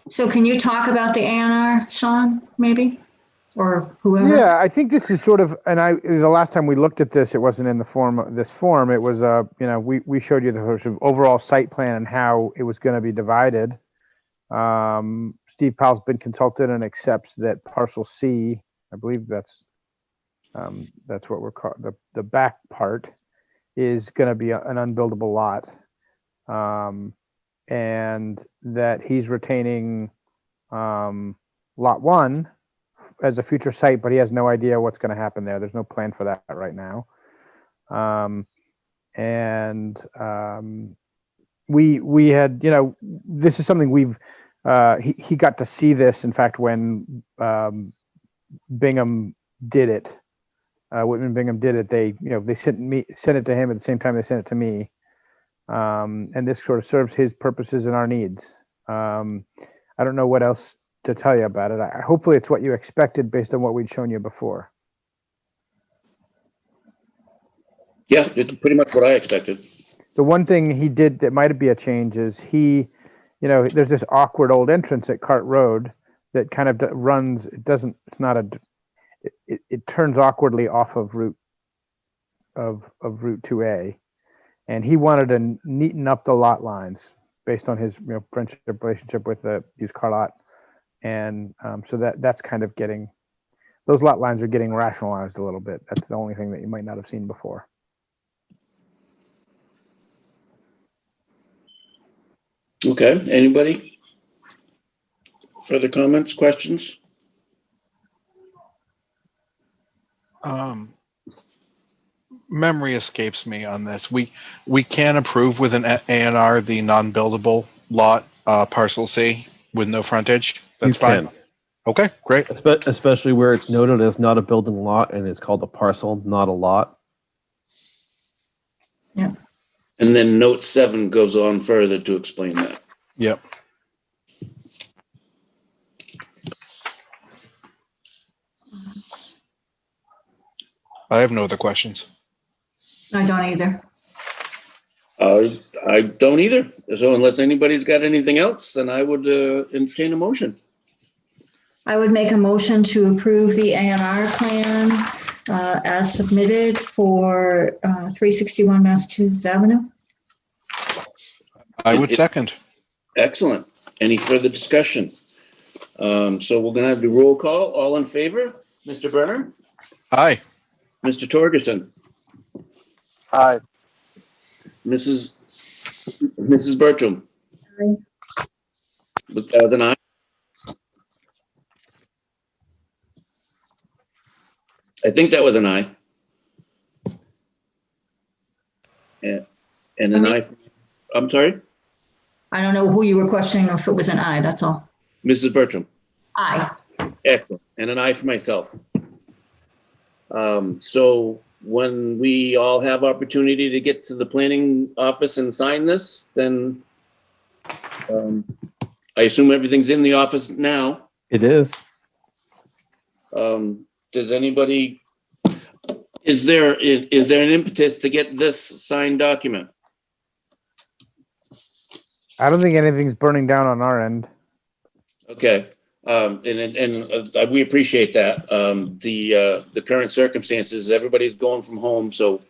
So can you talk about the A&R, Sean, maybe? Or whoever? Yeah, I think this is sort of, and the last time we looked at this, it wasn't in this form. It was, we showed you the sort of overall site plan and how it was going to be divided. Steve Powell's been consulted and accepts that parcel C, I believe that's what we're called. The back part is going to be an unbuildable lot, and that he's retaining lot 1 as a future site, but he has no idea what's going to happen there. There's no plan for that right now. We had, this is something we've, he got to see this, in fact, when Bingham did it. Whitman Bingham did it. They sent it to him at the same time they sent it to me. And this sort of serves his purposes and our needs. I don't know what else to tell you about it. Hopefully it's what you expected based on what we'd shown you before. Yeah, it's pretty much what I expected. The one thing he did that might be a change is there's this awkward old entrance at Cart Road that kind of runs, it turns awkwardly off of Route 2A. And he wanted to neaten up the lot lines based on his friendship relationship with the used car lot, and so that's kind of getting, those lot lines are getting rationalized a little bit. That's the only thing that you might not have seen before. Okay, anybody? Further comments, questions? Memory escapes me on this. We can approve with an A&R the non-buildable lot, parcel C with no frontage. That's You fine. can. Okay, great. Especially where it's noted as not a building lot and it's called a parcel, not a lot. And then note 7 goes on further to explain that. Yep. I have no other questions. I don't either. I don't either. So unless anybody's got anything else, then I would entertain a motion. I would make a motion to approve the A&R plan as submitted for 361 Massachusetts Avenue. I would second. Excellent. Any further discussion? So we're going to have the roll call. All in favor? Mr. Brenner? Aye. Mr. Torgerson? Aye. Mrs. Bertram? Aye. That was an aye? I think that was an aye. And an aye. I'm sorry? I don't know who you were questioning or if it was an aye, that's all. Mrs. Bertram? Aye. Excellent. And an aye for myself. So when we all have opportunity to get to the planning office and sign this, then I assume everything's in the office now. It is. Does anybody, is there an impetus to get this signed document? I don't think anything's burning down on our end. Okay. And we appreciate that. The current circumstances, everybody's going from home, so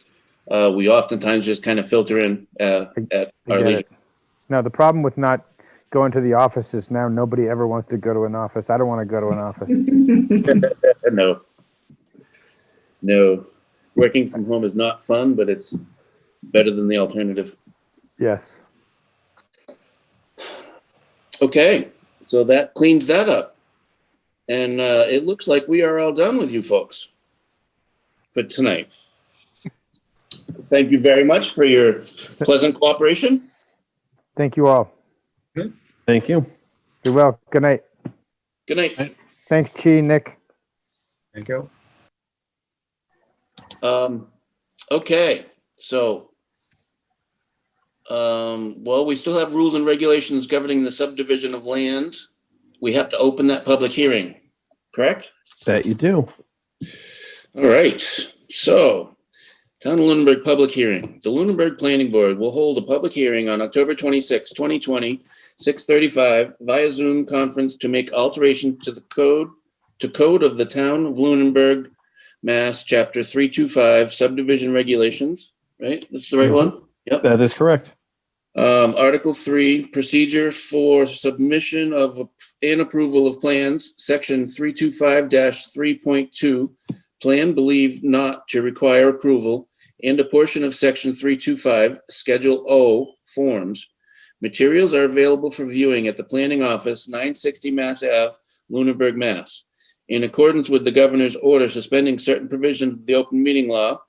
we oftentimes just kind of filter in at I our get leisure. it. No, the problem with not going to the office is now nobody ever wants to go to an office. I don't want to go to an office. No. Working from home is not fun, but it's better than the alternative. Yes. Okay, so that cleans that up. And it looks like we are all done with you folks for tonight. Thank you very much for your pleasant cooperation. Thank you all. Thank you. Be well. Good night. Good night. Thanks, Chi, Nick. Thank you. Okay, so, well, we still have rules and regulations governing the subdivision of land. We have to open that public hearing, correct? That you do. All right, so Town of Lunenburg public hearing. The Lunenburg Planning Board will hold a public hearing on October 26, 2020, 6:35 via Zoom conference to make alteration to the code of the Town of Lunenburg, Mass, Chapter 325 subdivision regulations, right? That's the right one? Yep. That is correct. Article 3, procedure for submission of and approval of plans, section 325-3.2, plan believed not to require approval, and a portion of section 325, Schedule O, forms. Materials are available for viewing at the planning office, 960 Mass Ave, Lunenburg, Mass. In accordance with the governor's order suspending certain provisions of the open meeting law,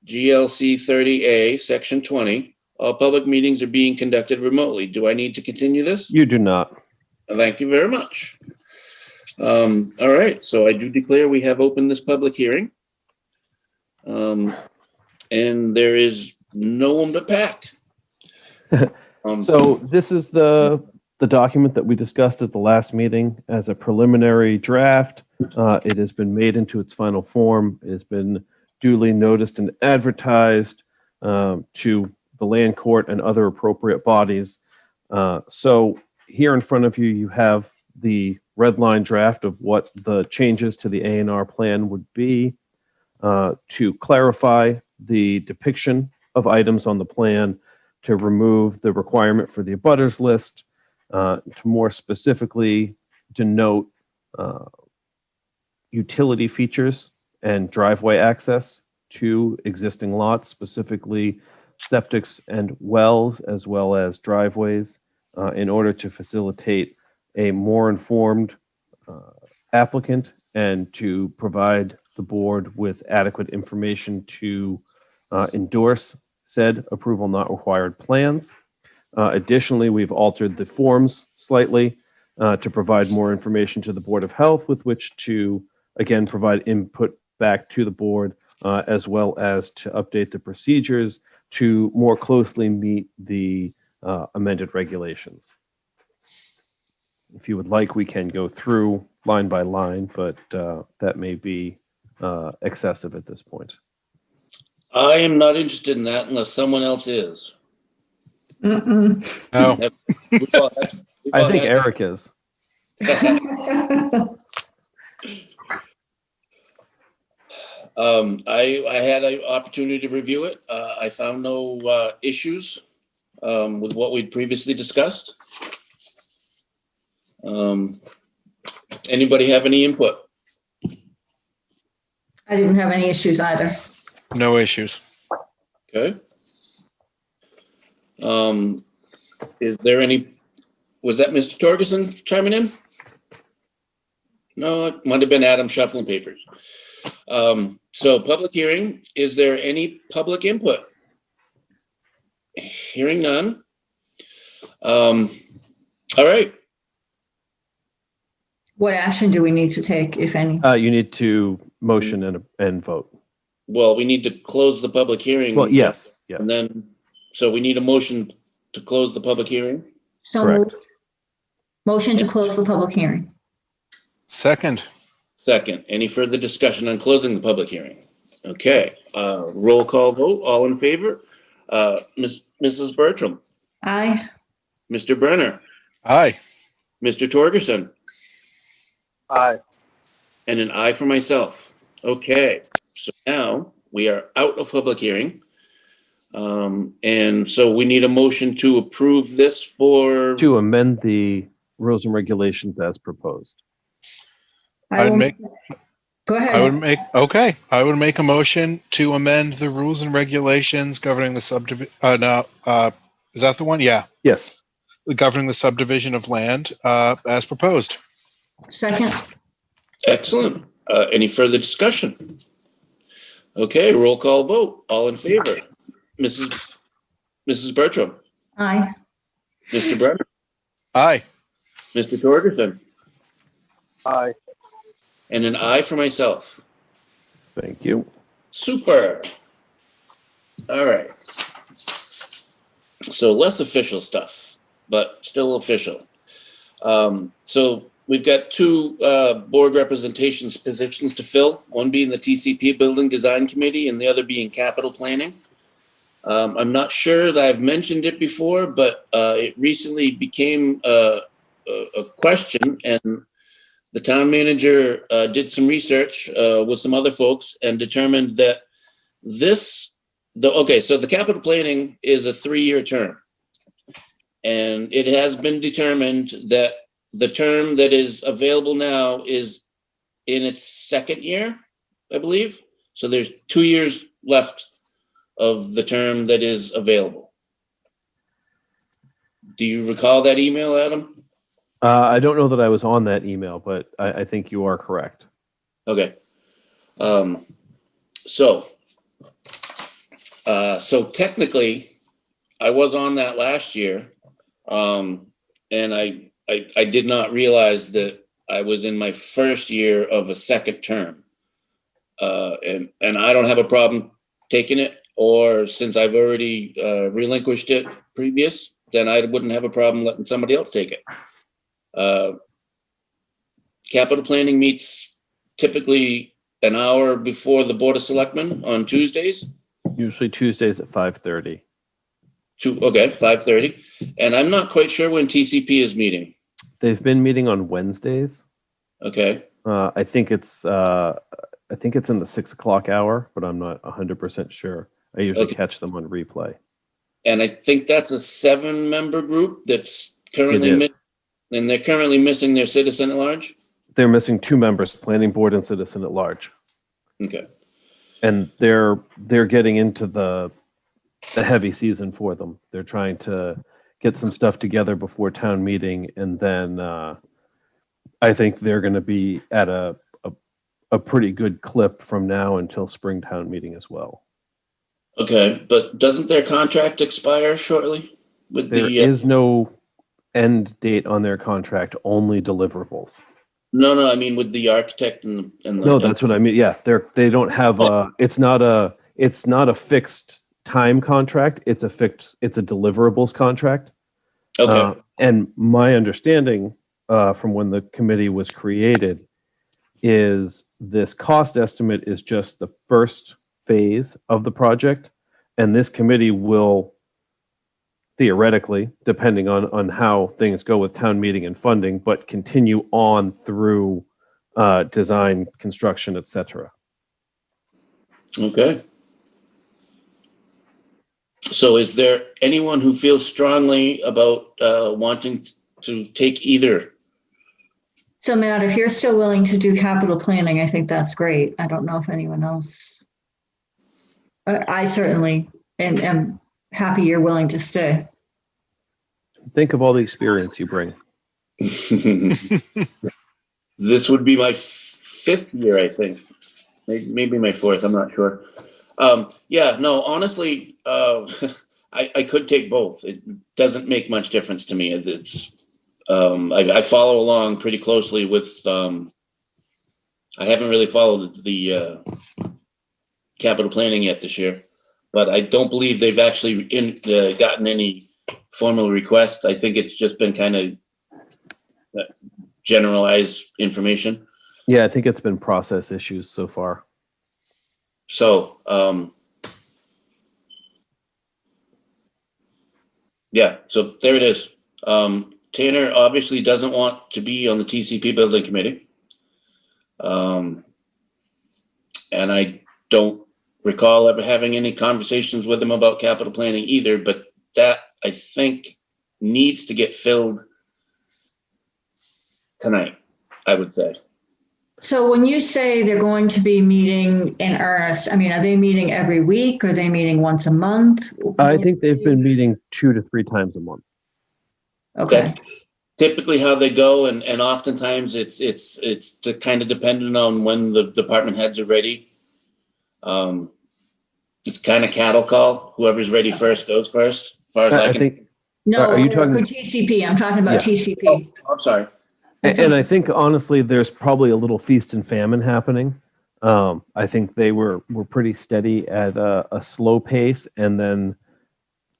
GLC 30A, section 20, all public meetings are being conducted remotely. Do I need to continue this? You do not. Thank you very much. All right, so I do declare we have opened this public hearing. And there is no one but Pat. So this is the document that we discussed at the last meeting as a preliminary draft. It has been made into its final form. It has been duly noticed and advertised to the land court and other appropriate bodies. So here in front of you, you have the red line draft of what the changes to the A&R plan would be to clarify the depiction of items on the plan. to remove the requirement for the abutters list, to more specifically denote utility features and driveway access to existing lots, specifically septics and wells, as well as driveways, in order to facilitate a more informed applicant and to provide the board with adequate information to endorse said approval not required plans. Additionally, we've altered the forms slightly to provide more information to the Board of Health with which to, again, provide input back to the board, as well as to update the procedures to more closely meet the amended regulations. If you would like, we can go through line by line, but that may be excessive at this point. I am not interested in that unless someone else is. Mm-mm. No, We've all had- we've I all think had- Eric is. I had an opportunity to review it. I found no issues with what we'd previously discussed. Anybody have any input? I didn't have any issues either. no issues. Okay. Is there any, was that Mr. Torgerson chiming in? No, it might have been Adam shuffling papers. So public hearing, is there any public input? Hearing none. All right, What action do we need to take, if any? You need to motion and vote. well, we need to close the public hearing. Well, yes, yeah. And then, so we need a motion to close the public hearing. So correct. moved. Motion to close the public hearing. Second, Second, any further discussion on closing the public hearing? Okay, roll call vote, all in favor? Mrs. Bertram, Aye. Mr. Brenner, aye. Mr. Torgerson, Aye. and an aye for myself. Okay, so now we are out of public hearing. And so we need a motion to approve this for, To amend the rules and regulations as proposed. I I'd will- make, Go I would ahead. make, okay, I would make a motion to amend the rules and regulations governing the subdivision, is that the one? Yeah, Yes. governing the subdivision of land, as proposed. Second. excellent. Any further discussion? Okay, roll call vote, all in favor? Mrs. Bertram, Aye. Mr. Brenner, Aye. Mr. Torgerson, Aye. and an aye for myself. Thank you. Super. All right. So less official stuff, but still official. So we've got two board representations positions to fill, one being the TCP Building Design Committee and the other being Capital Planning. I'm not sure that I've mentioned it before, but it recently became a question, and the town manager did some research with some other folks and determined that so the capital planning is a 3-year term. And it has been determined that the term that is available now is in its second year, I believe. So there's 2 years left of the term that is available. Do you recall that email, Adam? I don't know that I was on that email, but I think you are correct. Okay. So technically, I was on that last year, and I did not realize that I was in my first year of a second term, and I don't have a problem taking it. Or since I've already relinquished it previous, then I wouldn't have a problem letting somebody else take it. Capital planning meets typically an hour before the Board of Selectmen on Tuesdays. Usually Tuesdays at 5:30. 5:30. And I'm not quite sure when TCP is meeting. They've been meeting on Wednesdays. Okay. I think it's in the 6 o'clock hour, but I'm not 100% sure. I usually Okay. catch them on replay. And I think that's a 7-member group that's currently, It is. and they're currently missing their citizen at large? They're missing 2 members, planning board and citizen at large. Okay. And they're getting into the heavy season for them. They're trying to get some stuff together before town meeting, and then I think they're going to be at a pretty good clip from now until spring town meeting as well. Okay, but doesn't their contract expire shortly with There the? is no end date on their contract, only deliverables. No, I mean with the architect and the. No, that's what I mean. Yeah, they don't have a. It's not a fixed time contract. It's a deliverables contract. Okay. And my understanding from when the committee was created is this cost estimate is just the first phase of the project, and this committee will theoretically, depending on how things go with town meeting and funding, but continue on through design, construction, etc. Okay. So is there anyone who feels strongly about wanting to take either? So Matt, if you're still willing to do capital planning, I think that's great. I don't know if anyone else. I certainly am happy you're willing to stay. Think of all the experience you bring. This would be my 5th year, I think. Maybe my 4th, I'm not sure. Yeah, no, honestly, I could take both. It doesn't make much difference to me. It's, I follow along pretty closely with, I haven't really followed the capital planning yet this year, but I don't believe they've actually gotten any formal requests. I think it's just been kind of generalized information. Yeah, I think it's been process issues so far. So, yeah, so there it is. Tanner obviously doesn't want to be on the TCP building committee. And I don't recall ever having any conversations with him about capital planning either, but that I think needs to get filled tonight, I would say. So when you say they're going to be meeting in earnest, I mean, are they meeting every week? Are they meeting once a month? I think they've been meeting 2 to 3 times a month. Okay. That's typically how they go, and oftentimes it's kind of dependent on when the department heads are ready. It's kind of cattle call. Whoever's ready first goes first, as far as I I can. think, No, Are you for talking- TCP, I'm talking about Yeah. TCP. I'm sorry. and I think honestly, there's probably a little feast and famine happening. I think they were pretty steady at a slow pace, and then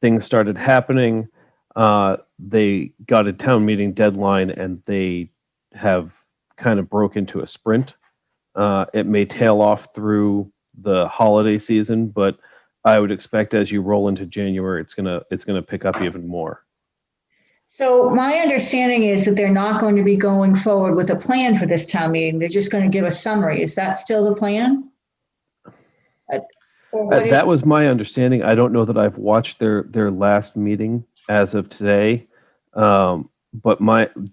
things started happening. They got a town meeting deadline, and they have kind of broke into a sprint. It may tail off through the holiday season, but I would expect as you roll into January, it's gonna pick up even more. So my understanding is that they're not going to be going forward with a plan for this town meeting. They're just going to give a summary. Is that still the plan? Or what is- That was my understanding. I don't know that I've watched their last meeting as of today, but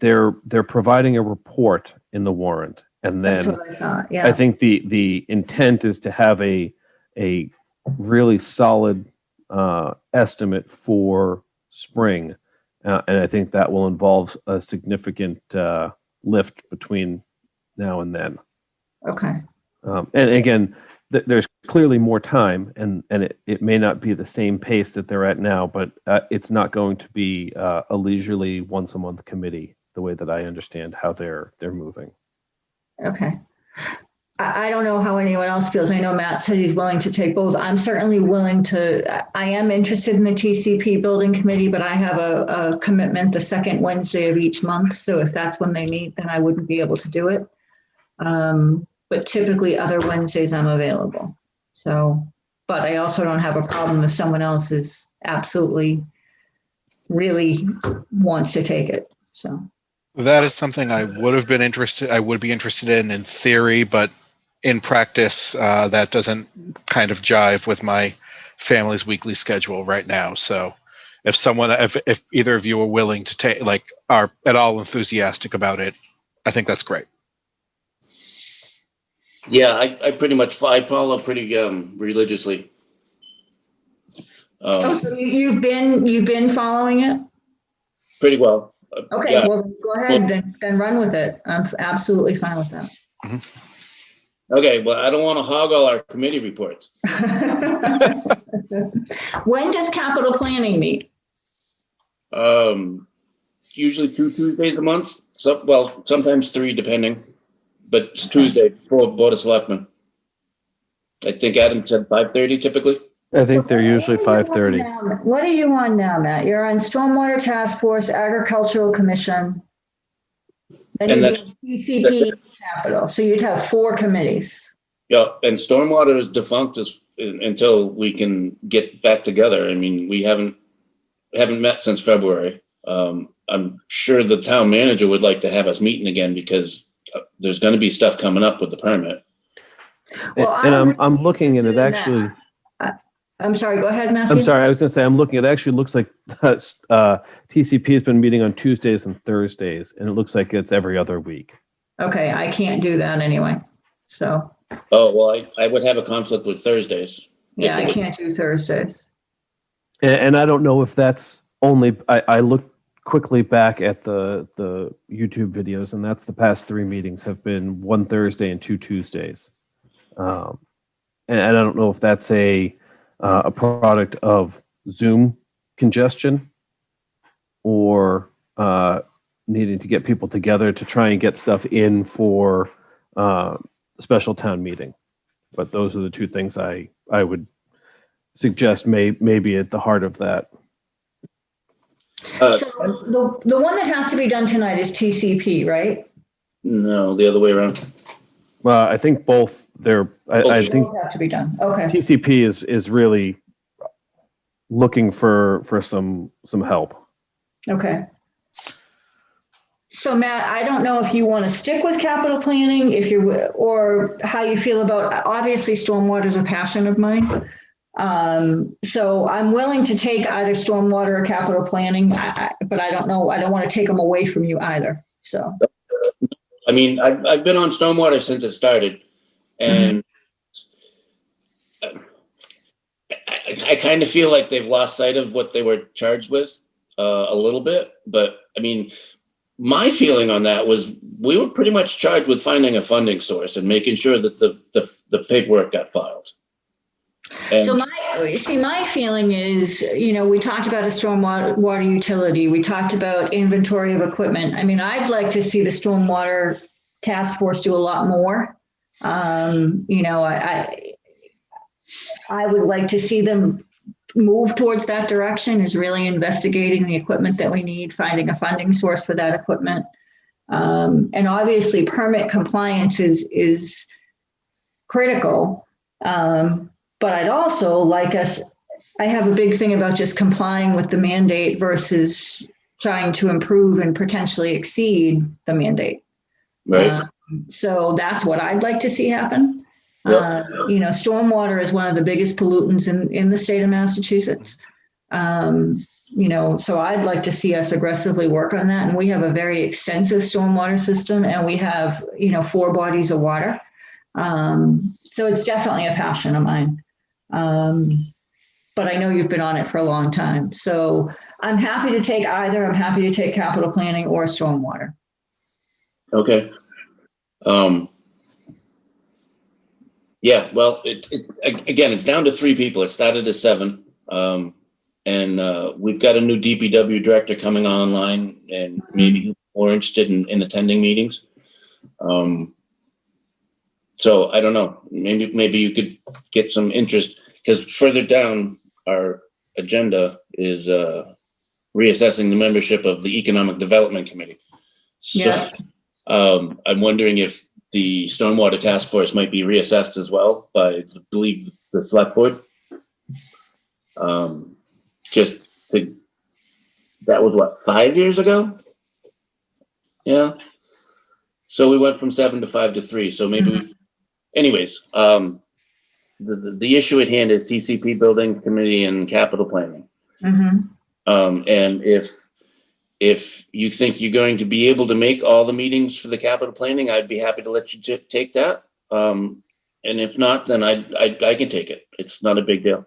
they're providing a report in the warrant, and That's then what I thought, I yeah. think the intent is to have a really solid estimate for spring, and I think that will involve a significant lift between now and then. Okay. And again, there's clearly more time, and it may not be the same pace that they're at now, but it's not going to be a leisurely once a month committee the way that I understand how they're moving. Okay. I don't know how anyone else feels. I know Matt said he's willing to take both. I'm certainly willing to, I am interested in the TCP building committee, but I have a commitment the second Wednesday of each month. So if that's when they meet, then I wouldn't be able to do it. But typically other Wednesdays I'm available. So, but I also don't have a problem if someone else is absolutely really wants to take it. So. That is something I would be interested in theory, but in practice, that doesn't kind of jive with my family's weekly schedule right now. So if either of you are willing to take, like, are at all enthusiastic about it, I think that's great. Yeah, I pretty much I follow pretty religiously. Oh, so you've been following it? Pretty well. Okay, Yeah. well, go ahead, then run with it. I'm absolutely fine with that. Okay, well, I don't want to hog all our committee reports. When does capital planning meet? Usually 2 Tuesdays a month. Sometimes 3 depending, but it's Tuesday for Board of Selectmen. I think Adam said 5:30 typically. I think So they're usually what are you on 5:30. now? What are you on now, Matt? You're on Stormwater Task Force, Agricultural Commission. Then And you that's- do PCP Capital. So you'd have 4 committees. Yeah, and stormwater is defunct until we can get back together. I mean, we haven't met since February. I'm sure the town manager would like to have us meeting again because there's going to be stuff coming up with the permit. Well, And I'm I'm looking and it interested in actually, I'm sorry, go ahead, Matthew. I'm sorry, I was gonna say, I'm looking, it actually looks like TCP has been meeting on Tuesdays and Thursdays, and it looks like it's every other week. Okay, I can't do that anyway. So, Oh, well, I would have a conflict with Thursdays. yeah, If it I was- can't do Thursdays. And I don't know if that's only, I looked quickly back at the YouTube videos, and that's the past 3 meetings have been 1 Thursday and 2 Tuesdays. And I don't know if that's a product of Zoom congestion or needing to get people together to try and get stuff in for special town meeting. But those are the 2 things I would suggest may be at the heart of that. So the one that has to be done tonight is TCP, right? No, the other way around. I think both. I think Both have to be done. Okay. TCP is really looking for some help. Okay. So Matt, I don't know if you want to stick with capital planning, or how you feel about, obviously stormwater is a passion of mine. So I'm willing to take either stormwater or capital planning, but I don't know, I don't want to take them away from you either. So. I mean, I've been on stormwater since it started, and I kind of feel like they've lost sight of what they were charged with a little bit. But I mean, my feeling on that was we were pretty much charged with finding a funding source and making sure that the paperwork got filed. And So my feeling is, we talked about a stormwater utility. We talked about inventory of equipment. I mean, I'd like to see the stormwater task force do a lot more. I would like to see them move towards that direction, is really investigating the equipment that we need, finding a funding source for that equipment. And obviously permit compliance is critical. But I'd also like I have a big thing about just complying with the mandate versus trying to improve and potentially exceed the mandate. right. So that's what I'd like to see happen. Yep. Stormwater is one of the biggest pollutants in the state of Massachusetts. So I'd like to see us aggressively work on that. And we have a very extensive stormwater system, and we have, 4 bodies of water. So it's definitely a passion of mine. But I know you've been on it for a long time. So I'm happy to take either. I'm happy to take capital planning or stormwater. Okay. Yeah, well, again, it's down to 3 people. It started at 7. And we've got a new DPW director coming online, and maybe he's more interested in attending meetings. So I don't know, maybe you could get some interest, because further down our agenda is reassessing the membership of the Economic Development Committee. So Yeah. I'm wondering if the Stormwater Task Force might be reassessed as well by, I believe, the Select Board. That was what, 5 years ago? Yeah. So we went from 7 to 5 to 3. So maybe anyways, the issue at hand is TCP Building Committee and Capital Planning. Mhm. And if you think you're going to be able to make all the meetings for the capital planning, I'd be happy to let you take that. And if not, then I can take it. It's not a big deal.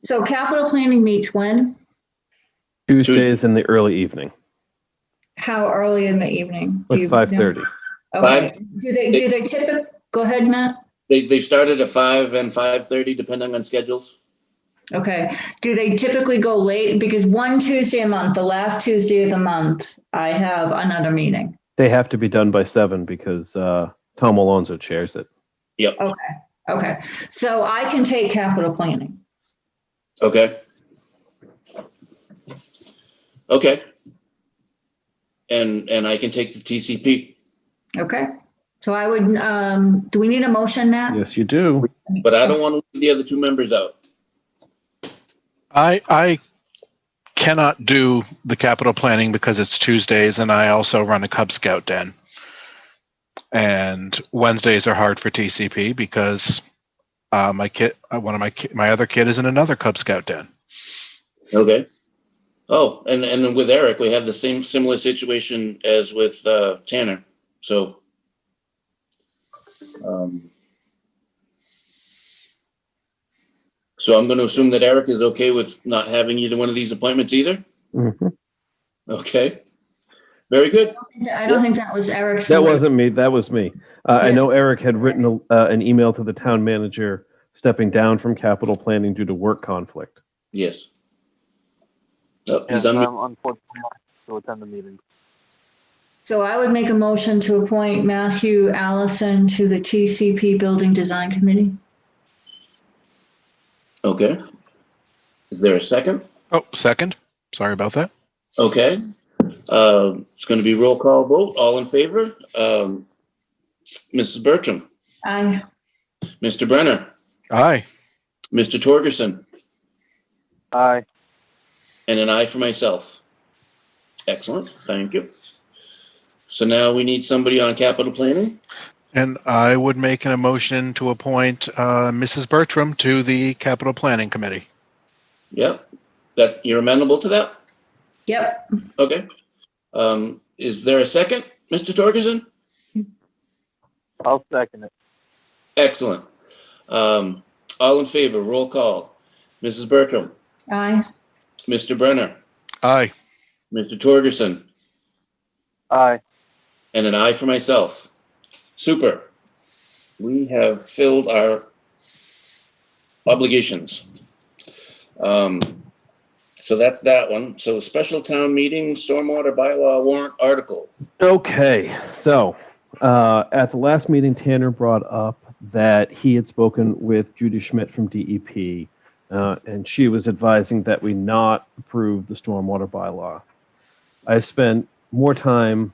So capital planning meets when? Tuesdays in the early evening, How early in the evening? Do like you know? 5:30. Okay. Do they typically, go ahead, Matt. They started at 5 and 5:30, depending on schedules. Okay. Do they typically go late? Because one Tuesday a month, the last Tuesday of the month, I have another meeting. They have to be done by 7 because Tom Alonso chairs it. Yep. Okay. So I can take capital planning. Okay. Okay. And I can take the TCP, Okay. So I would, do we need a motion, Matt? Yes, you do. but I don't want to leave the other two members out. I cannot do the capital planning because it's Tuesdays and I also run a Cub Scout den. And Wednesdays are hard for TCP because my other kid is in another Cub Scout den. Okay. Oh, and then with Eric, we have the similar situation as with Tanner. So I'm going to assume that Eric is okay with not having either one of these appointments either. Mhm. Okay. Very good. I don't think that was Eric's. That wasn't me. That was me. I Yeah. know Eric had written an email to the town manager stepping down from capital planning due to work conflict. Yes. Oh, Yes, he's on. I'm unfortunately not to attend the meeting. So I would make a motion to appoint Matthew Allison to the TCP Building Design Committee. Okay. Is there a second? Oh, second. Sorry about that. Okay. It's going to be roll call vote. All in favor? Mrs. Bertram, Aye. Mr. Brenner, Aye. Mr. Torgerson, Aye. and an aye for myself. Excellent. Thank you. So now we need somebody on capital planning. And I would make an motion to appoint Mrs. Bertram to the Capital Planning Committee. Yep. That you're amenable to that? Yep. Okay. Is there a second, Mr. Torgerson? I'll second it. Excellent. All in favor, roll call. Mrs. Bertram, Aye. Mr. Brenner, Aye. Mr. Torgerson, Aye. and an aye for myself. Super. We have filled our obligations. So that's that one. So special town meeting, stormwater bylaw warrant article. Okay, so at the last meeting, Tanner brought up that he had spoken with Judy Schmidt from DEP, and she was advising that we not approve the stormwater bylaw. I've spent more time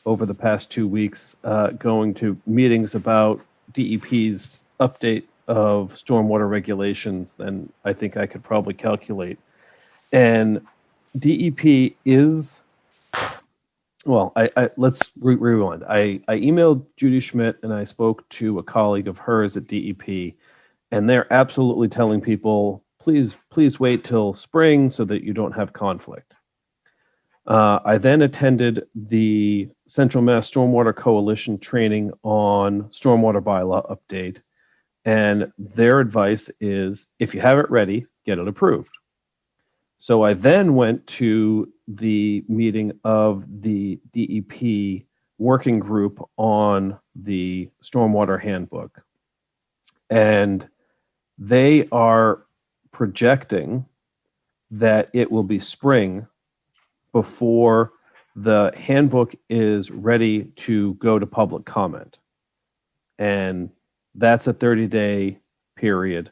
over the past 2 weeks going to meetings about DEP's update of stormwater regulations than I think I could probably calculate. And DEP is, well, let's rewind. I emailed Judy Schmidt and I spoke to a colleague of hers at DEP, and they're absolutely telling people, please wait till spring so that you don't have conflict. I then attended the Central Mass Stormwater Coalition training on stormwater bylaw update, and their advice is, if you have it ready, get it approved. So I then went to the meeting of the DEP working group on the stormwater handbook, and they are projecting that it will be spring before the handbook is ready to go to public comment. And that's a 30-day period,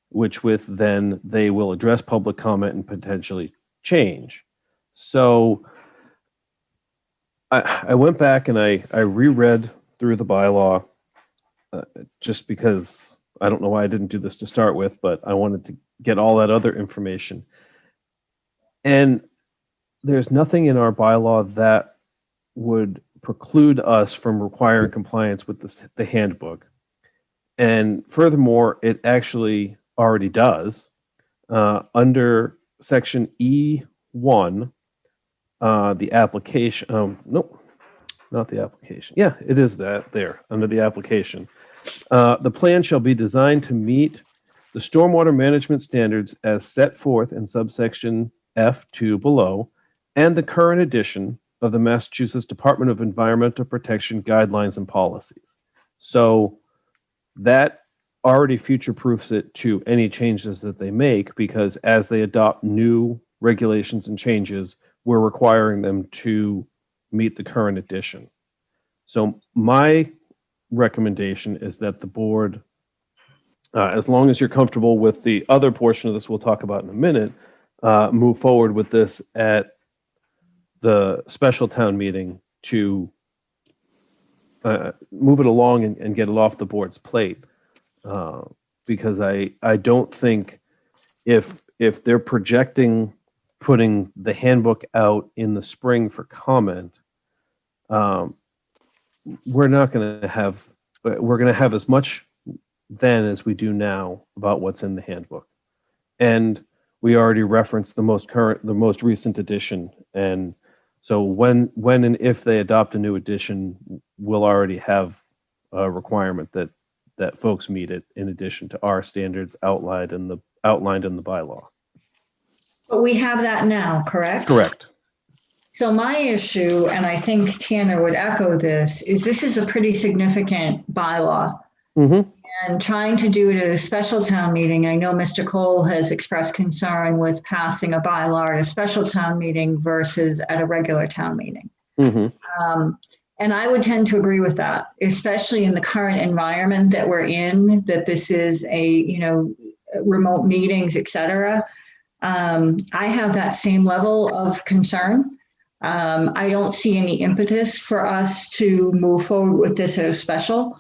which with then they will address public comment and potentially change. So I went back and I reread through the bylaw just because I don't know why I didn't do this to start with, but I wanted to get all that other information. And there's nothing in our bylaw that would preclude us from requiring compliance with the handbook. And furthermore, it actually already does. Under section E1, the application, nope, not the application. Yeah, it is that there under the application. The plan shall be designed to meet the stormwater management standards as set forth in subsection F2 below, and the current edition of the Massachusetts Department of Environmental Protection guidelines and policies. So that already future-proofs it to any changes that they make, because as they adopt new regulations and changes, we're requiring them to meet the current edition. So my recommendation is that the board, as long as you're comfortable with the other portion of this we'll talk about in a minute, move forward with this at the special town meeting to move it along and get it off the board's plate. Because I don't think if they're projecting putting the handbook out in the spring for comment, we're going to have as much then as we do now about what's in the handbook. And we already referenced the most recent edition. And so when and if they adopt a new edition, we'll already have a requirement that folks meet it in addition to our standards outlined in the bylaw. But we have that now, correct? Correct. So my issue, and I think Tanner would echo this is a pretty significant bylaw. Mm-hmm. And trying to do it at a special town meeting, I know Mr. Cole has expressed concern with passing a bylaw at a special town meeting versus at a regular town meeting. Mm-hmm. And I would tend to agree with that, especially in the current environment that we're in, that this is remote meetings, et cetera. I have that same level of concern. I don't see any impetus for us to move forward with this at a special,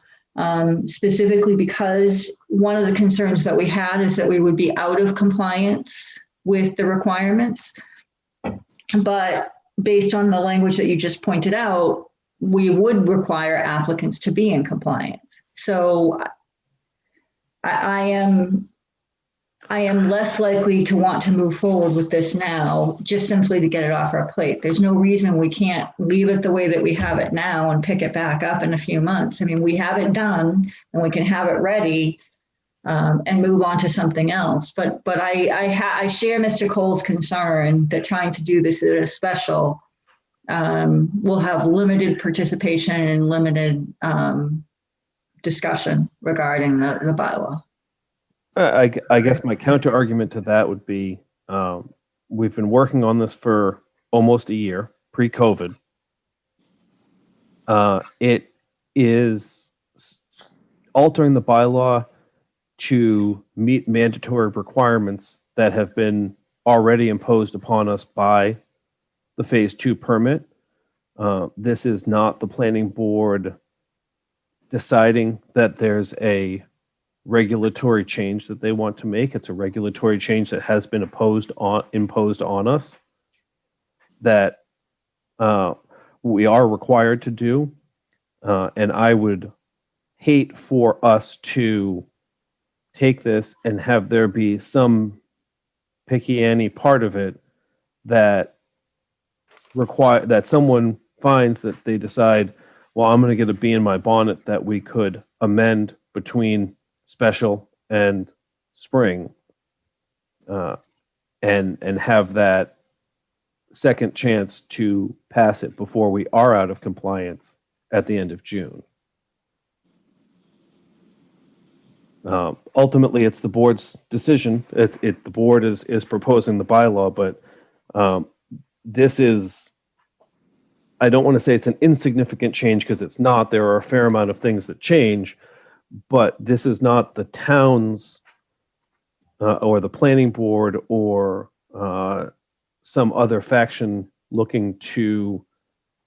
specifically because one of the concerns that we had is that we would be out of compliance with the requirements. But based on the language that you just pointed out, we would require applicants to be in compliance. So I am less likely to want to move forward with this now, just simply to get it off our plate. There's no reason we can't leave it the way that we have it now and pick it back up in a few months. I mean, we have it done and we can have it ready and move on to something else. But I share Mr. Cole's concern that trying to do this at a special will have limited participation and limited discussion regarding the bylaw. I guess my counter argument to that would be we've been working on this for almost a year, pre-COVID. It is altering the bylaw to meet mandatory requirements that have been already imposed upon us by the Phase 2 permit. This is not the planning board deciding that there's a regulatory change that they want to make. It's a regulatory change that has been imposed on us that we are required to do. And I would hate for us to take this and have there be some picky part of it that someone finds that they decide, well, I'm going to get a bee in my bonnet that we could amend between special and spring, and have that second chance to pass it before we are out of compliance at the end of June. Ultimately, it's the board's decision. The board is proposing the bylaw, but this is, I don't want to say it's an insignificant change because it's not. There are a fair amount of things that change, but this is not the town's or the planning board or some other faction looking to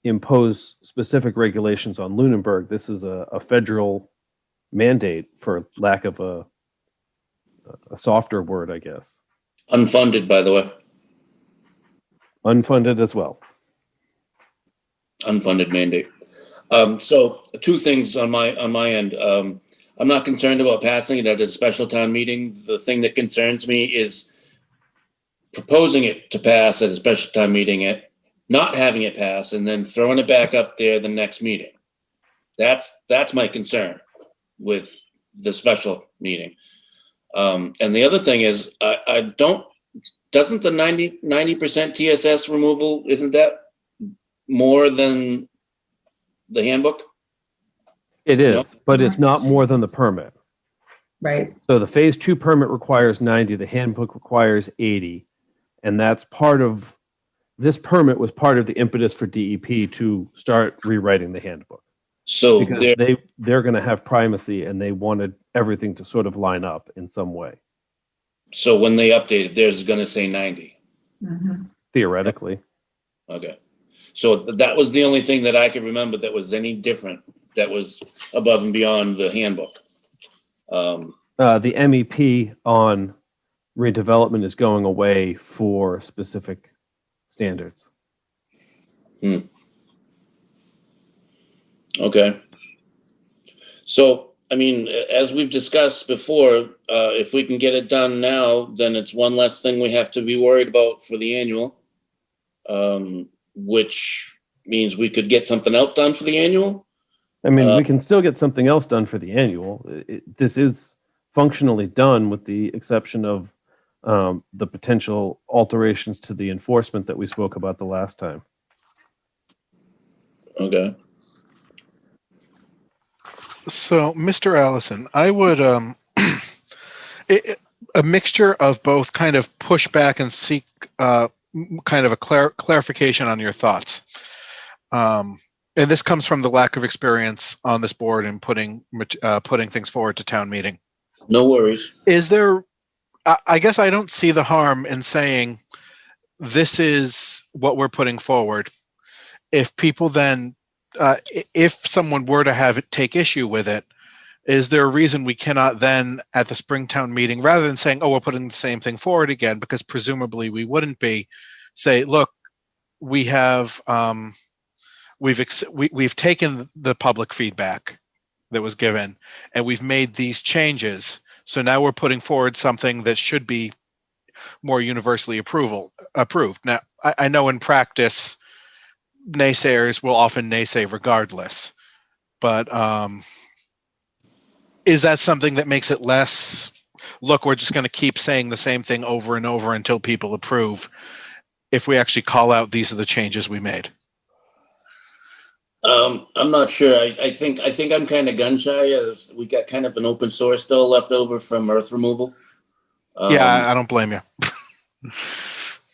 impose specific regulations on Lunenburg. This is a federal mandate, for lack of a softer word, I guess. Unfunded, by the way. Unfunded as well. Unfunded mandate. So two things on my end. I'm not concerned about passing it at a special town meeting. The thing that concerns me is proposing it to pass at a special town meeting, not having it pass, and then throwing it back up there the next meeting. That's my concern with the special meeting. And the other thing is, doesn't the 90% TSS removal, isn't that more than the handbook? It is, No. but it's not more than the permit. Right. So the phase 2 permit requires 90, the handbook requires 80. And that's part of, this permit was part of the impetus for DEP to start rewriting the handbook. So Because they're going to have primacy and they wanted everything to sort of line up in some way, so when they update it, theirs is going to say 90. Mhm. theoretically. Okay. So that was the only thing that I could remember that was any different, that was above and beyond the handbook. The MEP on redevelopment is going away for specific standards. Okay. So, I mean, as we've discussed before, if we can get it done now, then it's one less thing we have to be worried about for the annual, which means we could get something else done for the annual. I mean, we can still get something else done for the annual. This is functionally done with the exception of the potential alterations to the enforcement that we spoke about the last time. Okay. So, Mr. Allison, I would a mixture of both kind of push back and seek kind of a clarification on your thoughts. And this comes from the lack of experience on this board and putting things forward to town meeting. No worries. Is there, I guess I don't see the harm in saying this is what we're putting forward. If people then, if someone were to have it take issue with it, is there a reason we cannot then at the Springtown meeting, rather than saying, oh, we're putting the same thing forward again, because presumably we wouldn't be, say, look, we have, we've taken the public feedback that was given and we've made these changes. So now we're putting forward something that should be more universally approved. Now, I know in practice, naysayers will often naysay regardless, but is that something that makes it less, look, we're just going to keep saying the same thing over and over until people approve, if we actually call out these are the changes we made? I'm not sure. I think I'm kind of gun shy. We got kind of an open source still left over from earth removal. Yeah, I don't blame you.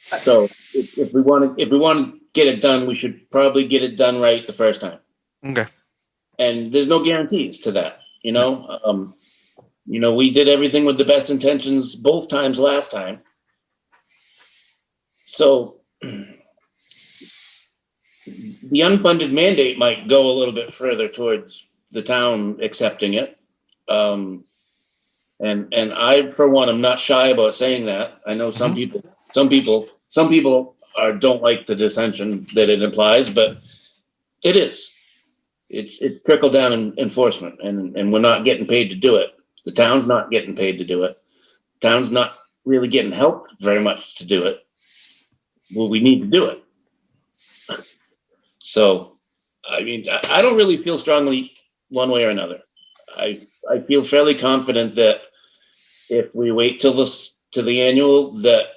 So if we want to get it done, we should probably get it done right the first time. Okay. And there's no guarantees to that, you know. We did everything with the best intentions both times last time. So the unfunded mandate might go a little bit further towards the town accepting it. And I, for one, am not shy about saying that. I know some people don't like the dissension that it implies, but it is. It's trickle down enforcement, and we're not getting paid to do it. The town's not getting paid to do it. The town's not really getting helped very much to do it. Well, we need to do it. So, I mean, I don't really feel strongly one way or another. I feel fairly confident that if we wait till the annual, that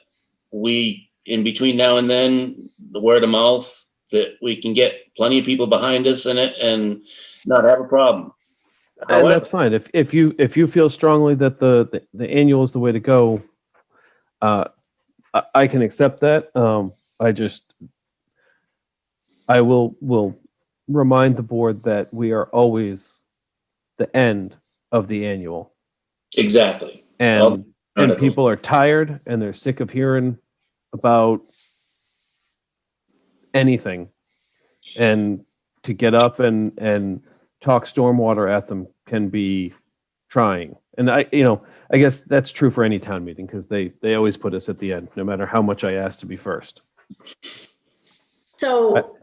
we, in between now and then, the word of mouth, that we can get plenty of people behind us in it and not have a problem. And that's fine. If you feel strongly that the annual is the way to go, I can accept that. I will remind the board that we are always the end of the annual. Exactly. And people are tired and they're sick of hearing about anything. And to get up and talk stormwater at them can be trying. And I guess that's true for any town meeting because they always put us at the end, no matter how much I ask to be first. So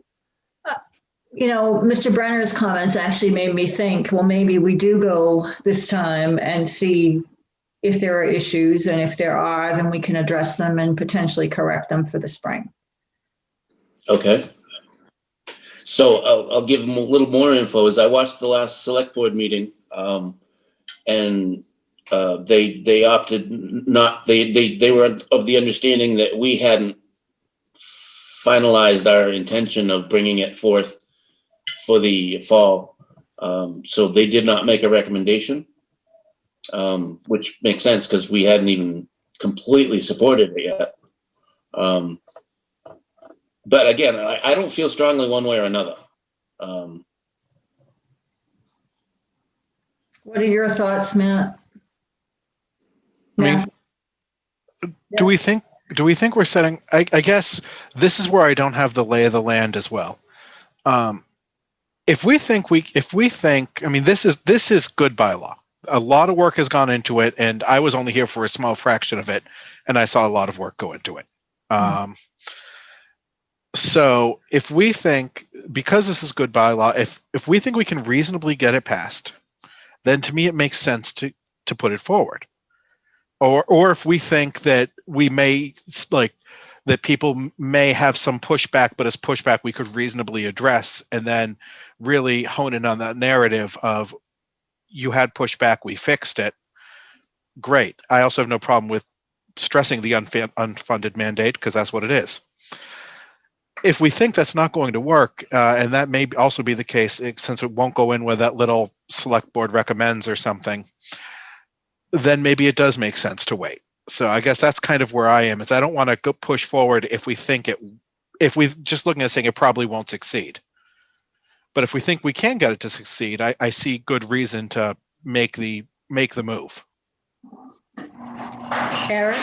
Mr. Brenner's comments actually made me think, well, maybe we do go this time and see if there are issues, and if there are, then we can address them and potentially correct them for the spring. Okay. So I'll give them a little more info. As I watched the last select board meeting, and they opted not. They were of the understanding that we hadn't finalized our intention of bringing it forth for the fall. So they did not make a recommendation, which makes sense because we hadn't even completely supported it yet. But again, I don't feel strongly one way or another. What are your thoughts, Matt? I mean, do we think we're setting, I guess this is where I don't have the lay of the land as well. If we think, I mean, this is good bylaw. A lot of work has gone into it, and I was only here for a small fraction of it, and I saw a lot of work go into it. So if we think, because this is good bylaw, if we think we can reasonably get it passed, then to me it makes sense to put it forward. Or if we think that we may, like, that people may have some pushback, but as pushback we could reasonably address, and then really hone in on that narrative of, you had pushback, we fixed it. Great. I also have no problem with stressing the unfunded mandate, because that's what it is. If we think that's not going to work, and that may also be the case, since it won't go in where that little select board recommends or something, then maybe it does make sense to wait. So I guess that's kind of where I am, is I don't want to go push forward if we think if we just looking at saying it probably won't succeed. But if we think we can get it to succeed, I see good reason to make the move. Eric,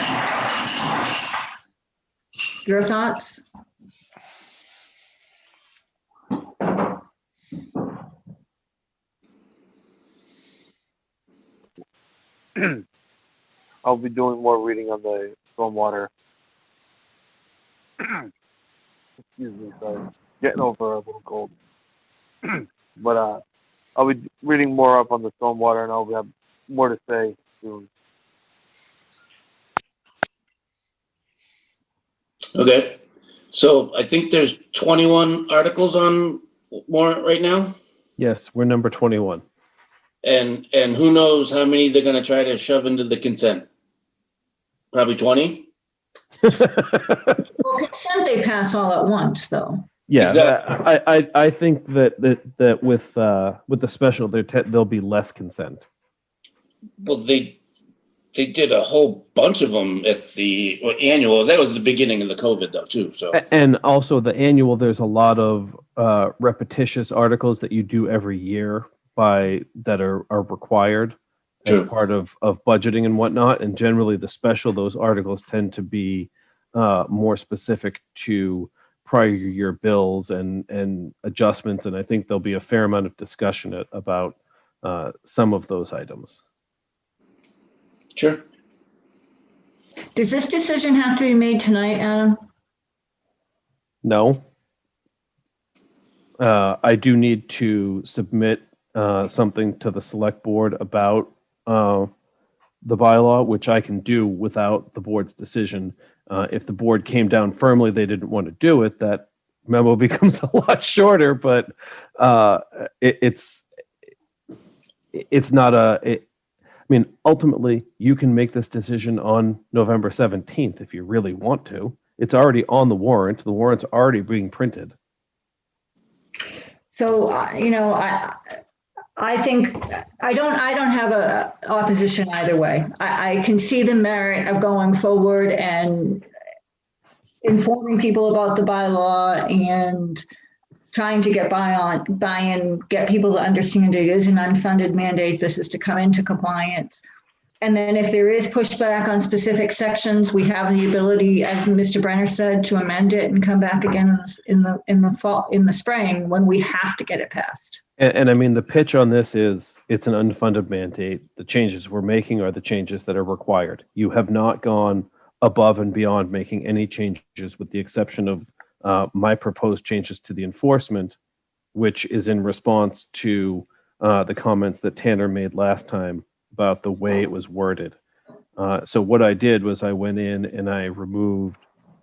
your thoughts? I'll be doing more reading on the stormwater. Excuse me, sorry. Getting over a little cold. But I'll be reading more up on the stormwater, and I'll have more to say soon. Okay. So I think there's 21 articles on warrant right now. Yes, we're number 21. And who knows how many they're going to try to shove into the consent? Probably 20. Well, consent they pass all at once, though. Yeah, Exactly. I think that with the special there'll be less consent. Well, they did a whole bunch of them at the annual. That was the beginning of the COVID, though, too. So And also the annual, there's a lot of repetitious articles that you do every year that are required True. as part of budgeting and whatnot. And generally the special, those articles tend to be more specific to prior year bills and adjustments. And I think there'll be a fair amount of discussion about some of those items. sure. Does this decision have to be made tonight, Adam? No. I do need to submit something to the select board about the bylaw, which I can do without the board's decision. If the board came down firmly, they didn't want to do it, that memo becomes a lot shorter, but it's not I mean, ultimately, you can make this decision on November 17th if you really want to. It's already on the warrant. The warrant's already being printed. So, I think I don't have a opposition either way. I can see the merit of going forward and informing people about the bylaw and trying to get buy-in, get people to understand it is an unfunded mandate. This is to come into compliance. And then if there is pushback on specific sections, we have the ability, as Mr. Brenner said, to amend it and come back again in the fall, in the spring, when we have to get it passed. And I mean, the pitch on this is it's an unfunded mandate. The changes we're making are the changes that are required. You have not gone above and beyond making any changes, with the exception of my proposed changes to the enforcement which is in response to the comments that Tanner made last time about the way it was worded. So what I did was I went in and I removed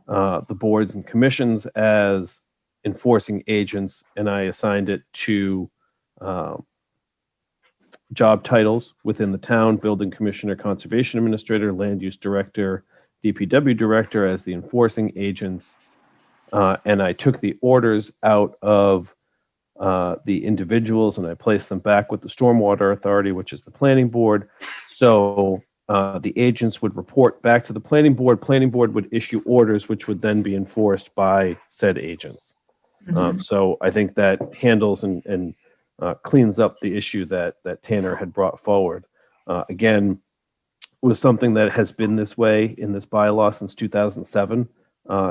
the boards and commissions as enforcing agents, and I assigned it to job titles within the town: building commissioner, conservation administrator, land use director, DPW director as the enforcing agents. And I took the orders out of the individuals and I placed them back with the Stormwater Authority, which is the planning board. So the agents would report back to the planning board. Planning board would issue orders, which would then be enforced by said agents. So I think that handles and cleans up the issue that Tanner had brought forward. Again, was something that has been this way in this bylaw since 2007.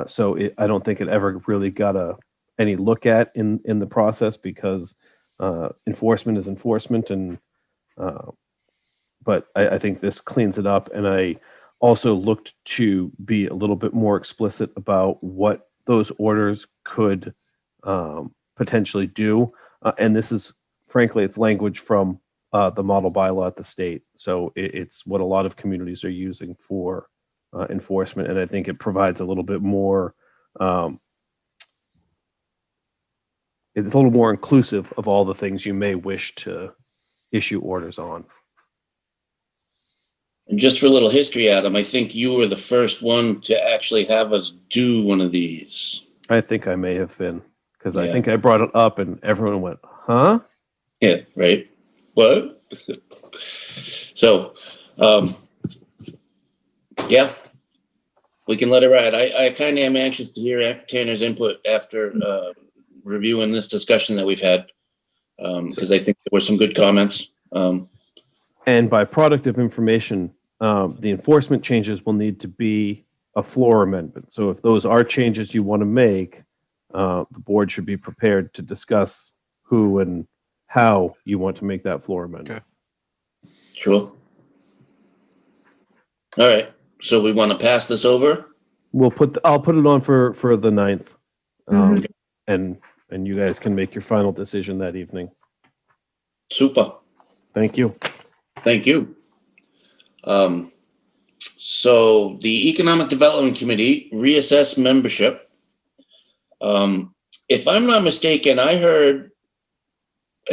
So I don't think it ever really got any look at in the process, because enforcement is enforcement. And but I think this cleans it up. And I also looked to be a little bit more explicit about what those orders could potentially do. And this is, frankly, it's language from the model bylaw at the state. So it's what a lot of communities are using for enforcement. And I think it provides a little bit more, it's a little more inclusive of all the things you may wish to issue orders on. And just for a little history, Adam, I think you were the first one to actually have us do one of these. I think I may have been, because I Yeah. think I brought it up and everyone went, huh? Yeah, right. What? So, yeah, we can let it ride. I kind of am anxious to hear Tanner's input after reviewing this discussion that we've had, because I think there were some good comments. And by product of information, the enforcement changes will need to be a floor amendment. So if those are changes you want to make, the board should be prepared to discuss who and how you want to make that floor amendment. Okay. Sure. All right. So we want to pass this over? I'll put it on for the 9th. And you guys can make your final decision that evening. Super. Thank you. Thank you. So the Economic Development Committee reassess membership. If I'm not mistaken, I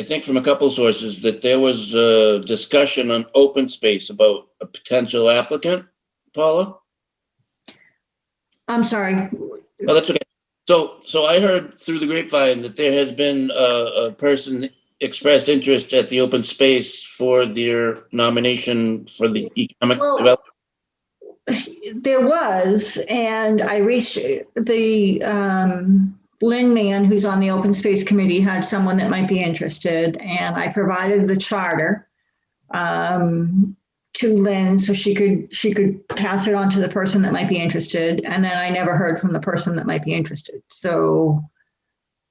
think from a couple of sources that there was a discussion on open space about a potential applicant. Paula? I'm sorry. Oh, that's okay. So I heard through the grapevine that there has been a person expressed interest at the open space for their nomination for the Economic Development. There was, and I reached the Lynn man who's on the open space committee had someone that might be interested, and I provided the charter to Lynn so she could pass it on to the person that might be interested, and then I never heard from the person that might be interested. So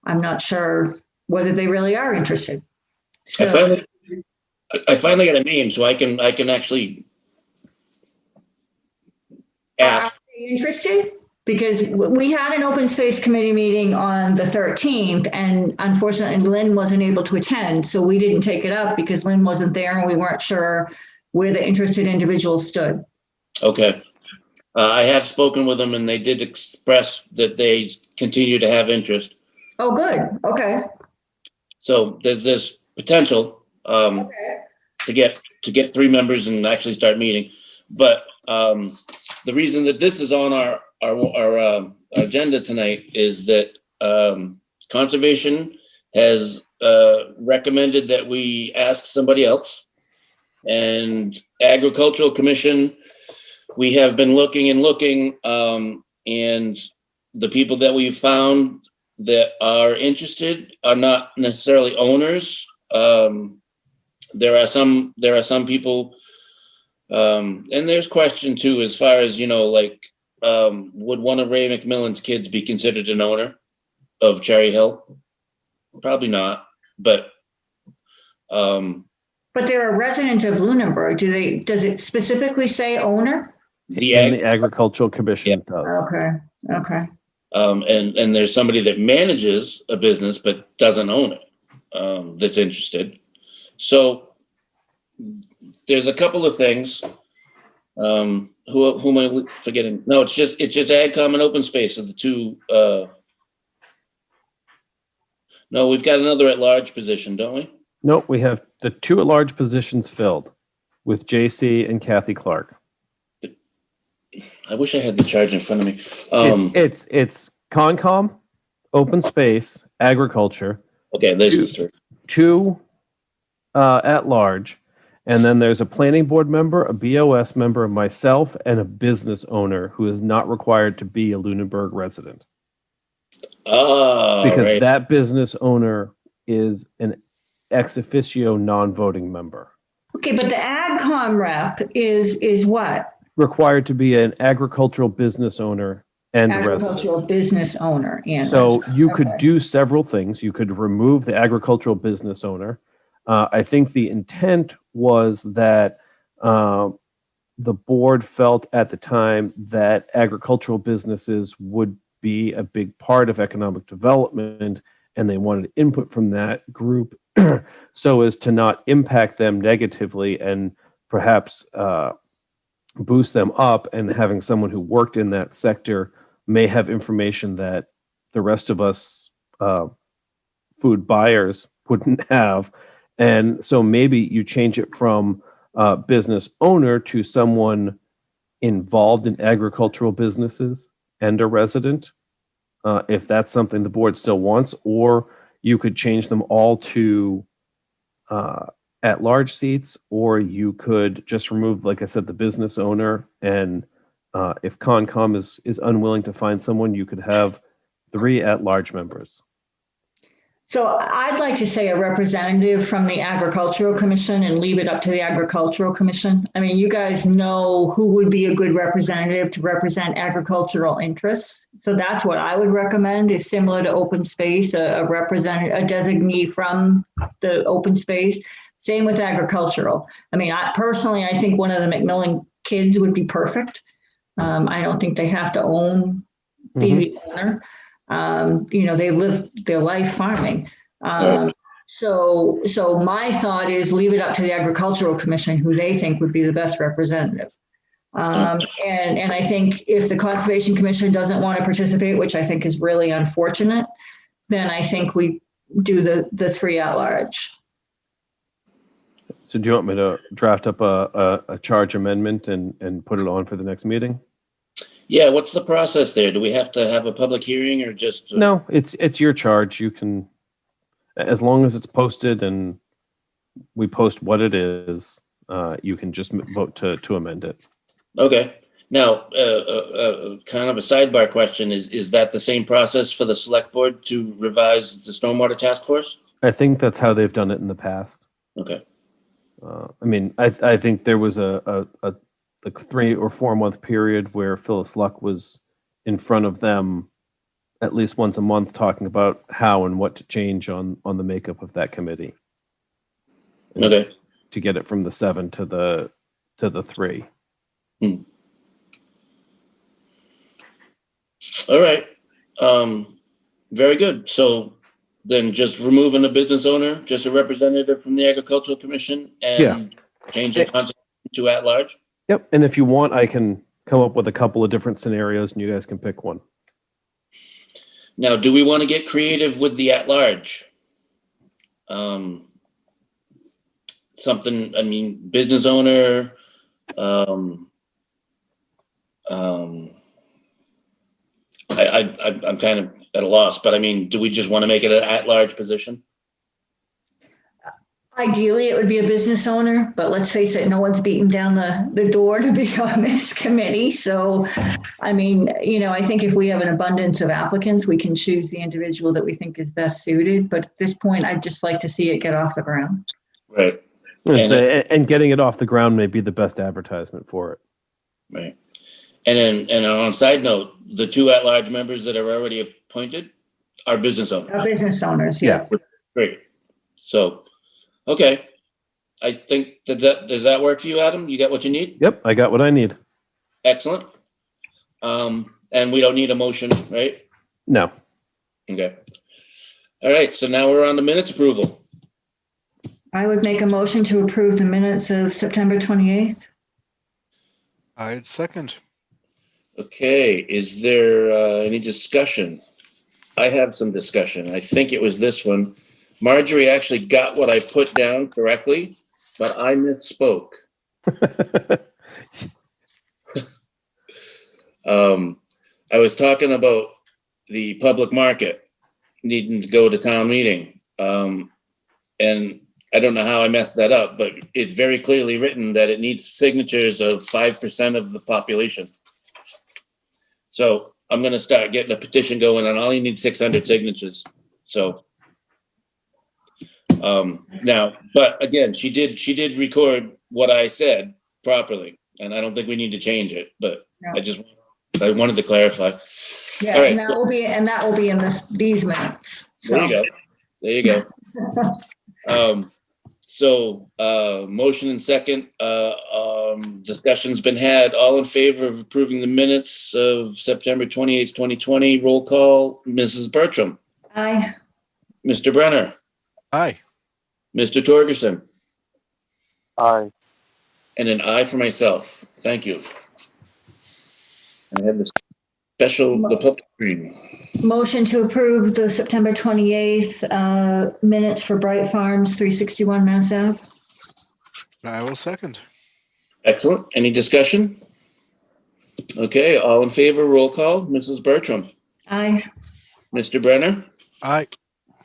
I'm not sure whether they really are interested. So, I finally got a name, so I can actually ask. are they interested? Because we had an open space committee meeting on the 13th, and unfortunately Lynn wasn't able to attend, so we didn't take it up because Lynn wasn't there and we weren't sure where the interested individuals stood. Okay. I have spoken with them and they did express that they continue to have interest. Oh, good. Okay. So there's this potential to get 3 members and actually start meeting. But the reason that this is on our agenda tonight is that Conservation has recommended that we ask somebody else. And Agricultural Commission, we have been looking, and the people that we've found that are interested are not necessarily owners. There are some people, and there's question too, as far as, would one of Ray McMillan's kids be considered an owner of Cherry Hill? Probably not, but they're a resident of Lunenburg. Does it specifically say owner? the Agricultural Commission does. Okay. and there's somebody that manages a business but doesn't own it. that's interested. So there's a couple of things. Who am I forgetting? No, it's just AgCom and open space are the two. No, we've got another at-large position, don't we? Nope, we have the two at-large positions filled with JC and Kathy Clark. I wish I had the charge in front of me. It's Concom, open space, agriculture, Okay, there's the three. two at large, and then there's a planning board member, a BOS member, myself, and a business owner who is not required to be a Lunenburg resident. Oh, Because right. that business owner is an ex officio non-voting member. Okay, but the AgCom rep is what? Required to be an agricultural business owner and a resident. Agricultural business owner and So resident. you could Okay. do several things. You could remove the agricultural business owner. I think the intent was that the board felt at the time that agricultural businesses would be a big part of economic development, and they wanted input from that group so as to not impact them negatively and perhaps boost them up. And having someone who worked in that sector may have information that the rest of us food buyers wouldn't have. And so maybe you change it from business owner to someone involved in agricultural businesses and a resident, if that's something the board still wants, or you could change them all to at-large seats, or you could just remove, like I said, the business owner. And if Concom is unwilling to find someone, you could have 3 at-large members. So I'd like to say a representative from the Agricultural Commission and leave it up to the Agricultural Commission. I mean, you guys know who would be a good representative to represent agricultural interests. So that's what I would recommend, is similar to open space, a representative, a designee from the open space. Same with agricultural. I mean, I think one of the McMillan kids would be perfect. I don't think they have to be the owner. They live their life farming. So my thought is leave it up to the Agricultural Commission, who they think would be the best representative. And I think if the Conservation Commission doesn't want to participate, which I think is really unfortunate, then I think we do the 3 at large. So do you want me to draft up a charge amendment and put it on for the next meeting? Yeah, what's the process there? Do we have to have a public hearing or just? No, it's your charge. You can, as long as it's posted and we post what it is, you can just vote to amend it. Okay. Now, kind of a sidebar question, is that the same process for the select board to revise the stormwater task force? I think that's how they've done it in the past. Okay. I mean, I think there was a 3 or 4 month period where Phyllis Luck was in front of them at least once a month talking about how and what to change on the makeup of that committee. Okay. To get it from the 7 to the 3. All right. Very good. So then just removing the business owner, just a representative from the Agricultural Commission, and change the concept to at large? Yep. And if you want, I can come up with a couple of different scenarios and you guys can pick one. Now, do we want to get creative with the at large? Something, I mean, business owner, I'm kind of at a loss, but I mean, do we just want to make it an at-large position? Ideally, it would be a business owner, but let's face it, no one's beating down the door to be on this committee. So, I mean, I think if we have an abundance of applicants, we can choose the individual that we think is best suited. But at this point, I'd just like to see it get off the ground. Right. And getting it off the ground may be the best advertisement for it. Right. And on a side note, the 2 at-large members that are already appointed are business owners. Our business owners, yeah. Great. So, okay. I think does that work for you, Adam? You got what you need? Yep, I got what I need. Excellent. And we don't need a motion, right? No. Okay. All right. So now we're on the minutes approval. I would make a motion to approve the minutes of September 28th. I'd second. Okay, is there any discussion? I have some discussion. I think it was this one. Marjorie actually got what I put down correctly, but I misspoke. I was talking about the public market needing to go to town meeting. And I don't know how I messed that up, but it's very clearly written that it needs signatures of 5% of the population. So I'm gonna start getting a petition going, and I only need 600 signatures. So now, but again, she did record what I said properly, and I don't think we need to change it, but No. I wanted to clarify. Yeah, All right, and that will be in these minutes. There you go. There you go. Motion and second, discussion's been had. All in favor of approving the minutes of September 28th, 2020, roll call, Mrs. Bertram, Aye. Mr. Brenner, Aye. Mr. Torgerson, Aye. and an aye for myself. Thank you. I have the public hearing. Motion to approve the September 28th minutes for Bright Farms, 361 Mass Ave. I will second. Excellent. Any discussion? Okay, all in favor, roll call, Mrs. Bertram, Aye. Mr. Brenner, Aye.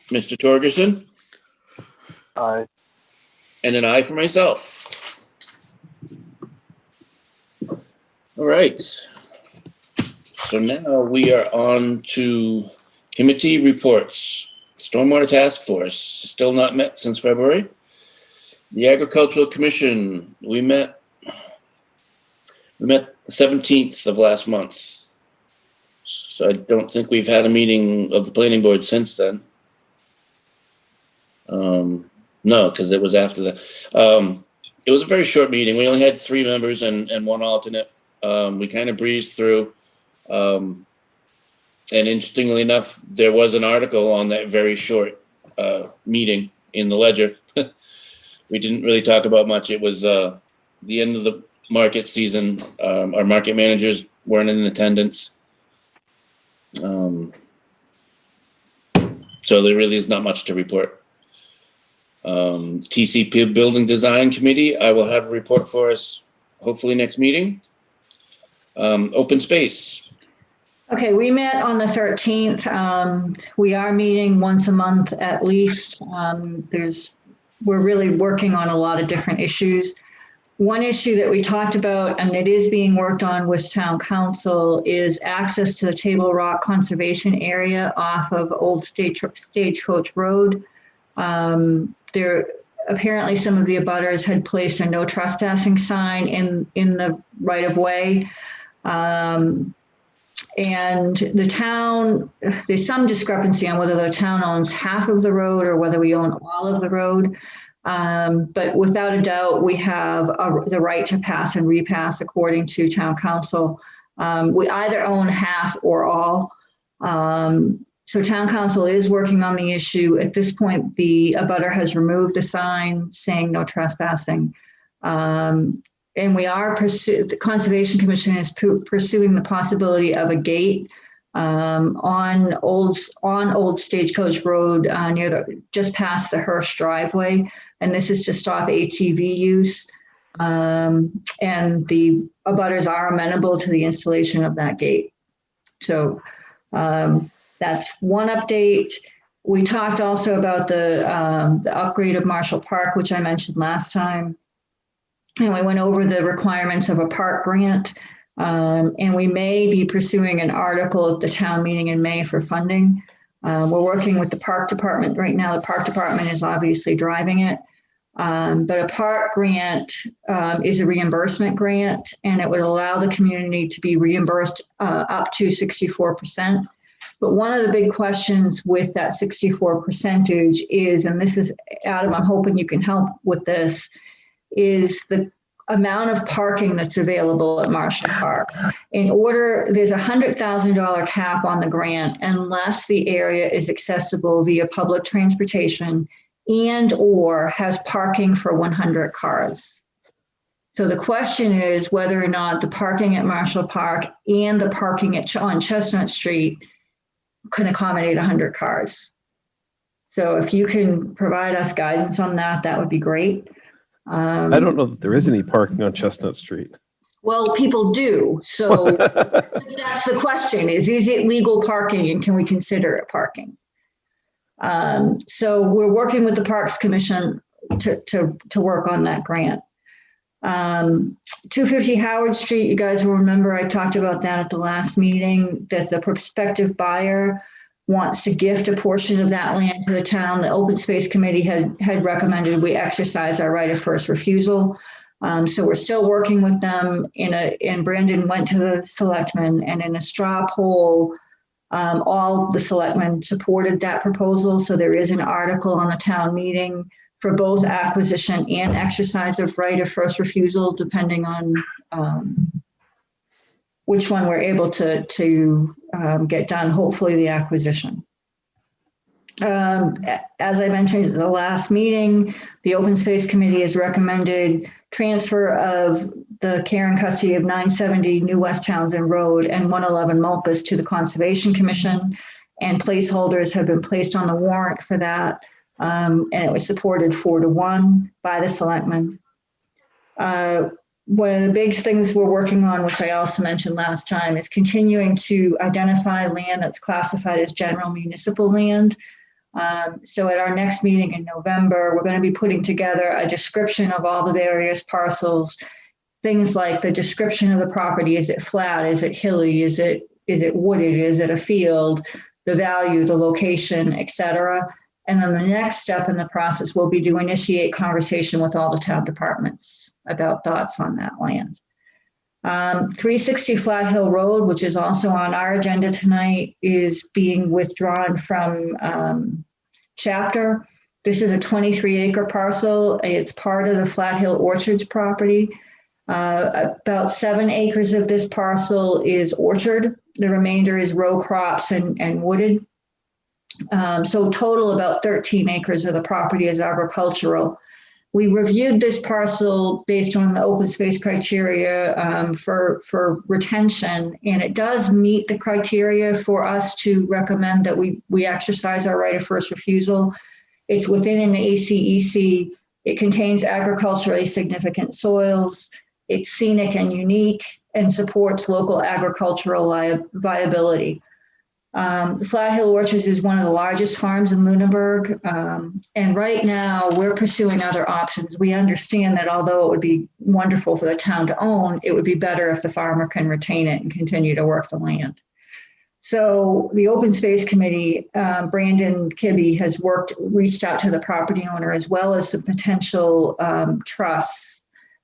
Mr. Torgerson, Aye. and an aye for myself. All right. So now we are on to committee reports. Stormwater Task Force, still not met since February. The Agricultural Commission, we met the 17th of last month. So I don't think we've had a meeting of the planning board since then. No, because it was after that. It was a very short meeting. We only had 3 members and 1 alternate. We kind of breezed through. And interestingly enough, there was an article on that very short meeting in the Ledger. We didn't really talk about much. It was the end of the market season. Our market managers weren't in attendance. So there really is not much to report. TCP Building Design Committee, I will have a report for us hopefully next meeting. Open space. Okay, we met on the 13th. We are meeting once a month at least. We're really working on a lot of different issues. One issue that we talked about, and it is being worked on with Town Council, is access to the Table Rock Conservation Area off of Old Stagecoach Road. Apparently some of the abutters had placed a no trespassing sign in the right of way. And the town, there's some discrepancy on whether the town owns half of the road or whether we own all of the road. But without a doubt, we have the right to pass and repass according to Town Council. We either own half or all. So Town Council is working on the issue. At this point, the abutter has removed the sign saying no trespassing. And we are the Conservation Commission is pursuing the possibility of a gate on Old Stagecoach Road just past the Hirsch driveway, and this is to stop ATV use. And the abutters are amenable to the installation of that gate. So that's one update. We talked also about the upgrade of Marshall Park, which I mentioned last time. And we went over the requirements of a park grant. And we may be pursuing an article at the town meeting in May for funding. We're working with the park department right now. The park department is obviously driving it. But a park grant is a reimbursement grant, and it would allow the community to be reimbursed up to 64%. But one of the big questions with that 64% is, and this is, Adam, I'm hoping you can help with this, is the amount of parking that's available at Marshall Park. There's a $100,000 cap on the grant unless the area is accessible via public transportation and or has parking for 100 cars. So the question is whether or not the parking at Marshall Park and the parking on Chestnut Street can accommodate 100 cars. So if you can provide us guidance on that, that would be great. I don't know that there is any parking on Chestnut Street. Well, people do. So that's the question is it legal parking and can we consider it parking? So we're working with the Parks Commission to work on that grant. 250 Howard Street, you guys will remember I talked about that at the last meeting, that the prospective buyer wants to gift a portion of that land to the town. The Open Space Committee had recommended we exercise our right of first refusal. So we're still working with them and Brandon went to the selectmen, and in a straw poll, all the selectmen supported that proposal. So there is an article on the town meeting for both acquisition and exercise of right of first refusal, depending on which one we're able to get done, hopefully the acquisition. As I mentioned at the last meeting, the Open Space Committee has recommended transfer of the care and custody of 970 New West Townsend Road and 111 Mulpus to the Conservation Commission, and placeholders have been placed on the warrant for that, and it was supported 4-1 by the selectmen. One of the big things we're working on, which I also mentioned last time, is continuing to identify land that's classified as general municipal land. So at our next meeting in November, we're going to be putting together a description of all the various parcels, things like the description of the property. Is it flat? Is it hilly? Is it wooded? Is it a field? The value, the location, etc. And then the next step in the process will be to initiate conversation with all the town departments about thoughts on that land. 360 Flat Hill Road, which is also on our agenda tonight, is being withdrawn from chapter. This is a 23-acre parcel. It's part of the Flat Hill Orchards property. About 7 acres of this parcel is orchard. The remainder is row crops and wooded. So total about 13 acres of the property is agricultural. We reviewed this parcel based on the open space criteria for retention, and it does meet the criteria for us to recommend that we exercise our right of first refusal. It's within an ACEC. It contains agriculturally significant soils. It's scenic and unique and supports local agricultural viability. The Flat Hill Orchards is one of the largest farms in Lunenburg, and right now we're pursuing other options. We understand that although it would be wonderful for the town to own, it would be better if the farmer can retain it and continue to work the land. So the Open Space Committee, Brandon Kibbe has reached out to the property owner as well as some potential trusts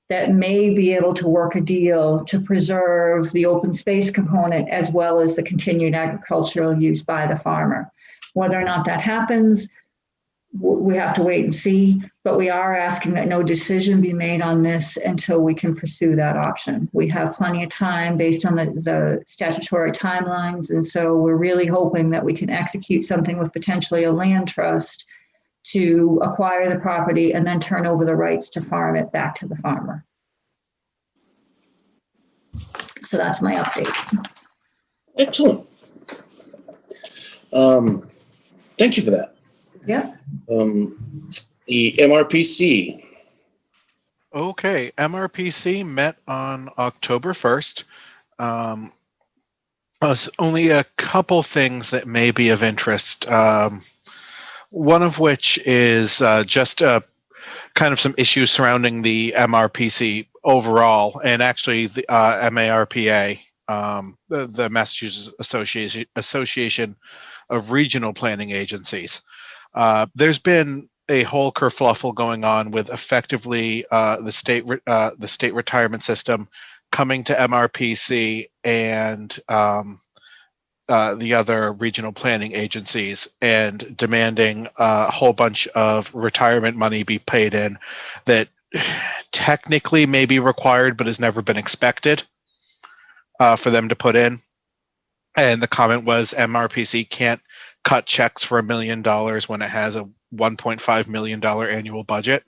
that may be able to work a deal to preserve the open space component as well as the continued agricultural use by the farmer. Whether or not that happens, we have to wait and see, but we are asking that no decision be made on this until we can pursue that option. We have plenty of time based on the statutory timelines, and so we're really hoping that we can execute something with potentially a land trust to acquire the property and then turn over the rights to farm it back to the farmer. So that's my update. Excellent. Thank you for that. Yeah. The MRPC. Okay, MRPC met on October 1st. Only a couple things that may be of interest. One of which is just kind of some issues surrounding the MRPC overall, and actually the MARPA, the Massachusetts Association of Regional Planning Agencies. There's been a whole kerfluffle going on with effectively the state retirement system coming to MRPC and the other regional planning agencies and demanding a whole bunch of retirement money be paid in that technically may be required but has never been expected for them to put in. And the comment was MRPC can't cut checks for $1 million when it has a $1.5 million annual budget.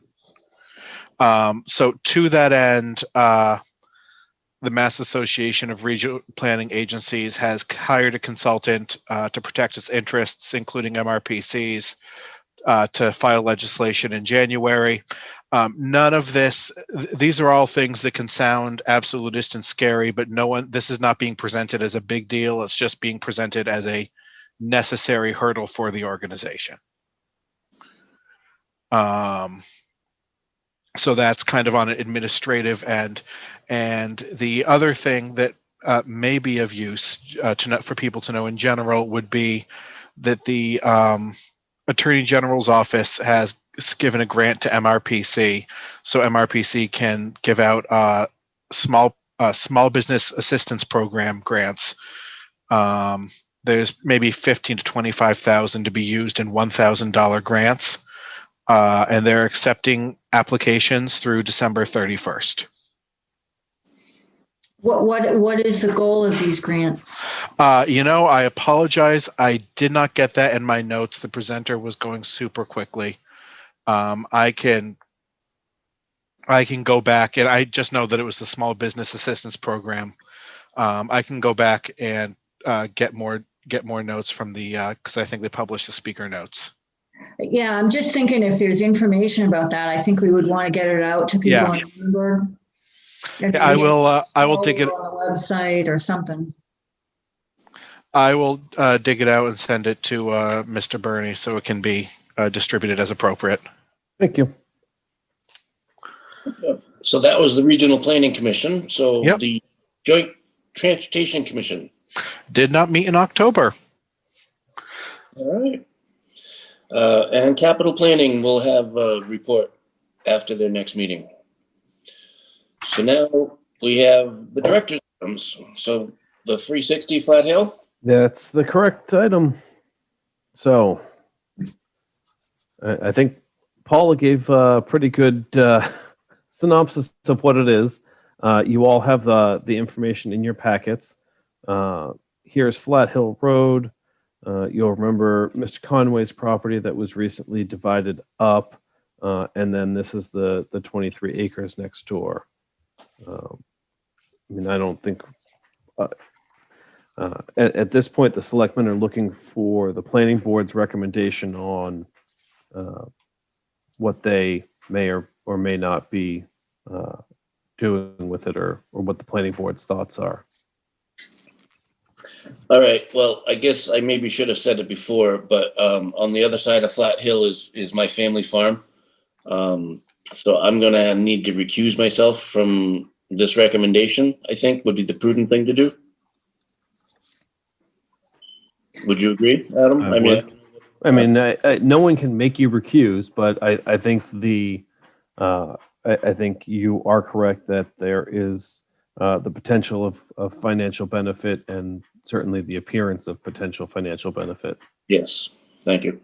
So to that end, the Mass Association of Regional Planning Agencies has hired a consultant to protect its interests, including MRPC's, to file legislation in January. None of this, these are all things that can sound absolutist and scary, but this is not being presented as a big deal. It's just being presented as a necessary hurdle for the organization. So that's kind of on an administrative end. And the other thing that may be of use for people to know in general would be that the Attorney General's office has given a grant to MRPC, so MRPC can give out small business assistance program grants. There's maybe $15,000 to $25,000 to be used in $1,000 grants, and they're accepting applications through December 31st. What is the goal of these grants? I apologize. I did not get that in my notes. The presenter was going super quickly. I can go back, and I just know that it was the Small Business Assistance Program. I can go back and get more notes from because I think they published the speaker notes. Yeah, I'm just thinking if there's information about that, I think we would want to get it out to people on Bloomberg. Yeah, I will dig it on the website or something. I will dig it out and send it to Mr. Bernie so it can be distributed as appropriate. Thank you. So that was the Regional Planning Commission. So Yep. The Joint Transportation Commission. Did not meet in October. All right. And Capital Planning will have a report after their next meeting. So now we have the director's items. So the 360 Flat Hill. That's the correct item. So I think Paula gave a pretty good synopsis of what it is. You all have the information in your packets. Here's Flat Hill Road. You'll remember Mr. Conway's property that was recently divided up. And then this is the 23 acres next door. I don't think at this point the selectmen are looking for the planning board's recommendation on what they may or may not be doing with it, or what the planning board's thoughts are. All right. Well, I guess I maybe should have said it before, but on the other side of Flat Hill is my family farm. So I'm going to need to recuse myself from this recommendation, I think would be the prudent thing to do. Would you agree, Adam? No one can make you recuse, but I think I think you are correct that there is the potential of financial benefit, and certainly the appearance of potential financial benefit. Yes. Thank you.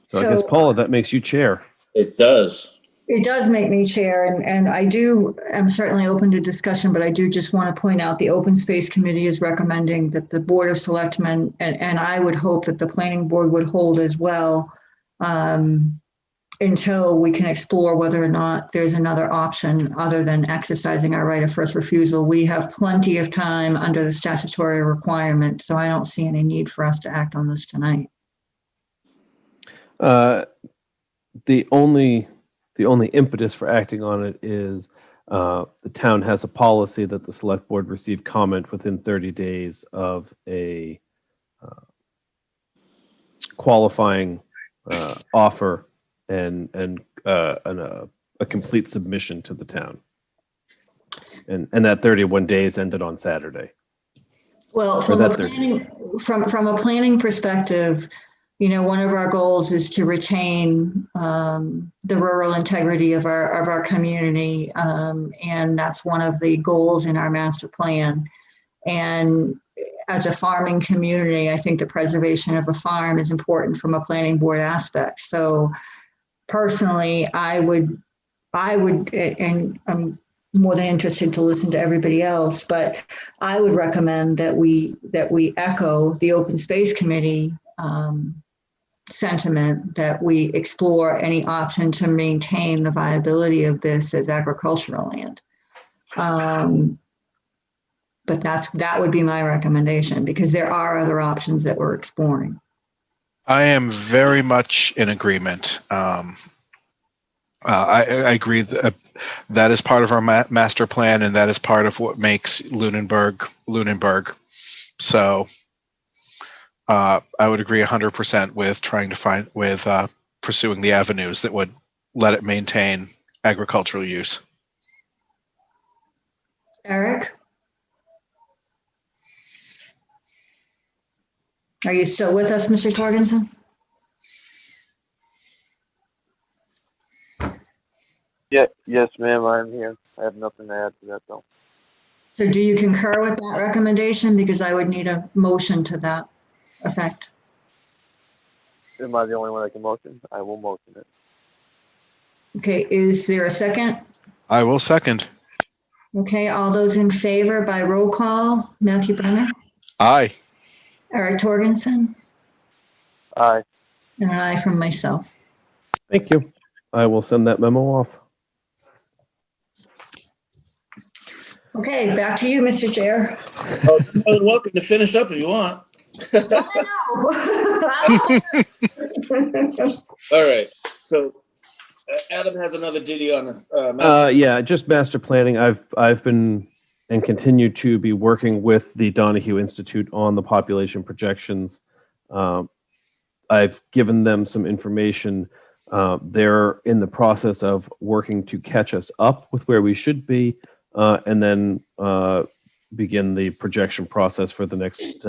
So I guess, Paula, that makes you chair. It does. It does make me chair, and I'm certainly open to discussion, but I do just want to point out the Open Space Committee is recommending that the Board of Selectmen, and I would hope that the Planning Board would hold as well, until we can explore whether or not there's another option other than exercising our right of first refusal. We have plenty of time under the statutory requirement, so I don't see any need for us to act on this tonight. The only impetus for acting on it is the town has a policy that the select board receive comment within 30 days of a qualifying offer and a complete submission to the town. And that 31 days ended on Saturday. Well, from a planning perspective, one of our goals is to retain the rural integrity of our community, and that's one of the goals in our master plan. And as a farming community, I think the preservation of a farm is important from a planning board aspect. So personally, I would, and I'm more than interested to listen to everybody else, but I would recommend that we echo the Open Space Committee sentiment that we explore any option to maintain the viability of this as agricultural land. But that would be my recommendation, because there are other options that we're exploring. I am very much in agreement. I agree that that is part of our master plan, and that is part of what makes Lunenburg. So I would agree 100% with trying to pursuing the avenues that would let it maintain agricultural use. Eric? Are you still with us, Mr. Torgensen? Yeah, yes, ma'am, I'm here. I have nothing to add to that, though. So do you concur with that recommendation? Because I would need a motion to that effect. Am I the only one that can motion? I will motion it. Okay, is there a second? I will second. Okay, all those in favor by roll call, Matthew Brenner, Aye. Eric Torgensen, Aye. and an aye from myself. Thank you. I will send that memo off. Okay, back to you, Mr. Chair. Oh, you're more than welcome to finish up if you want. All right. So Adam has another ditty on Yeah, just master planning. I've been and continue to be working with the Donahue Institute on the population projections. I've given them some information. They're in the process of working to catch us up with where we should be, and then begin the projection process for the next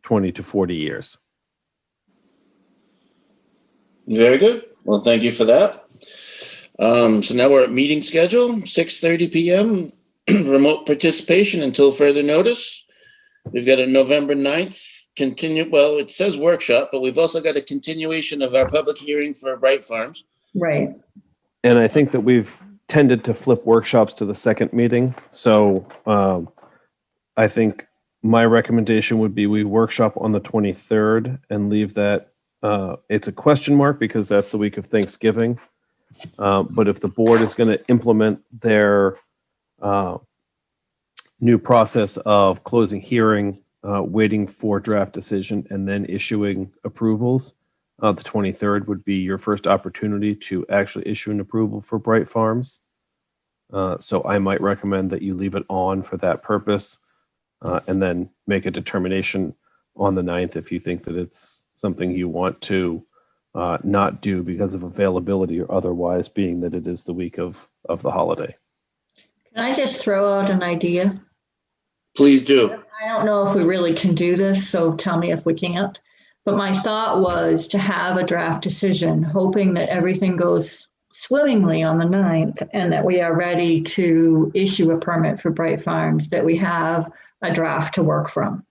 20 to 40 years. Very good. Well, thank you for that. So now we're at meeting schedule, 6:30 p.m. Remote participation until further notice. We've got a November 9th well, it says workshop, but we've also got a continuation of our public hearing for Bright Farms. Right. And I think that we've tended to flip workshops to the second meeting. So I think my recommendation would be we workshop on the 23rd and leave that. It's a question mark because that's the week of Thanksgiving. But if the board is going to implement their new process of closing hearing, waiting for draft decision, and then issuing approvals, the 23rd would be your first opportunity to actually issue an approval for Bright Farms. So I might recommend that you leave it on for that purpose, and then make a determination on the 9th if you think that it's something you want to not do because of availability or otherwise, being that it is the week of the holiday. Can I just throw out an idea? Please do. I don't know if we really can do this, so tell me if we can't. But my thought was to have a draft decision, hoping that everything goes swimmingly on the 9th and that we are ready to issue a permit for Bright Farms, that we have a draft to work from.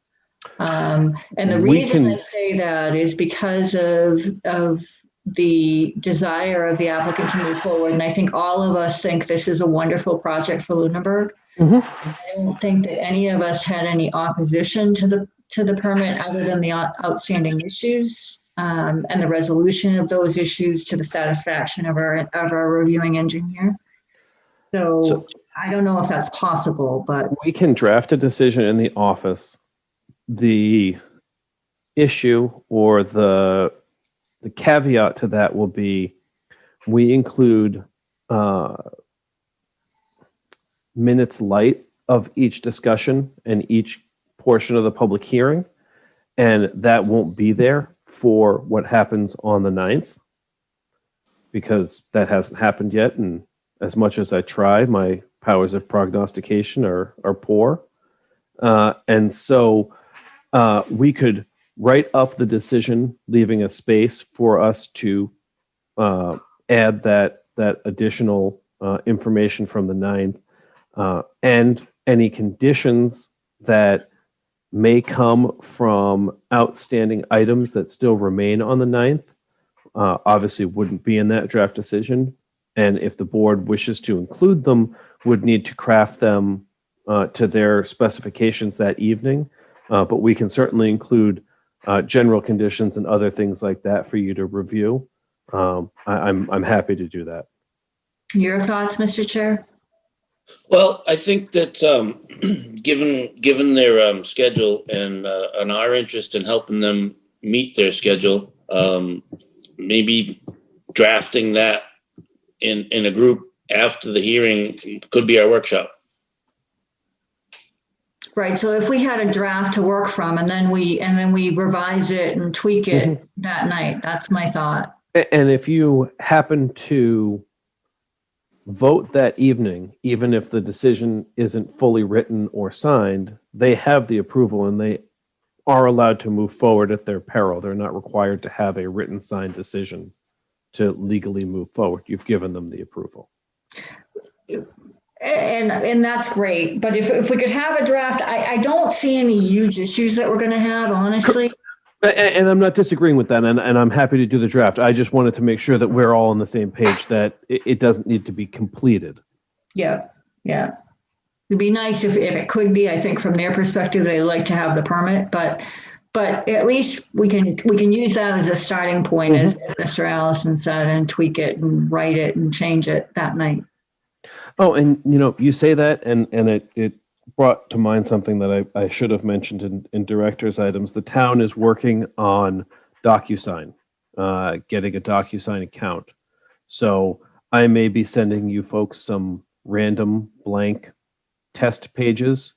And the reason I say that is because of the desire of the applicant to move forward. And I think all of us think this is a wonderful project for Lunenburg. I don't think that any of us had any opposition to the permit other than the outstanding issues and the resolution of those issues to the satisfaction of our reviewing engineer. So I don't know if that's possible, but we can draft a decision in the office. The issue or the caveat to that will be we include minutes light of each discussion and each portion of the public hearing, and that won't be there for what happens on the 9th because that hasn't happened yet, and as much as I try, my powers of prognostication are poor. And so we could write up the decision, leaving a space for us to add that additional information from the 9th, and any conditions that may come from outstanding items that still remain on the 9th, obviously wouldn't be in that draft decision. And if the board wishes to include them, would need to craft them to their specifications that evening. But we can certainly include general conditions and other things like that for you to review. I'm happy to do that. Your thoughts, Mr. Chair? Well, I think that given their schedule and our interest in helping them meet their schedule, maybe drafting that in a group after the hearing could be our workshop. Right, so if we had a draft to work from and then we revise it and tweak it that night, that's my thought. And if you happen to vote that evening, even if the decision isn't fully written or signed, they have the approval and they are allowed to move forward at their peril. They're not required to have a written signed decision to legally move forward. You've given them the approval. And that's great, but if we could have a draft, I don't see any huge issues that we're gonna have, honestly. And I'm not disagreeing with that, and I'm happy to do the draft. I just wanted to make sure that we're all on the same page, that it doesn't need to be completed. Yeah. It'd be nice if it could be. I think from their perspective, they like to have the permit, but at least we can use that as a starting point, as Mr. Allison said, and tweak it and write it and change it that night. Oh, and you say that, and it brought to mind something that I should have mentioned in director's items. The town is working on DocuSign, getting a DocuSign account. So I may be sending you folks some random blank test pages,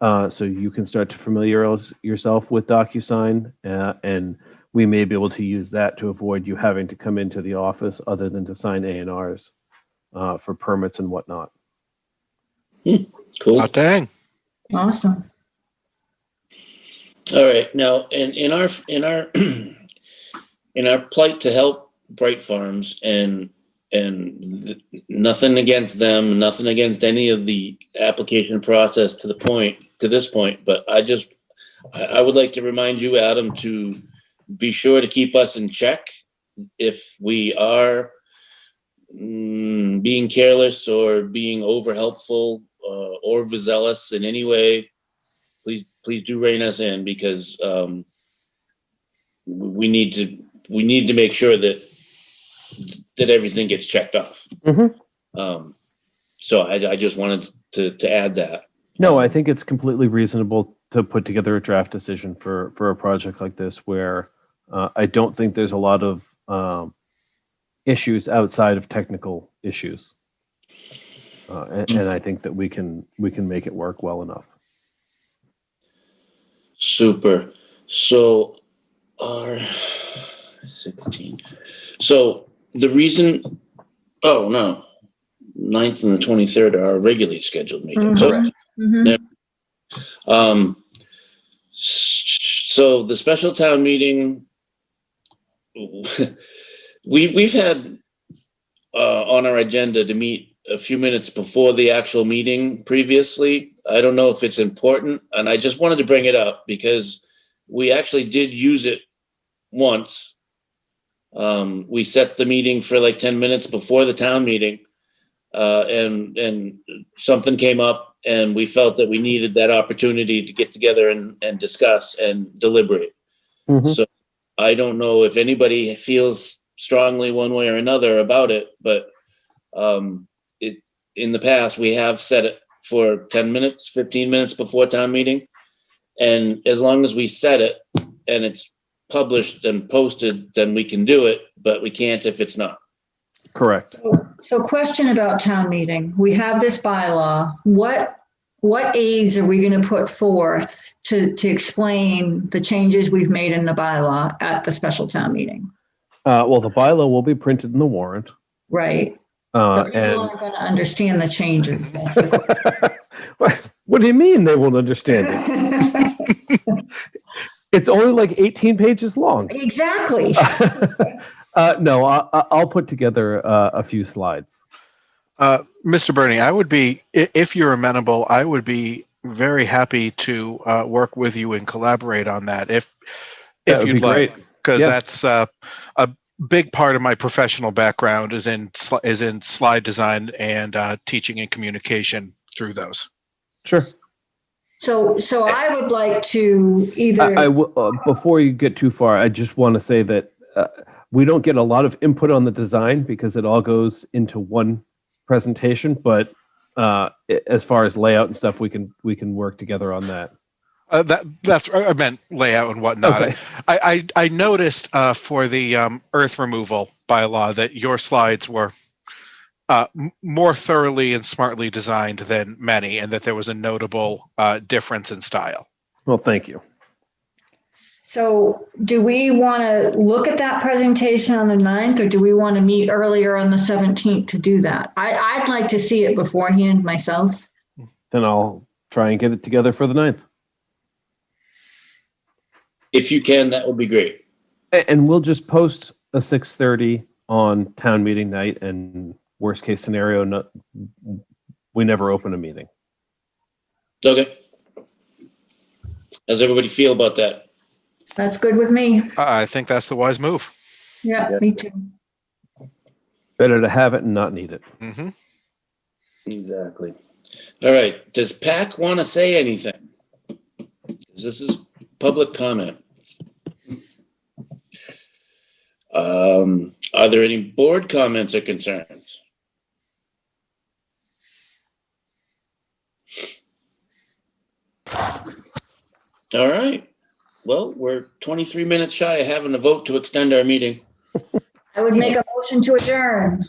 so you can start to familiarize yourself with DocuSign, and we may be able to use that to avoid you having to come into the office other than to sign A&Rs. For permits and whatnot. Cool. Oh, dang. Awesome. All right. Now, in our in our plight to help Bright Farms and nothing against them, nothing against any of the application process to this point, but I would like to remind you, Adam, to be sure to keep us in check if we are being careless or being over helpful or overzealous in any way. Please do rein us in, because we need to make sure that everything gets checked off. So I just wanted to add that. No, I think it's completely reasonable to put together a draft decision for a project like this, where I don't think there's a lot of issues outside of technical issues, and I think that we can make it work well enough. Super. So our 16. So the reason. Oh no, 9th and the 23rd are our regularly scheduled meetings. So the special town meeting. We've had on our agenda to meet a few minutes before the actual meeting previously. I don't know if it's important, and I just wanted to bring it up because we actually did use it once. We set the meeting for like 10 minutes before the town meeting, and something came up, and we felt that we needed that opportunity to get together and discuss and deliberate. So I don't know if anybody feels strongly one way or another about it, but in the past we have set it for 10 minutes, 15 minutes before town meeting, and as long as we set it and it's published and posted, then we can do it, but we can't if it's not. Correct. So question about town meeting. We have this bylaw. What aids are we going to put forth to explain the changes we've made in the bylaw at the special town meeting? Well, the bylaw will be printed in the warrant. Right. But people And aren't going to understand the changes. what do you mean they won't understand it? It's only like 18 pages long. Exactly. No, I'll put together a few slides. Mr. Bernie, I would be, if you're amenable, I would be very happy to work with you and collaborate on that if you'd like, because that's a big part of my professional background is in slide design and teaching and communication through those. Sure. So I would like to either, Before you get too far, I just want to say that we don't get a lot of input on the design because it all goes into one presentation. But as far as layout and stuff, we can work together on that. That's I meant layout and whatnot. Okay. I noticed for the earth removal bylaw that your slides were more thoroughly and smartly designed than many, and that there was a notable difference in style. Well, thank you. so do we want to look at that presentation on the 9th, or do we want to meet earlier on the 17th to do that? I'd like to see it beforehand myself. Then I'll try and get it together for the 9th. If you can, that would be great. And we'll just post a 6:30 on town meeting night, and worst case scenario, we never open a meeting. Okay. How's everybody feel about that? That's good with me. I think that's the wise move. Yeah, me too. Better to have it and not need it. Hmm. Exactly. All right. Does PAC want to say anything? This is public comment. Are there any board comments or concerns? All right. Well, we're 23 minutes shy of having a vote to extend our meeting. I would make a motion to adjourn.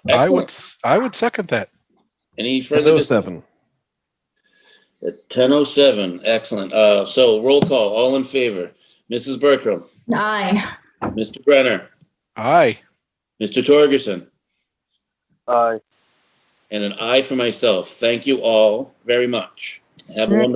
Excellent. I would second that. Any further? 7. At 10:07. Excellent. So roll call. All in favor. Mrs. Bertram, Aye. Mr. Brenner, Aye. Mr. Torgerson, Aye. and an aye for myself. Thank you all very much. Have a wonderful